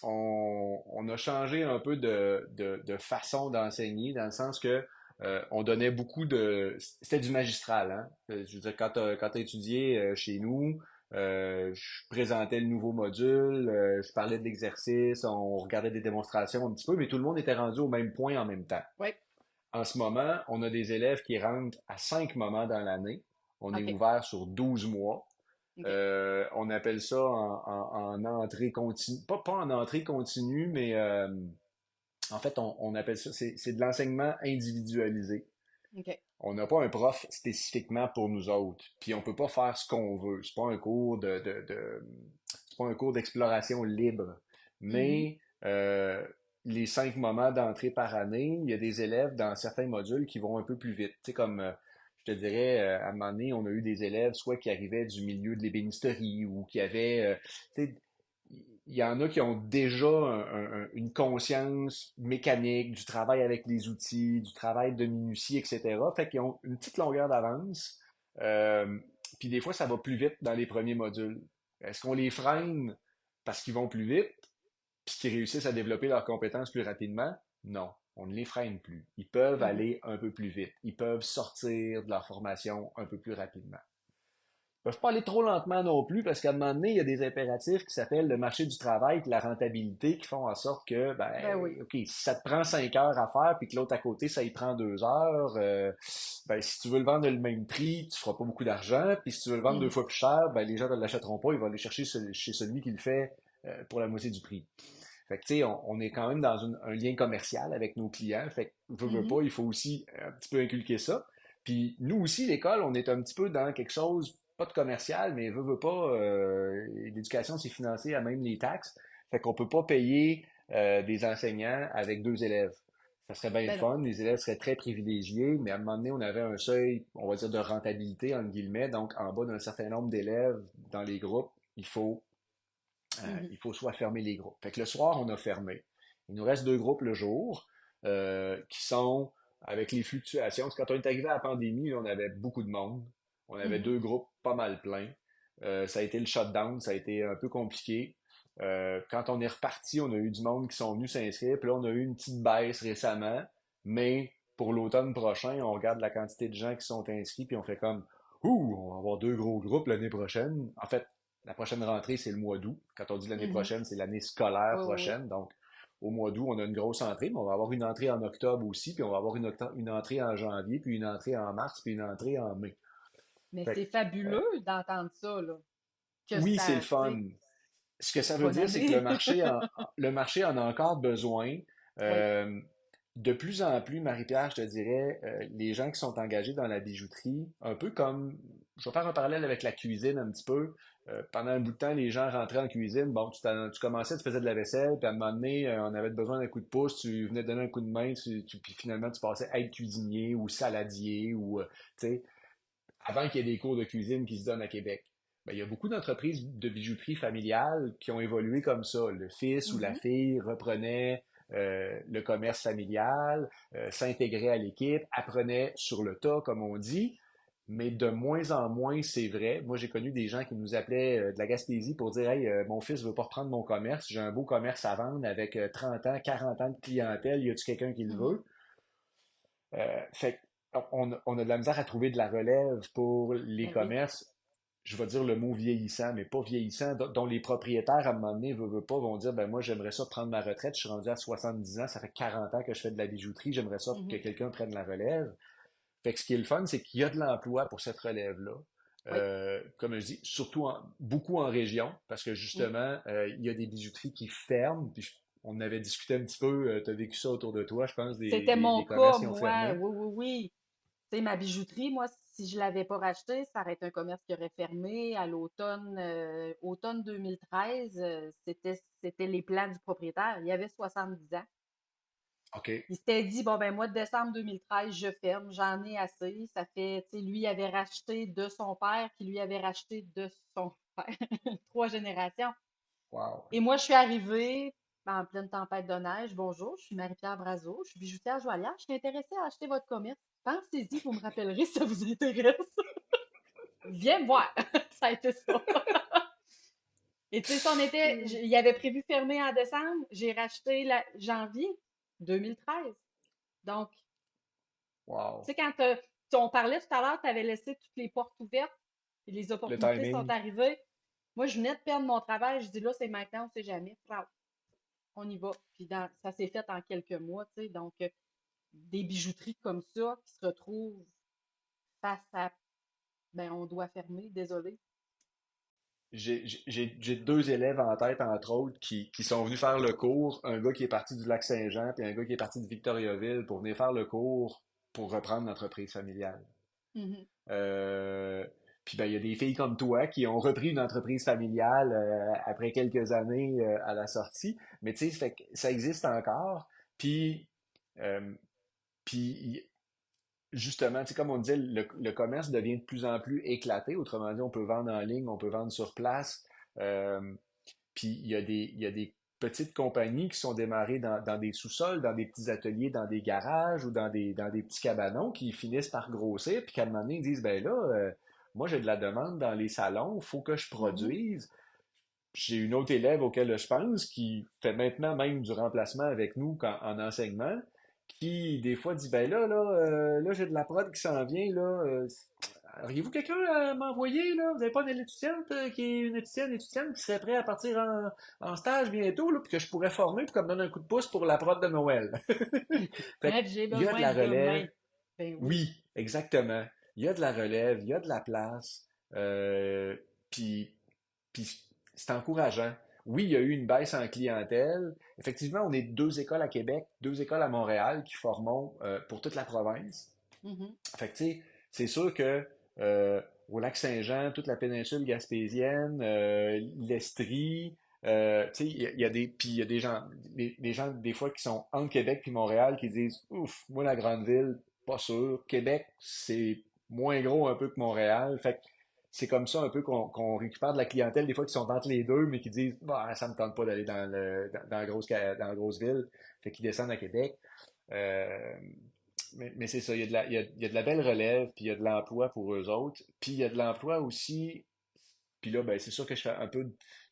on a changé un peu de façon d'enseigner, dans le sens que on donnait beaucoup de... C'était du magistral, hein? Je veux dire, quand t'as étudié chez nous, je présentais le nouveau module, je parlais de l'exercice, on regardait des démonstrations un petit peu, mais tout le monde était rendu au même point en même temps. Oui, En ce moment, on a des élèves qui rentrent à 5 moments dans l'année. On est OK, ouvert sur 12 mois. OK. On appelle ça en entrée continue. Pas en entrée continue, mais en fait, on appelle ça, c'est de l'enseignement individualisé. OK. On n'a pas un prof spécifiquement pour nous autres. Puis on peut pas faire ce qu'on veut. C'est pas un cours c'est pas un cours d'exploration libre. Mhm. Mais les 5 moments d'entrée par année, il y a des élèves dans certains modules qui vont un peu plus vite. Tu sais, comme je te dirais, à un moment donné, on a eu des élèves soit qui arrivaient du milieu de l'ébénisterie ou qui avaient, tu sais, il y en a qui ont déjà une conscience mécanique du travail avec les outils, du travail de minutie, etc. Fait qu'ils ont une petite longueur d'avance. Euh, Puis des fois, ça va plus vite dans les premiers modules. Est-ce qu'on les freine parce qu'ils vont plus vite, puis qu'ils réussissent à développer leurs compétences plus rapidement? Non, on ne les freine plus. Ils peuvent Mhm. aller un peu plus vite. Ils peuvent sortir de leur formation un peu plus rapidement. Ils peuvent pas aller trop lentement non plus parce qu'à un moment donné, il y a des impératifs qui s'appellent le marché du travail et la rentabilité qui font en sorte que, Ben oui. OK, si ça te prend 5 heures à faire puis que l'autre à côté, ça y prend 2 heures, si tu veux le vendre le même prix, tu feras pas beaucoup d'argent. Puis si tu veux le vendre deux Mhm. fois plus cher, les gens ne l'achèteront pas, ils vont aller chercher chez celui qui le fait pour la moitié du prix. Fait que, tu sais, on est quand même dans un lien commercial avec nos clients. Fait que, veut Mhm. pas, il faut aussi un petit peu inculquer ça. Puis nous aussi, l'école, on est un petit peu dans quelque chose, pas de commercial, mais veut pas, l'éducation, c'est financé à même les taxes. Fait qu'on peut pas payer des enseignants avec deux élèves. Ça serait bien le Ben non. fun, les élèves seraient très privilégiés, mais à un moment donné, on avait un seuil, on va dire, de rentabilité, entre guillemets. Donc, en bas d'un certain nombre d'élèves dans les groupes, Mhm. il faut soit fermer les groupes. Fait que le soir, on a fermé. Il nous reste deux groupes le jour qui sont avec les fluctuations. Parce que quand on est arrivé à la pandémie, on avait beaucoup de monde. On avait Mhm. deux groupes pas mal pleins. Ça a été le shutdown, ça a été un peu compliqué. Quand on est reparti, on a eu du monde qui sont venus s'inscrire. Puis là, on a eu une petite baisse récemment. Mais pour l'automne prochain, on regarde la quantité de gens qui sont inscrits, puis on fait comme ouh, on va avoir deux gros groupes l'année prochaine. En fait, la prochaine rentrée, c'est le mois d'août. Quand on dit l'année Mhm. prochaine, c'est l'année scolaire Oui, oui, oui. prochaine. Donc, au mois d'août, on a une grosse entrée, mais on va avoir une entrée en octobre aussi, puis on va avoir une entrée en janvier, puis une entrée en mars, puis une entrée en mai. Mais Fait c'est que, fabuleux d'entendre ça, là. Que oui, c'est le ça, tu sais, fun. Ce que ça veut bonne dire, c'est que année. le marché en a encore besoin. Oui. Euh, de plus en plus, Marie-Pierre, je te dirais, les gens qui sont engagés dans la bijouterie, un peu comme, je vais faire un parallèle avec la cuisine un petit peu. Pendant un bout de temps, les gens rentraient en cuisine, bon, tu commençais, tu faisais de la vaisselle, puis à un moment donné, on avait besoin d'un coup de pouce, tu venais te donner un coup de main, puis finalement, tu passais à être cuisinier ou saladier ou, tu sais, avant qu'il y ait des cours de cuisine qui se donnent à Québec. Ben, il y a beaucoup d'entreprises de bijouterie familiale qui ont évolué comme ça. Le fils ou la Mhm. fille reprenait le commerce familial, s'intégrait à l'équipe, apprenait sur le tas, comme on dit. Mais de moins en moins, c'est vrai. Moi, j'ai connu des gens qui nous appelaient de la Gaspésie pour dire Hey, mon fils veut pas reprendre mon commerce, j'ai un beau commerce à vendre avec 30 ans, 40 ans de clientèle, y a-tu quelqu'un qui le Mhm. veut? Fait on a de la misère à trouver de la relève pour les Ben oui. commerces, je vais dire le mot vieillissant, mais pas vieillissant, dont les propriétaires, à un moment donné, veulent pas, vont dire, ben moi, j'aimerais ça prendre ma retraite, je suis rendu à 70 ans, ça fait 40 ans que je fais de la bijouterie, j'aimerais ça que Mhm. quelqu'un prenne la relève. Fait que ce qui est le fun, c'est qu'il y a de l'emploi pour cette relève-là. Oui. Comme je dis, surtout beaucoup en région, parce que Mm. justement, il y a des bijouteries qui ferment. Puis on avait discuté un petit peu, tu as vécu ça autour de toi, je pense, C'était mon des cas, commerces qui ont moi. fermé. Oui, oui, oui. Tu sais, ma bijouterie, moi, si je l'avais pas racheté, ça aurait été un commerce qui aurait fermé à l'automne, automne 2013. C'était les plans du propriétaire. Il avait 70 ans. OK. Il s'était dit, bon, ben, mois de décembre 2013, je ferme, j'en ai assez. Ça fait, tu sais, lui avait racheté de son père, qui lui avait racheté de son père. Trois générations. Wow. Et moi, je suis arrivée en pleine tempête de neige. Bonjour, je suis Marie-Pierre Brazeau, je suis bijoutière joaillière. Je suis intéressée à acheter votre commerce. Pensez-y, vous me rappellerez si ça vous intéresse. Viens me voir. Ça a été ça. Et tu sais, si on était, il avait prévu fermer en décembre, j'ai racheté la janvier 2013. Donc, tu Wow. sais, on parlait tout à l'heure, tu avais laissé toutes les portes ouvertes et les Le opportunités sont timing. arrivées. Moi, je venais de perdre mon travail. Je dis là, c'est maintenant ou c'est jamais. On y va. Puis ça s'est fait en quelques mois, tu sais. Donc, des bijouteries comme ça qui se retrouvent face à, ben, on doit fermer, désolé. J'ai deux élèves en tête, entre autres, qui sont venus faire le cours. Un gars qui est parti du Lac-Saint-Jean, puis un gars qui est parti de Victoriaville pour venir faire le cours pour reprendre l'entreprise familiale. Mhm. Euh, Puis ben, il y a des filles comme toi qui ont repris une entreprise familiale après quelques années à la sortie. Mais tu sais, ça existe encore. Puis, euh, puis justement, tu sais, comme on disait, le commerce devient de plus en plus éclaté. Autrement dit, on peut vendre en ligne, on peut vendre sur place. Euh, Puis il y a des petites compagnies qui sont démarrées dans des sous-sols, dans des petits ateliers, dans des garages ou dans des petits cabanons qui finissent par grossir, puis qu'à un moment donné, ils disent, ben là, moi j'ai de la demande dans les salons, il faut que je Mhm. produise. J'ai une autre élève auquel je pense qui fait maintenant même du remplacement avec nous en enseignement, qui des fois dit ben là j'ai de la prod qui s'en vient là. Auriez-vous quelqu'un à m'envoyer là? Vous n'avez pas une étudiante qui est une étudiante qui serait prête à partir en stage bientôt là, puis que je pourrais former pour qu'elle me donne un coup de pouce pour la prod de Noël. Fait que, J'ai il y a de besoin la de main. relève. Ben oui. Oui, exactement. Il y a de la relève, il y a de la place. Puis puis c'est encourageant. Oui, il y a eu une baisse en clientèle. Effectivement, on est deux écoles à Québec, deux écoles à Montréal qui formons pour toute la province. Mhm. Fait que, tu sais, c'est sûr que au Lac-Saint-Jean, toute la péninsule gaspésienne, l'Estrie, tu sais, il y a des, puis il y a des gens des fois qui sont entre Québec puis Montréal qui disent, ouf, moi la grande ville, pas sûr. Québec, c'est moins gros un peu que Montréal. Fait que c'est comme ça un peu qu'on récupère de la clientèle des fois qui sont entre les deux, mais qui disent, bah, ça me tente pas d'aller dans dans la grosse ville. Fait qu'ils descendent à Québec. Euh, mais c'est ça, il y a de la belle relève, puis il y a de l'emploi pour eux autres. Puis il y a de l'emploi aussi, puis là, ben, c'est sûr que je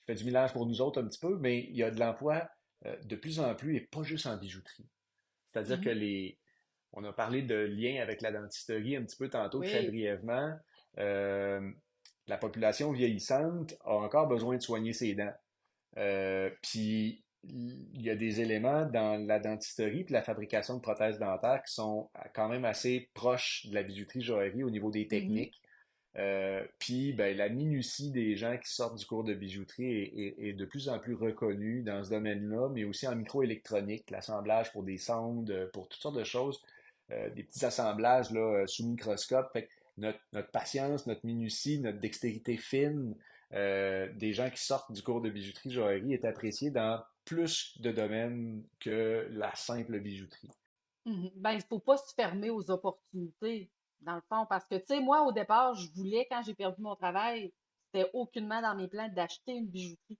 fais du millage pour nous autres un petit peu, mais il y a de l'emploi de plus en plus et pas juste en bijouterie. C'est-à-dire que Mhm. on a parlé de lien avec la dentisterie un petit peu tantôt, très Oui. brièvement. Euh, la population vieillissante a encore besoin de soigner ses dents. Puis il y a des éléments dans la dentisterie puis la fabrication de prothèses dentaires qui sont quand même assez proches de la bijouterie joaillerie au niveau des Mhm. techniques. Puis ben, la minutie des gens qui sortent du cours de bijouterie est de plus en plus reconnue dans ce domaine-là, mais aussi en microélectronique, l'assemblage pour des sondes, pour toutes sortes de choses, des petits assemblages là, sous microscope. Fait que notre patience, notre minutie, notre dextérité fine, des gens qui sortent du cours de bijouterie joaillerie est appréciée dans plus de domaines que la simple bijouterie. Mhm. Ben, il faut pas se fermer aux opportunités, dans le fond, parce que, tu sais, moi, au départ, je voulais, quand j'ai perdu mon travail, c'était aucunement dans mes plans d'acheter une bijouterie.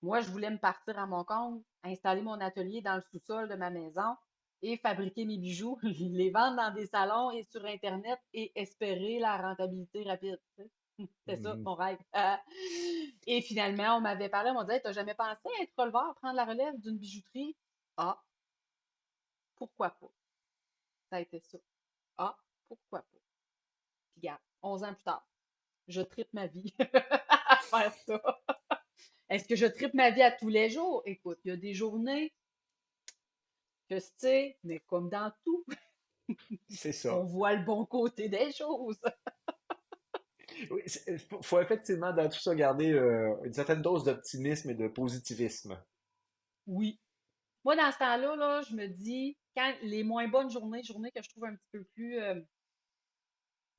Moi, je voulais me partir à mon compte, installer mon atelier dans le sous-sol de ma maison et fabriquer mes bijoux, les vendre dans des salons et sur Internet et espérer la rentabilité rapide. Tu sais. C'est ça, Mhm. mon rêve. Et finalement, on m'avait parlé, on m'a dit, hey, t'as jamais pensé à être releveur, prendre la relève d'une bijouterie? Ah, pourquoi pas? Ça a été ça. Ah, pourquoi pas? Puis regarde, 11 ans plus tard, je tripe ma vie à faire ça. Est-ce que je tripe ma vie à tous les jours? Écoute, il y a des journées que c'est, mais comme dans tout, C'est ça. on voit le bon côté des choses. Oui, faut effectivement dans tout ça garder une certaine dose d'optimisme et de positivisme. Oui. Moi, dans ce temps-là, là, je me dis, quand les moins bonnes journées que je trouve un petit peu plus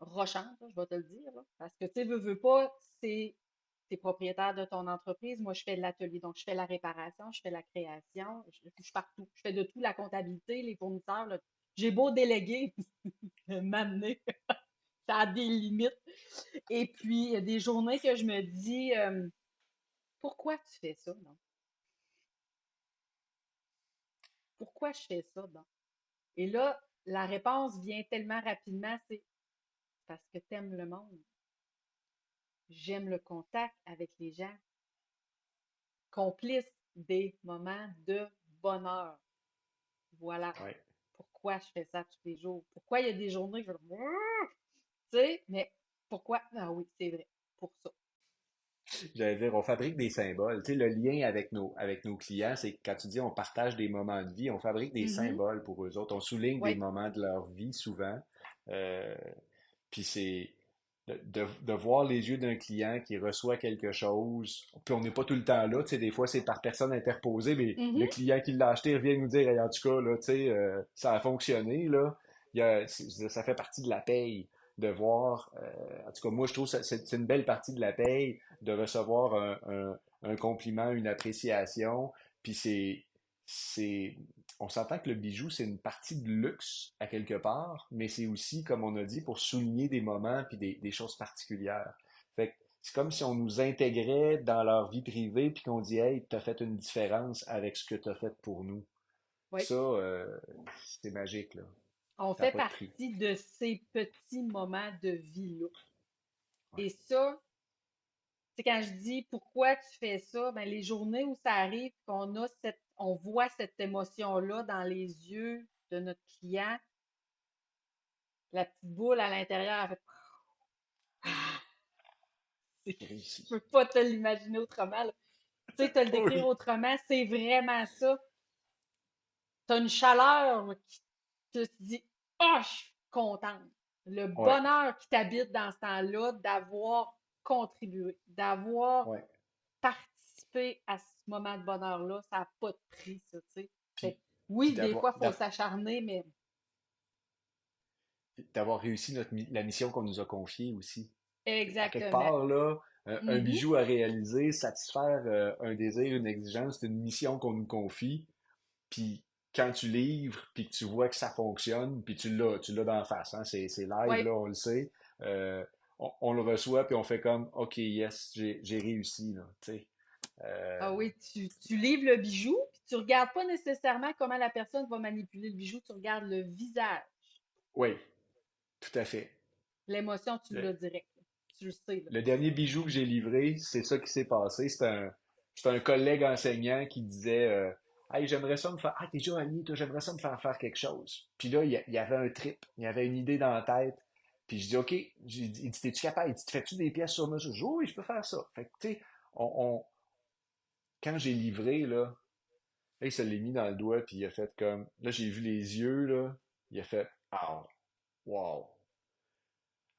rochantes, là, je vais te le dire, là, parce que tu sais, veux pas, c'est t'es propriétaire de ton entreprise. Moi, je fais de l'atelier, donc je fais la réparation, je fais la création, je touche partout. Je fais de tout, la comptabilité, les fournisseurs. Là. J'ai beau déléguer, m'amener, ça a des limites. Et puis, il y a des journées que je me dis, pourquoi tu fais ça, non? Pourquoi je fais ça, non? Et là, la réponse vient tellement rapidement, c'est parce que t'aimes le monde. J'aime le contact avec les gens, complice des moments de bonheur. Voilà Ouais. pourquoi je fais ça tous les jours. Pourquoi il y a des journées que je tu sais, mais pourquoi? Ah oui, c'est vrai, pour ça. J'allais dire, on fabrique des symboles. Tu sais, le lien avec nos clients, c'est que quand tu dis on partage des moments de vie, on fabrique des Mhm. symboles pour eux autres. On souligne des Oui. moments de leur vie souvent. Euh, Puis c'est de voir les yeux d'un client qui reçoit quelque chose. Puis on n'est pas tout le temps là. Tu sais, des fois, c'est par personne interposée, mais le Mhm. client qui l'a acheté revient nous dire, hey, en tout cas, là, tu sais, ça a fonctionné, là. Ça fait partie de la paye de voir. En tout cas, moi, je trouve que c'est une belle partie de la paye de recevoir un compliment, une appréciation. Puis c'est, on s'entend que le bijou, c'est une partie de luxe à quelque part, mais c'est aussi, comme on a dit, pour souligner des moments puis des choses particulières. Fait que c'est comme si on nous intégrait dans leur vie privée puis qu'on dit, hey, t'as fait une différence avec ce que t'as fait pour nous. Oui. Ça, c'est magique, là. On Ça n'a fait pas de prix. partie de ces petits moments de vie-là. Ouais. Et ça, c'est quand je dis pourquoi tu fais ça, ben les journées où ça arrive, on voit cette émotion-là dans les yeux de notre client, la petite boule à l'intérieur, elle fait J'ai je réussi. peux pas te l'imaginer autrement, là. Tu sais, te le décrire Oui. autrement, c'est vraiment ça. T'as une chaleur là, qui te dit, oh, je suis contente. Le Ouais. bonheur qui t'habite dans ce temps-là d'avoir contribué, d'avoir Ouais. participé à ce moment de bonheur-là, ça n'a pas de prix, ça, tu sais. Fait Puis, que puis oui, des fois, il faut s'acharner, mais d'avoir réussi la mission qu'on nous a confiée aussi. À quelque exactement. part, là, un Mhm. bijou à réaliser, satisfaire un désir, une exigence, c'est une mission qu'on nous confie. Puis quand tu livres, puis que tu vois que ça fonctionne, puis tu l'as d'en face, hein, c'est live, Ouais. là, on le sait. On le reçoit, puis on fait comme, OK, yes, j'ai réussi, là, tu sais. Euh, Ah oui, tu livres le bijou, puis tu regardes pas nécessairement comment la personne va manipuler le bijou, tu regardes le visage. oui, tout à fait. L'émotion, tu Le, l'as direct, là. Tu le sais, là. le dernier bijou que j'ai livré, c'est ça qui s'est passé. C'est un collègue enseignant qui disait, hey, j'aimerais ça me faire. Ah, t'es journalier, toi, j'aimerais ça me faire faire quelque chose. Puis là, il y avait un trip, il y avait une idée dans la tête. Puis je dis, OK, il dit, t'es-tu capable? Il dit, fais-tu des pièces sur mesure? Je dis, oui, je peux faire ça. Fait que, tu sais, quand j'ai livré, là, il se l'est mis dans le doigt, puis il a fait comme, là, j'ai vu les yeux, là, il a fait, ah, wow.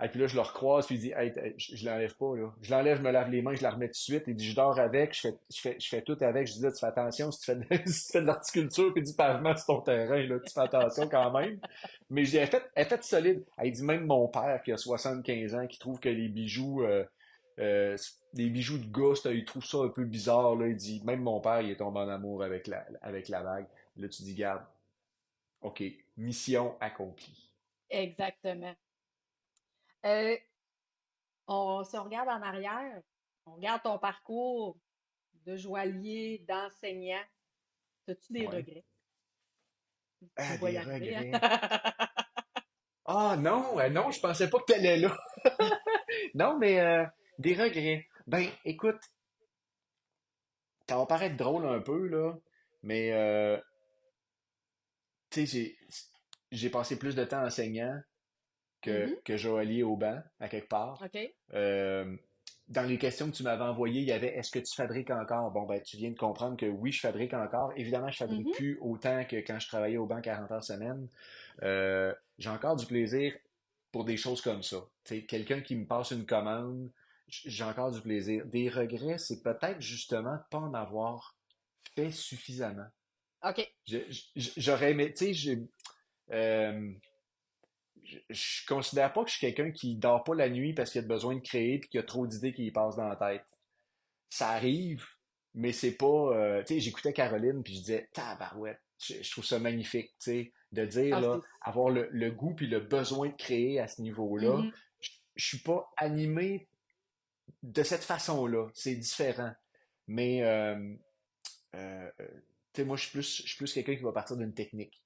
Et puis là, je le recroise, puis il dit, hey, je l'enlève pas, là. Je l'enlève, je me lave les mains, je la remets tout de suite. Il dit, je dors avec, je fais tout avec. Je dis, là, tu fais attention, si tu fais si tu fais de l'horticulture puis du pavement sur ton terrain, là, tu fais attention quand même. Mais je dis, elle fait solide. Il dit, même mon père, qui a 75 ans, qui trouve que euh, les bijoux de gars, il trouve ça un peu bizarre, là. Il dit, même mon père, il est tombé en amour avec la bague. Là, tu dis, garde, OK, mission accomplie. Exactement. Si on regarde en arrière, on regarde ton parcours de joaillier, d'enseignant, as-tu des Ouais. regrets? Tu Ah, me vois y des arriver, hein? regrets. Ah non, non, je pensais pas que t'allais là. Non, mais des regrets. Ben, écoute, ça va paraître drôle un peu, là, mais tu sais, j'ai passé plus de temps enseignant Mhm. que joaillier au banc, à quelque part. OK. Euh, dans les questions que tu m'avais envoyées, il y avait est-ce que tu fabriques encore? Bon, ben, tu viens de comprendre que oui, je fabrique encore. Évidemment, je fabrique Mhm. plus autant que quand je travaillais au banc 40 heures semaine. J'ai encore du plaisir pour des choses comme ça. Tu sais, quelqu'un qui me passe une commande, j'ai encore du plaisir. Des regrets, c'est peut-être justement de pas en avoir fait suffisamment. OK. J'aurais aimé, tu sais, euh, je considère pas que je suis quelqu'un qui dort pas la nuit parce qu'il a besoin de créer et qu'il y a trop d'idées qui lui passent dans la tête. Ça arrive, mais c'est pas. Tu sais, j'écoutais Caroline puis je disais, tabarouette, je trouve ça magnifique, tu sais, de dire Ah, là, c'est. avoir le goût puis le besoin de créer à ce niveau-là. Mhm. Je suis pas animé de cette façon-là. C'est différent. Mais tu sais, moi, je suis plus quelqu'un qui va partir d'une technique.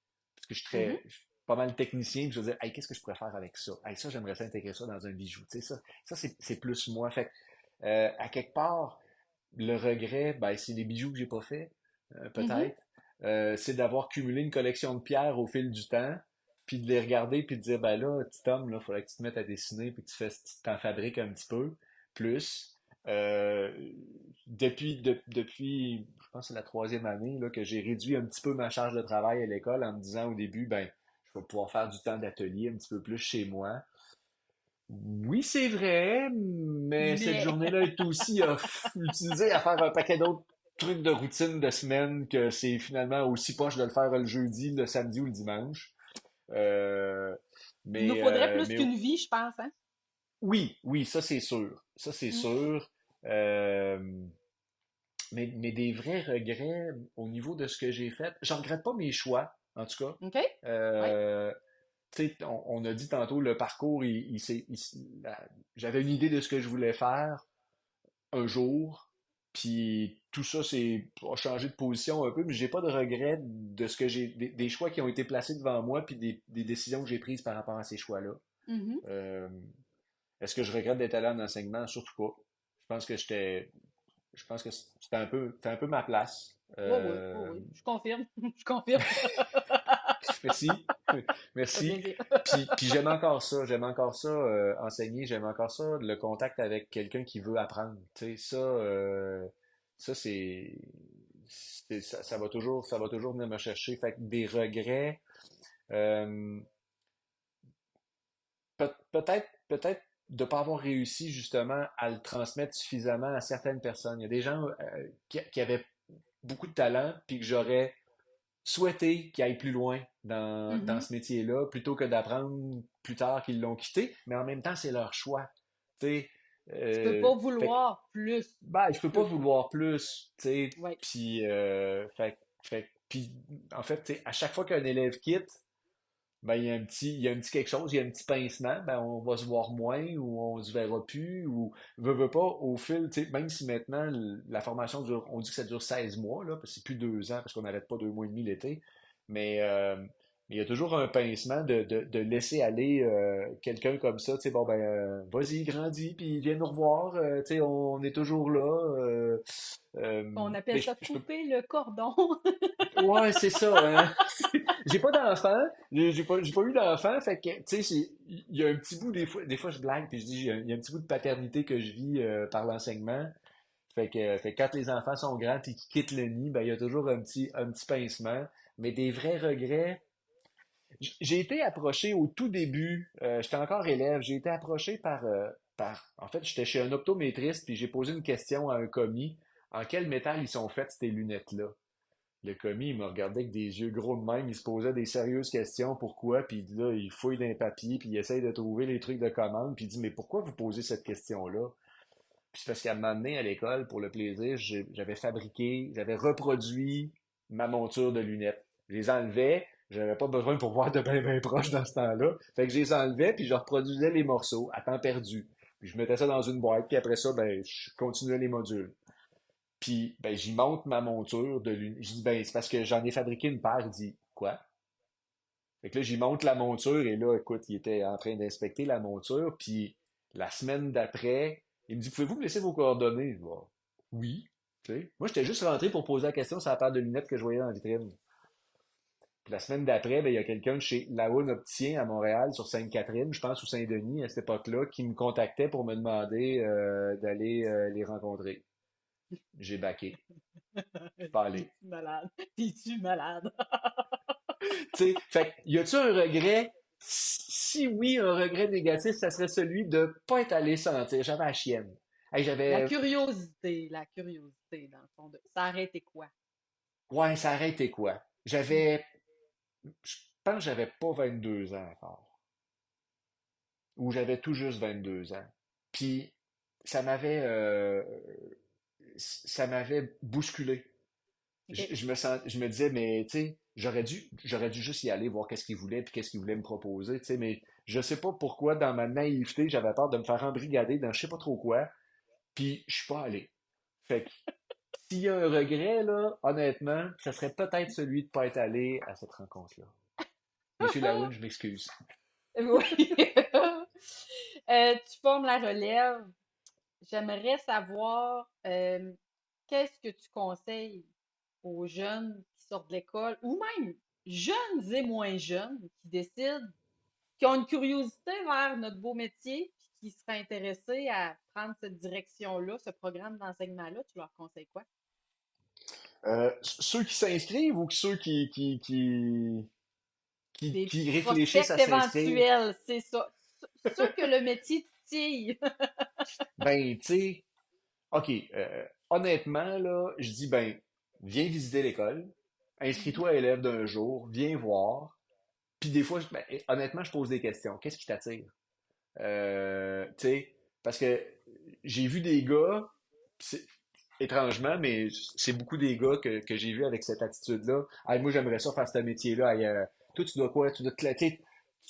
Parce que Mhm. je suis pas mal technicien, puis je veux dire, hey, qu'est-ce que je pourrais faire avec ça? Hey, ça, j'aimerais ça intégrer ça dans un bijou. Tu sais, ça c'est plus moi. Fait que, à quelque part, le regret, ben, c'est les bijoux que j'ai pas fait, Mhm. peut-être. C'est d'avoir cumulé une collection de pierres au fil du temps, puis de les regarder, puis de dire, ben là, petit homme, là, faudrait que tu te mettes à dessiner, puis que tu t'en fabriques un petit peu plus. Euh, depuis, je pense que c'est la troisième année là, que j'ai réduit un petit peu ma charge de travail à l'école en me disant au début, ben, je vais pouvoir faire du temps d'atelier un petit peu plus chez moi. Oui, c'est vrai, mais cette Mais, journée-là est aussi utilisée à faire un paquet d'autres trucs de routine de semaine que c'est finalement aussi poche de le faire le jeudi, le samedi ou le dimanche. Euh, il nous mais, faudrait plus mais qu'une vie, je pense, hein? oui, oui, ça c'est sûr. Ça c'est Mm. sûr. Euh, mais des vrais regrets au niveau de ce que j'ai fait. Je regrette pas mes choix, en tout cas. OK? Oui. Euh, tu sais, on a dit tantôt le parcours, j'avais une idée de ce que je voulais faire. un jour, puis tout ça, a changé de position un peu, mais j'ai pas de regrets de ce que des choix qui ont été placés devant moi, puis des décisions que j'ai prises par rapport à ces choix-là. Mhm. Euh, Est-ce que je regrette d'être allé en enseignement? Surtout pas. Je pense que c'était un peu ma place. Oui, oui, oui, oui. Je confirme. Je confirme. Merci. Ça fait Merci. plaisir. Puis j'aime encore ça, enseigner, j'aime encore ça, le contact avec quelqu'un qui veut apprendre. Tu sais, ça ça va toujours venir me chercher. Fait que des regrets, euh, peut-être de pas avoir réussi justement à le transmettre suffisamment à certaines personnes. Il y a des gens qui avaient beaucoup de talent, puis que j'aurais souhaité qu'ils aillent plus loin dans Mhm. ce métier-là, plutôt que d'apprendre plus tard qu'ils l'ont quitté, mais en même temps, c'est leur choix. Tu sais, Tu peux pas fait que, vouloir plus. ben, je Tu peux pas peux pas. vouloir plus, tu sais, Oui. puis, puis, en fait, tu sais, à chaque fois qu'un élève quitte, ben, il y a un petit quelque chose, il y a un petit pincement, ben, on va se voir moins ou on se verra plus ou veut pas au fil, tu sais, même si maintenant la formation dure, on dit que ça dure 16 mois, là, parce que c'est plus 2 ans parce qu'on n'arrête pas 2 mois et demi l'été, mais il y a toujours un pincement de laisser aller quelqu'un comme ça, tu sais, bon, ben, vas-y, grandis, puis viens nous revoir, tu sais, on est toujours là. On Mais appelle ça je peux couper le cordon. Ouais, c'est ça, hein. J'ai pas d'enfant, j'ai pas eu d'enfant, fait que, tu sais, il y a un petit bout, des fois je blague, puis je dis, il y a un petit bout de paternité que je vis par l'enseignement. Fait que quand les enfants sont grands et qu'ils quittent le nid, ben, il y a toujours un petit pincement. Mais des vrais regrets. J'ai été approché au tout début, j'étais encore élève, j'ai été approché en fait, j'étais chez un optométriste, puis j'ai posé une question à un commis. En quel métal ils sont faites ces lunettes-là? Le commis, il me regardait avec des yeux gros de même, il se posait des sérieuses questions, pourquoi, puis là, il fouille dans les papiers, puis il essaye de trouver les trucs de commande, puis il dit, mais pourquoi vous posez cette question-là? Puis c'est parce qu'à un moment donné, à l'école, pour le plaisir, j'avais reproduit ma monture de lunettes. Je les enlevais, j'avais pas besoin pour voir de bien proche dans ce temps-là. Fait que je les enlevais, puis je reproduisais les morceaux à temps perdu. Puis je mettais ça dans une boîte, puis après ça, ben, je continuais les modules. Puis, ben, j'y monte ma monture de lunettes. Je dis, ben, c'est parce que j'en ai fabriqué une paire. Il dit, quoi? Fait que là, j'y monte la monture et là, écoute, il était en train d'inspecter la monture. Puis, la semaine d'après, il me dit, pouvez-vous me laisser vos coordonnées? Je dis, bah, oui. Tu sais. Moi, j'étais juste rentré pour poser la question sur la paire de lunettes que je voyais dans la vitrine. Puis la semaine d'après, ben, il y a quelqu'un de chez Laoun Opticien à Montréal, sur Sainte-Catherine, je pense, ou Saint-Denis, à cette époque-là, qui me contactait pour me demander d'aller les rencontrer. J'ai baqué. Je suis pas allé. T'es-tu malade? T'es-tu malade? Tu sais, fait que, y a-tu un regret? Si oui, un regret négatif, ça serait celui de pas être allé sentir. J'avais la chienne. Hey, La curiosité, dans le fond. Ça a arrêté quoi? ouais, ça aurait été quoi? Je pense que j'avais pas 22 ans encore. Ou j'avais tout juste 22 ans. Puis, ça m'avait, euh, ça m'avait bousculé. OK. Je me disais, mais tu sais, j'aurais dû juste y aller, voir qu'est-ce qu'il voulait, puis qu'est-ce qu'il voulait me proposer, tu sais, mais je sais pas pourquoi, dans ma naïveté, j'avais peur de me faire embrigader dans je sais pas trop quoi, puis je suis pas allé. Fait que, s'il y a un regret, là, honnêtement, ça serait peut-être celui de pas être allé à cette rencontre-là. Monsieur Laoun, je m'excuse. Oui. Tu formes la relève. J'aimerais savoir qu'est-ce que tu conseilles aux jeunes qui sortent de l'école, ou même jeunes et moins jeunes qui décident, qui ont une curiosité vers notre beau métier, puis qui seraient intéressés à prendre cette direction-là, ce programme d'enseignement-là, tu leur conseilles quoi? Ceux qui s'inscrivent ou ceux Des qui réfléchissent prospects à s'inscrire? éventuels, c'est ça. Ceux que le métier titille. Ben, tu sais, OK, honnêtement, là, je dis, ben, viens visiter l'école, Mhm. inscris-toi à élève d'un jour, viens voir. Puis des fois, ben, honnêtement, je pose des questions. Qu'est-ce qui t'attire? Tu sais, parce que j'ai vu des gars, c'est- étrangement, mais c'est beaucoup des gars que j'ai vus avec cette attitude-là. Hey, moi, j'aimerais ça faire ce métier-là. Hey, toi, tu dois quoi? Tu dois te,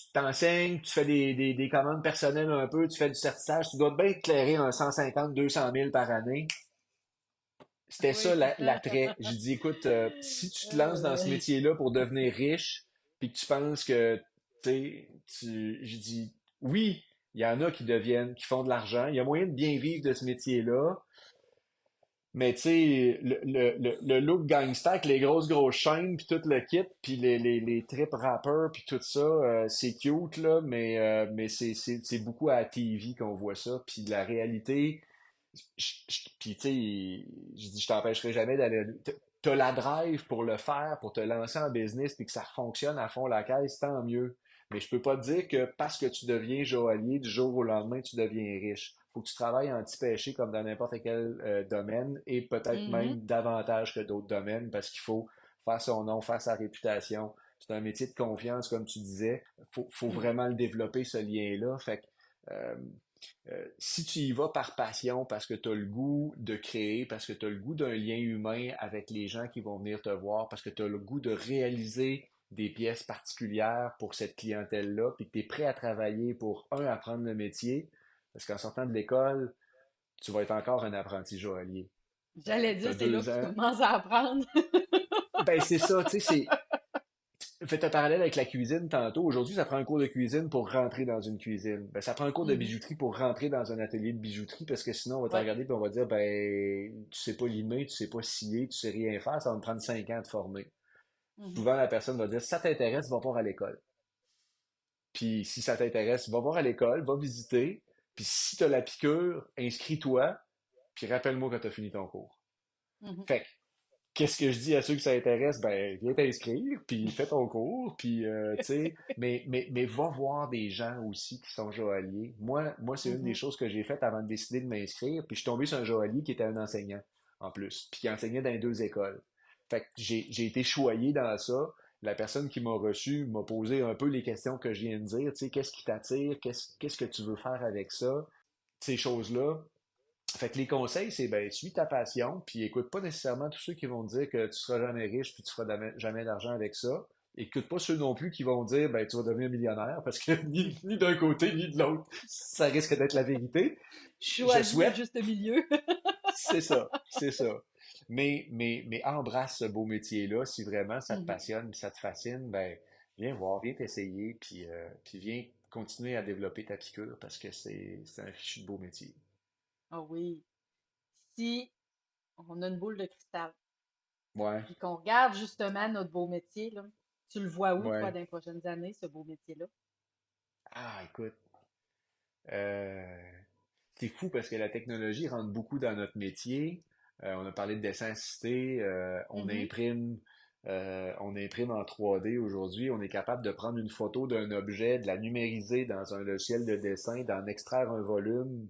tu t'enseignes, tu fais des commandes personnelles un peu, tu fais du certissage, tu dois bien éclairer un 150, 200 000 par année. C'était Oui, ça c'est ça. l'attrait. J'ai dit, écoute, si tu te lances dans ce Euh, métier-là pour devenir riche, puis que tu penses que, j'ai dit, oui, il y en a qui deviennent, qui font de l'argent. Il y a moyen de bien vivre de ce métier-là. Mais tu sais, le look gangster avec les grosses chaînes, puis tout le kit, puis les trip rappers, puis tout ça, c'est cute, là, mais c'est beaucoup à la TV qu'on voit ça. Puis la réalité, puis tu sais, je dis, je t'empêcherai jamais d'aller. T'as la drive pour le faire, pour te lancer en business, puis que ça fonctionne à fond la caisse, tant mieux. Mais je peux pas te dire que parce que tu deviens joaillier, du jour au lendemain, tu deviens riche. Faut que tu travailles anti-péché comme dans n'importe quel domaine et peut-être mhm, même davantage que d'autres domaines parce qu'il faut faire son nom, faire sa réputation. C'est un métier de confiance, comme tu disais. Faut mhm. vraiment le développer, ce lien-là. Fait que, euh, si tu y vas par passion, parce que tu as le goût de créer, parce que tu as le goût d'un lien humain avec les gens qui vont venir te voir, parce que tu as le goût de réaliser des pièces particulières pour cette clientèle-là, puis que tu es prêt à travailler pour, un, apprendre le métier, parce qu'en sortant de l'école, tu vas être encore un apprenti joaillier. J'allais Tu dire, as c'est là deux que tu ans. commences à apprendre. Ben, c'est ça, tu sais, faites un parallèle avec la cuisine tantôt. Aujourd'hui, ça prend un cours de cuisine pour rentrer dans une cuisine. Ben, ça prend un cours de Mhm. bijouterie pour rentrer dans un atelier de bijouterie parce que sinon, on va te Ouais. regarder et on va dire, ben, tu sais pas limer, tu sais pas scier, tu sais rien faire, ça va me prendre 5 ans de former. Mhm. Souvent, la personne va dire, si ça t'intéresse, va voir à l'école. Puis, si ça t'intéresse, va voir à l'école, va visiter. Puis, si tu as la piqûre, inscris-toi, puis rappelle-moi quand tu as fini ton cours. Mhm. Fait que, qu'est-ce que je dis à ceux que ça intéresse? Ben, viens t'inscrire, puis fais ton cours, puis, tu sais, mais va voir des gens aussi qui sont joailliers. Moi c'est une des Mhm. choses que j'ai faites avant de décider de m'inscrire, puis je suis tombé sur un joaillier qui était un enseignant, en plus, puis qui enseignait dans les deux écoles. Fait que j'ai été choyé dans ça. La personne qui m'a reçu m'a posé un peu les questions que je viens de dire, tu sais, qu'est-ce qui t'attire, qu'est-ce que tu veux faire avec ça, ces choses-là. Fait que les conseils, c'est ben, suis ta passion, puis écoute pas nécessairement tous ceux qui vont te dire que tu seras jamais riche, puis tu feras jamais d'argent avec ça. Écoute pas ceux non plus qui vont dire ben tu vas devenir millionnaire, parce que ni d'un côté ni de l'autre, ça risque d'être la vérité. Je Choisis le souhaite, juste milieu. c'est ça, c'est ça. Mais embrasse ce beau métier-là, si vraiment ça te Mhm. passionne, ça te fascine, ben viens voir, viens t'essayer, puis viens continuer à développer ta piqûre, parce que c'est un fichu de beau métier. Ah oui. Si on a une boule de cristal, Ouais, puis qu'on regarde justement notre beau métier, là, tu le vois où, toi, ouais. dans les prochaines années, ce beau métier-là? Ah, écoute, euh, c'est fou parce que la technologie rentre beaucoup dans notre métier. On a parlé de dessin assisté, Mhm. on imprime en 3D aujourd'hui. On est capable de prendre une photo d'un objet, de la numériser dans un logiciel de dessin, d'en extraire un volume,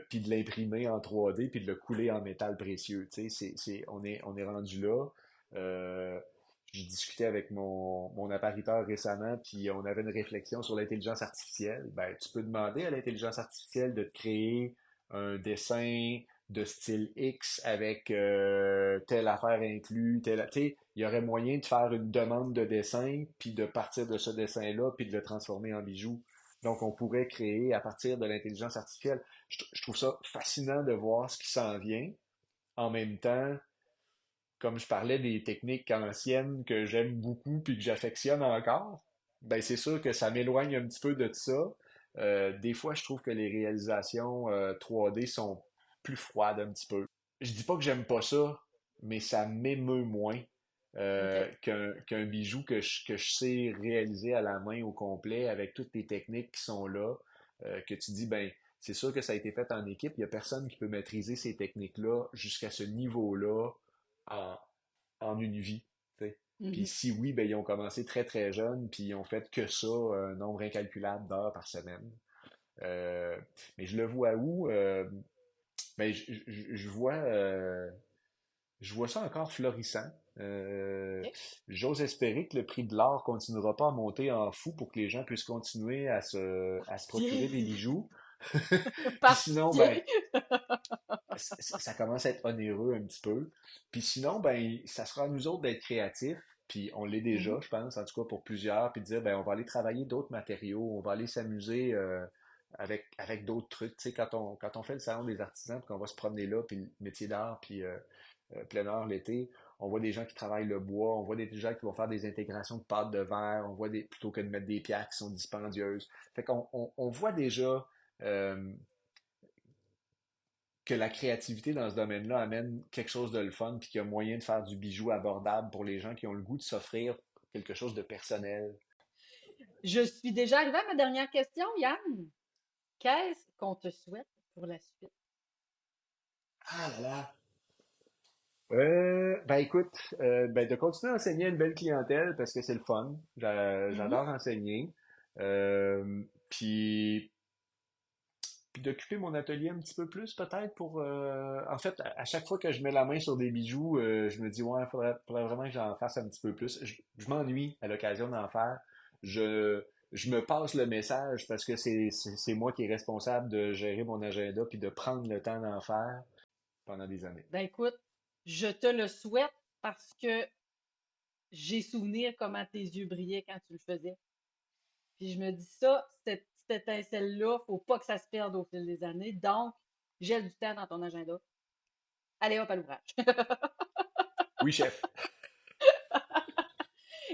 puis de l'imprimer en 3D, puis de le couler en métal précieux. Tu sais, on est rendu là. Euh, j'ai discuté avec mon appariteur récemment, puis on avait une réflexion sur l'intelligence artificielle. Ben, tu peux demander à l'intelligence artificielle de te créer un dessin de style X avec telle affaire inclus, telle, tu sais, il y aurait moyen de faire une demande de dessin, puis de partir de ce dessin-là, puis de le transformer en bijou. Donc, on pourrait créer à partir de l'intelligence artificielle. Je trouve ça fascinant de voir ce qui s'en vient. En même temps, comme je parlais des techniques anciennes que j'aime beaucoup puis que j'affectionne encore, ben c'est sûr que ça m'éloigne un petit peu de ça. Des fois, je trouve que les réalisations 3D sont plus froides un petit peu. Je dis pas que j'aime pas ça, mais ça m'émeut moins OK. qu'un bijou que je sais réaliser à la main au complet avec toutes les techniques qui sont là, que tu dis, ben, c'est sûr que ça a été fait en équipe. Il n'y a personne qui peut maîtriser ces techniques-là jusqu'à ce niveau-là en, en une vie. Tu Puis Mhm. si oui, ben, ils ont commencé très très jeunes, puis ils ont fait que ça, un nombre incalculable d'heures par semaine. Euh, mais je le vois où? Ben, je vois ça encore florissant. OK. J'ose espérer que le prix de l'or continuera pas à monter en fou pour que les gens puissent continuer à se procurer des Tiens. bijoux. Puis Par sinon, ben, pitié. ça commence à être onéreux un petit peu. Puis sinon, ben, ça sera à nous autres d'être créatifs, puis on l'est déjà, Mhm. je pense, en tout cas pour plusieurs, puis de dire, ben, on va aller travailler d'autres matériaux, on va aller s'amuser avec d'autres trucs. Tu sais, quand on fait le salon des artisans, puis qu'on va se promener là, puis le métier d'art, puis plein air l'été, on voit des gens qui travaillent le bois, on voit des gens qui vont faire des intégrations de pâtes de verre, on voit plutôt que de mettre des pierres qui sont dispendieuses. Fait qu'on voit déjà euh, que la créativité dans ce domaine-là amène quelque chose de le fun, puis qu'il y a moyen de faire du bijou abordable pour les gens qui ont le goût de s'offrir quelque chose de personnel. Je suis déjà arrivée à ma dernière question, Yann. Qu'est-ce qu'on te souhaite pour la suite? Ah là là! Ben écoute, ben de continuer à enseigner à une belle clientèle parce que c'est le fun. Mhm. J'adore enseigner. Puis d'occuper mon atelier un petit peu plus peut-être pour en fait à chaque fois que je mets la main sur des bijoux je me dis ouais faudrait vraiment que j'en fasse un petit peu plus je m'ennuie à l'occasion d'en faire je je me passe le message parce que c'est moi qui est responsable de gérer mon agenda puis de prendre le temps d'en faire pendant des années. Ben écoute, je te le souhaite parce que j'ai souvenir comment tes yeux brillaient quand tu le faisais. Puis je me dis ça, cette étincelle-là, faut pas que ça se perde au fil des années. Donc, j'ai du temps dans ton agenda. Allez hop à l'ouvrage. Oui chef.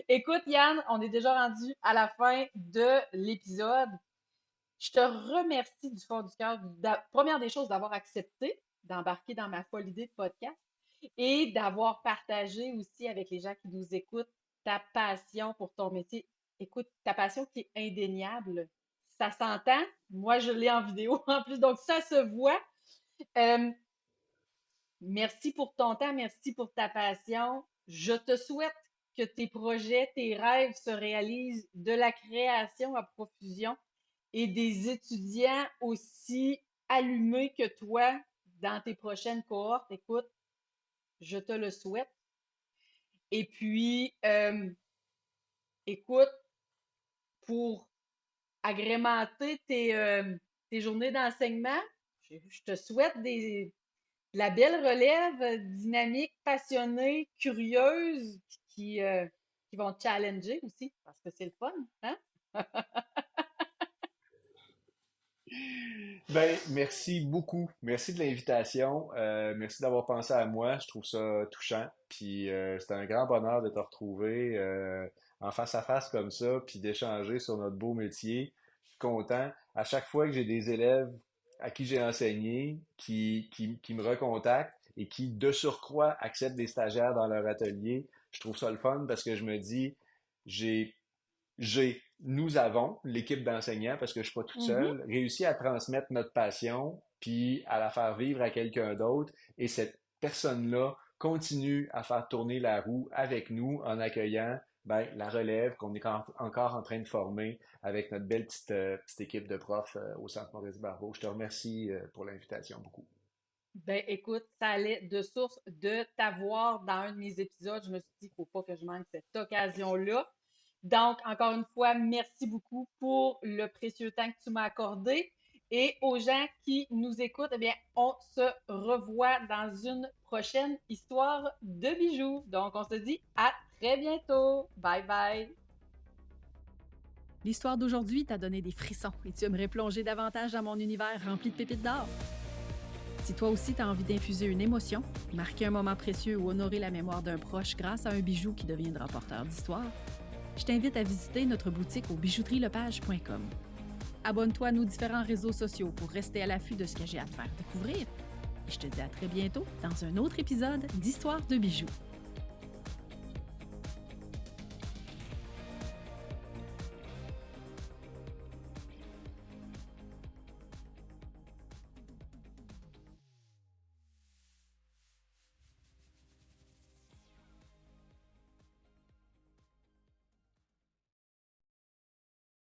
Écoute, Yann, on est déjà rendu à la fin de l'épisode. Je te remercie du fond du cœur, première des choses, d'avoir accepté d'embarquer dans ma folle idée de podcast et d'avoir partagé aussi avec les gens qui nous écoutent ta passion pour ton métier. Écoute, ta passion qui est indéniable. Ça s'entend. Moi, je l'ai en vidéo en plus, donc ça se voit. Euh, Merci pour ton temps, merci pour ta passion. Je te souhaite que tes projets, tes rêves se réalisent, de la création à profusion et des étudiants aussi allumés que toi dans tes prochaines cohortes. Écoute, je te le souhaite. Et puis, écoute, pour agrémenter tes journées d'enseignement, je te souhaite de la belle relève, dynamique, passionnée, curieuse, qui vont te challenger aussi, parce que c'est le fun, hein? Ben, merci beaucoup. Merci de l'invitation. Merci d'avoir pensé à moi. Je trouve ça touchant. Puis c'était un grand bonheur de te retrouver en face à face comme ça, puis d'échanger sur notre beau métier. Je suis content. À chaque fois que j'ai des élèves à qui j'ai enseigné, qui me recontactent et qui, de surcroît, acceptent des stagiaires dans leur atelier, je trouve ça le fun parce que je me dis, j'ai nous avons, l'équipe d'enseignants, parce que je suis pas toute Mhm, seule, réussi à transmettre notre passion, puis à la faire vivre à quelqu'un d'autre. Et cette personne-là continue à faire tourner la roue avec nous en accueillant ben, la relève qu'on est encore en train de former avec notre belle petite équipe de profs au Centre Maurice-Barbeau. Je te remercie pour l'invitation beaucoup. ben écoute, ça allait de source de t'avoir dans un de mes épisodes. Je me suis dit qu'il ne faut pas que je manque cette occasion-là. Donc, encore une fois, merci beaucoup pour le précieux temps que tu m'as accordé. Et aux gens qui nous écoutent, eh bien, on se revoit dans une prochaine histoire de bijoux. Donc, on se dit à très bientôt. Bye bye. L'histoire d'aujourd'hui t'a donné des frissons et tu aimerais plonger davantage dans mon univers rempli de pépites d'or. Si toi aussi tu as envie d'infuser une émotion, marquer un moment précieux ou honorer la mémoire d'un proche grâce à un bijou qui deviendra porteur d'histoire, je t'invite à visiter notre boutique au bijouterielepage.com. Abonne-toi à nos différents réseaux sociaux pour rester à l'affût de ce que j'ai à te faire découvrir. Et je te dis à très bientôt dans un autre épisode d'Histoire de bijoux.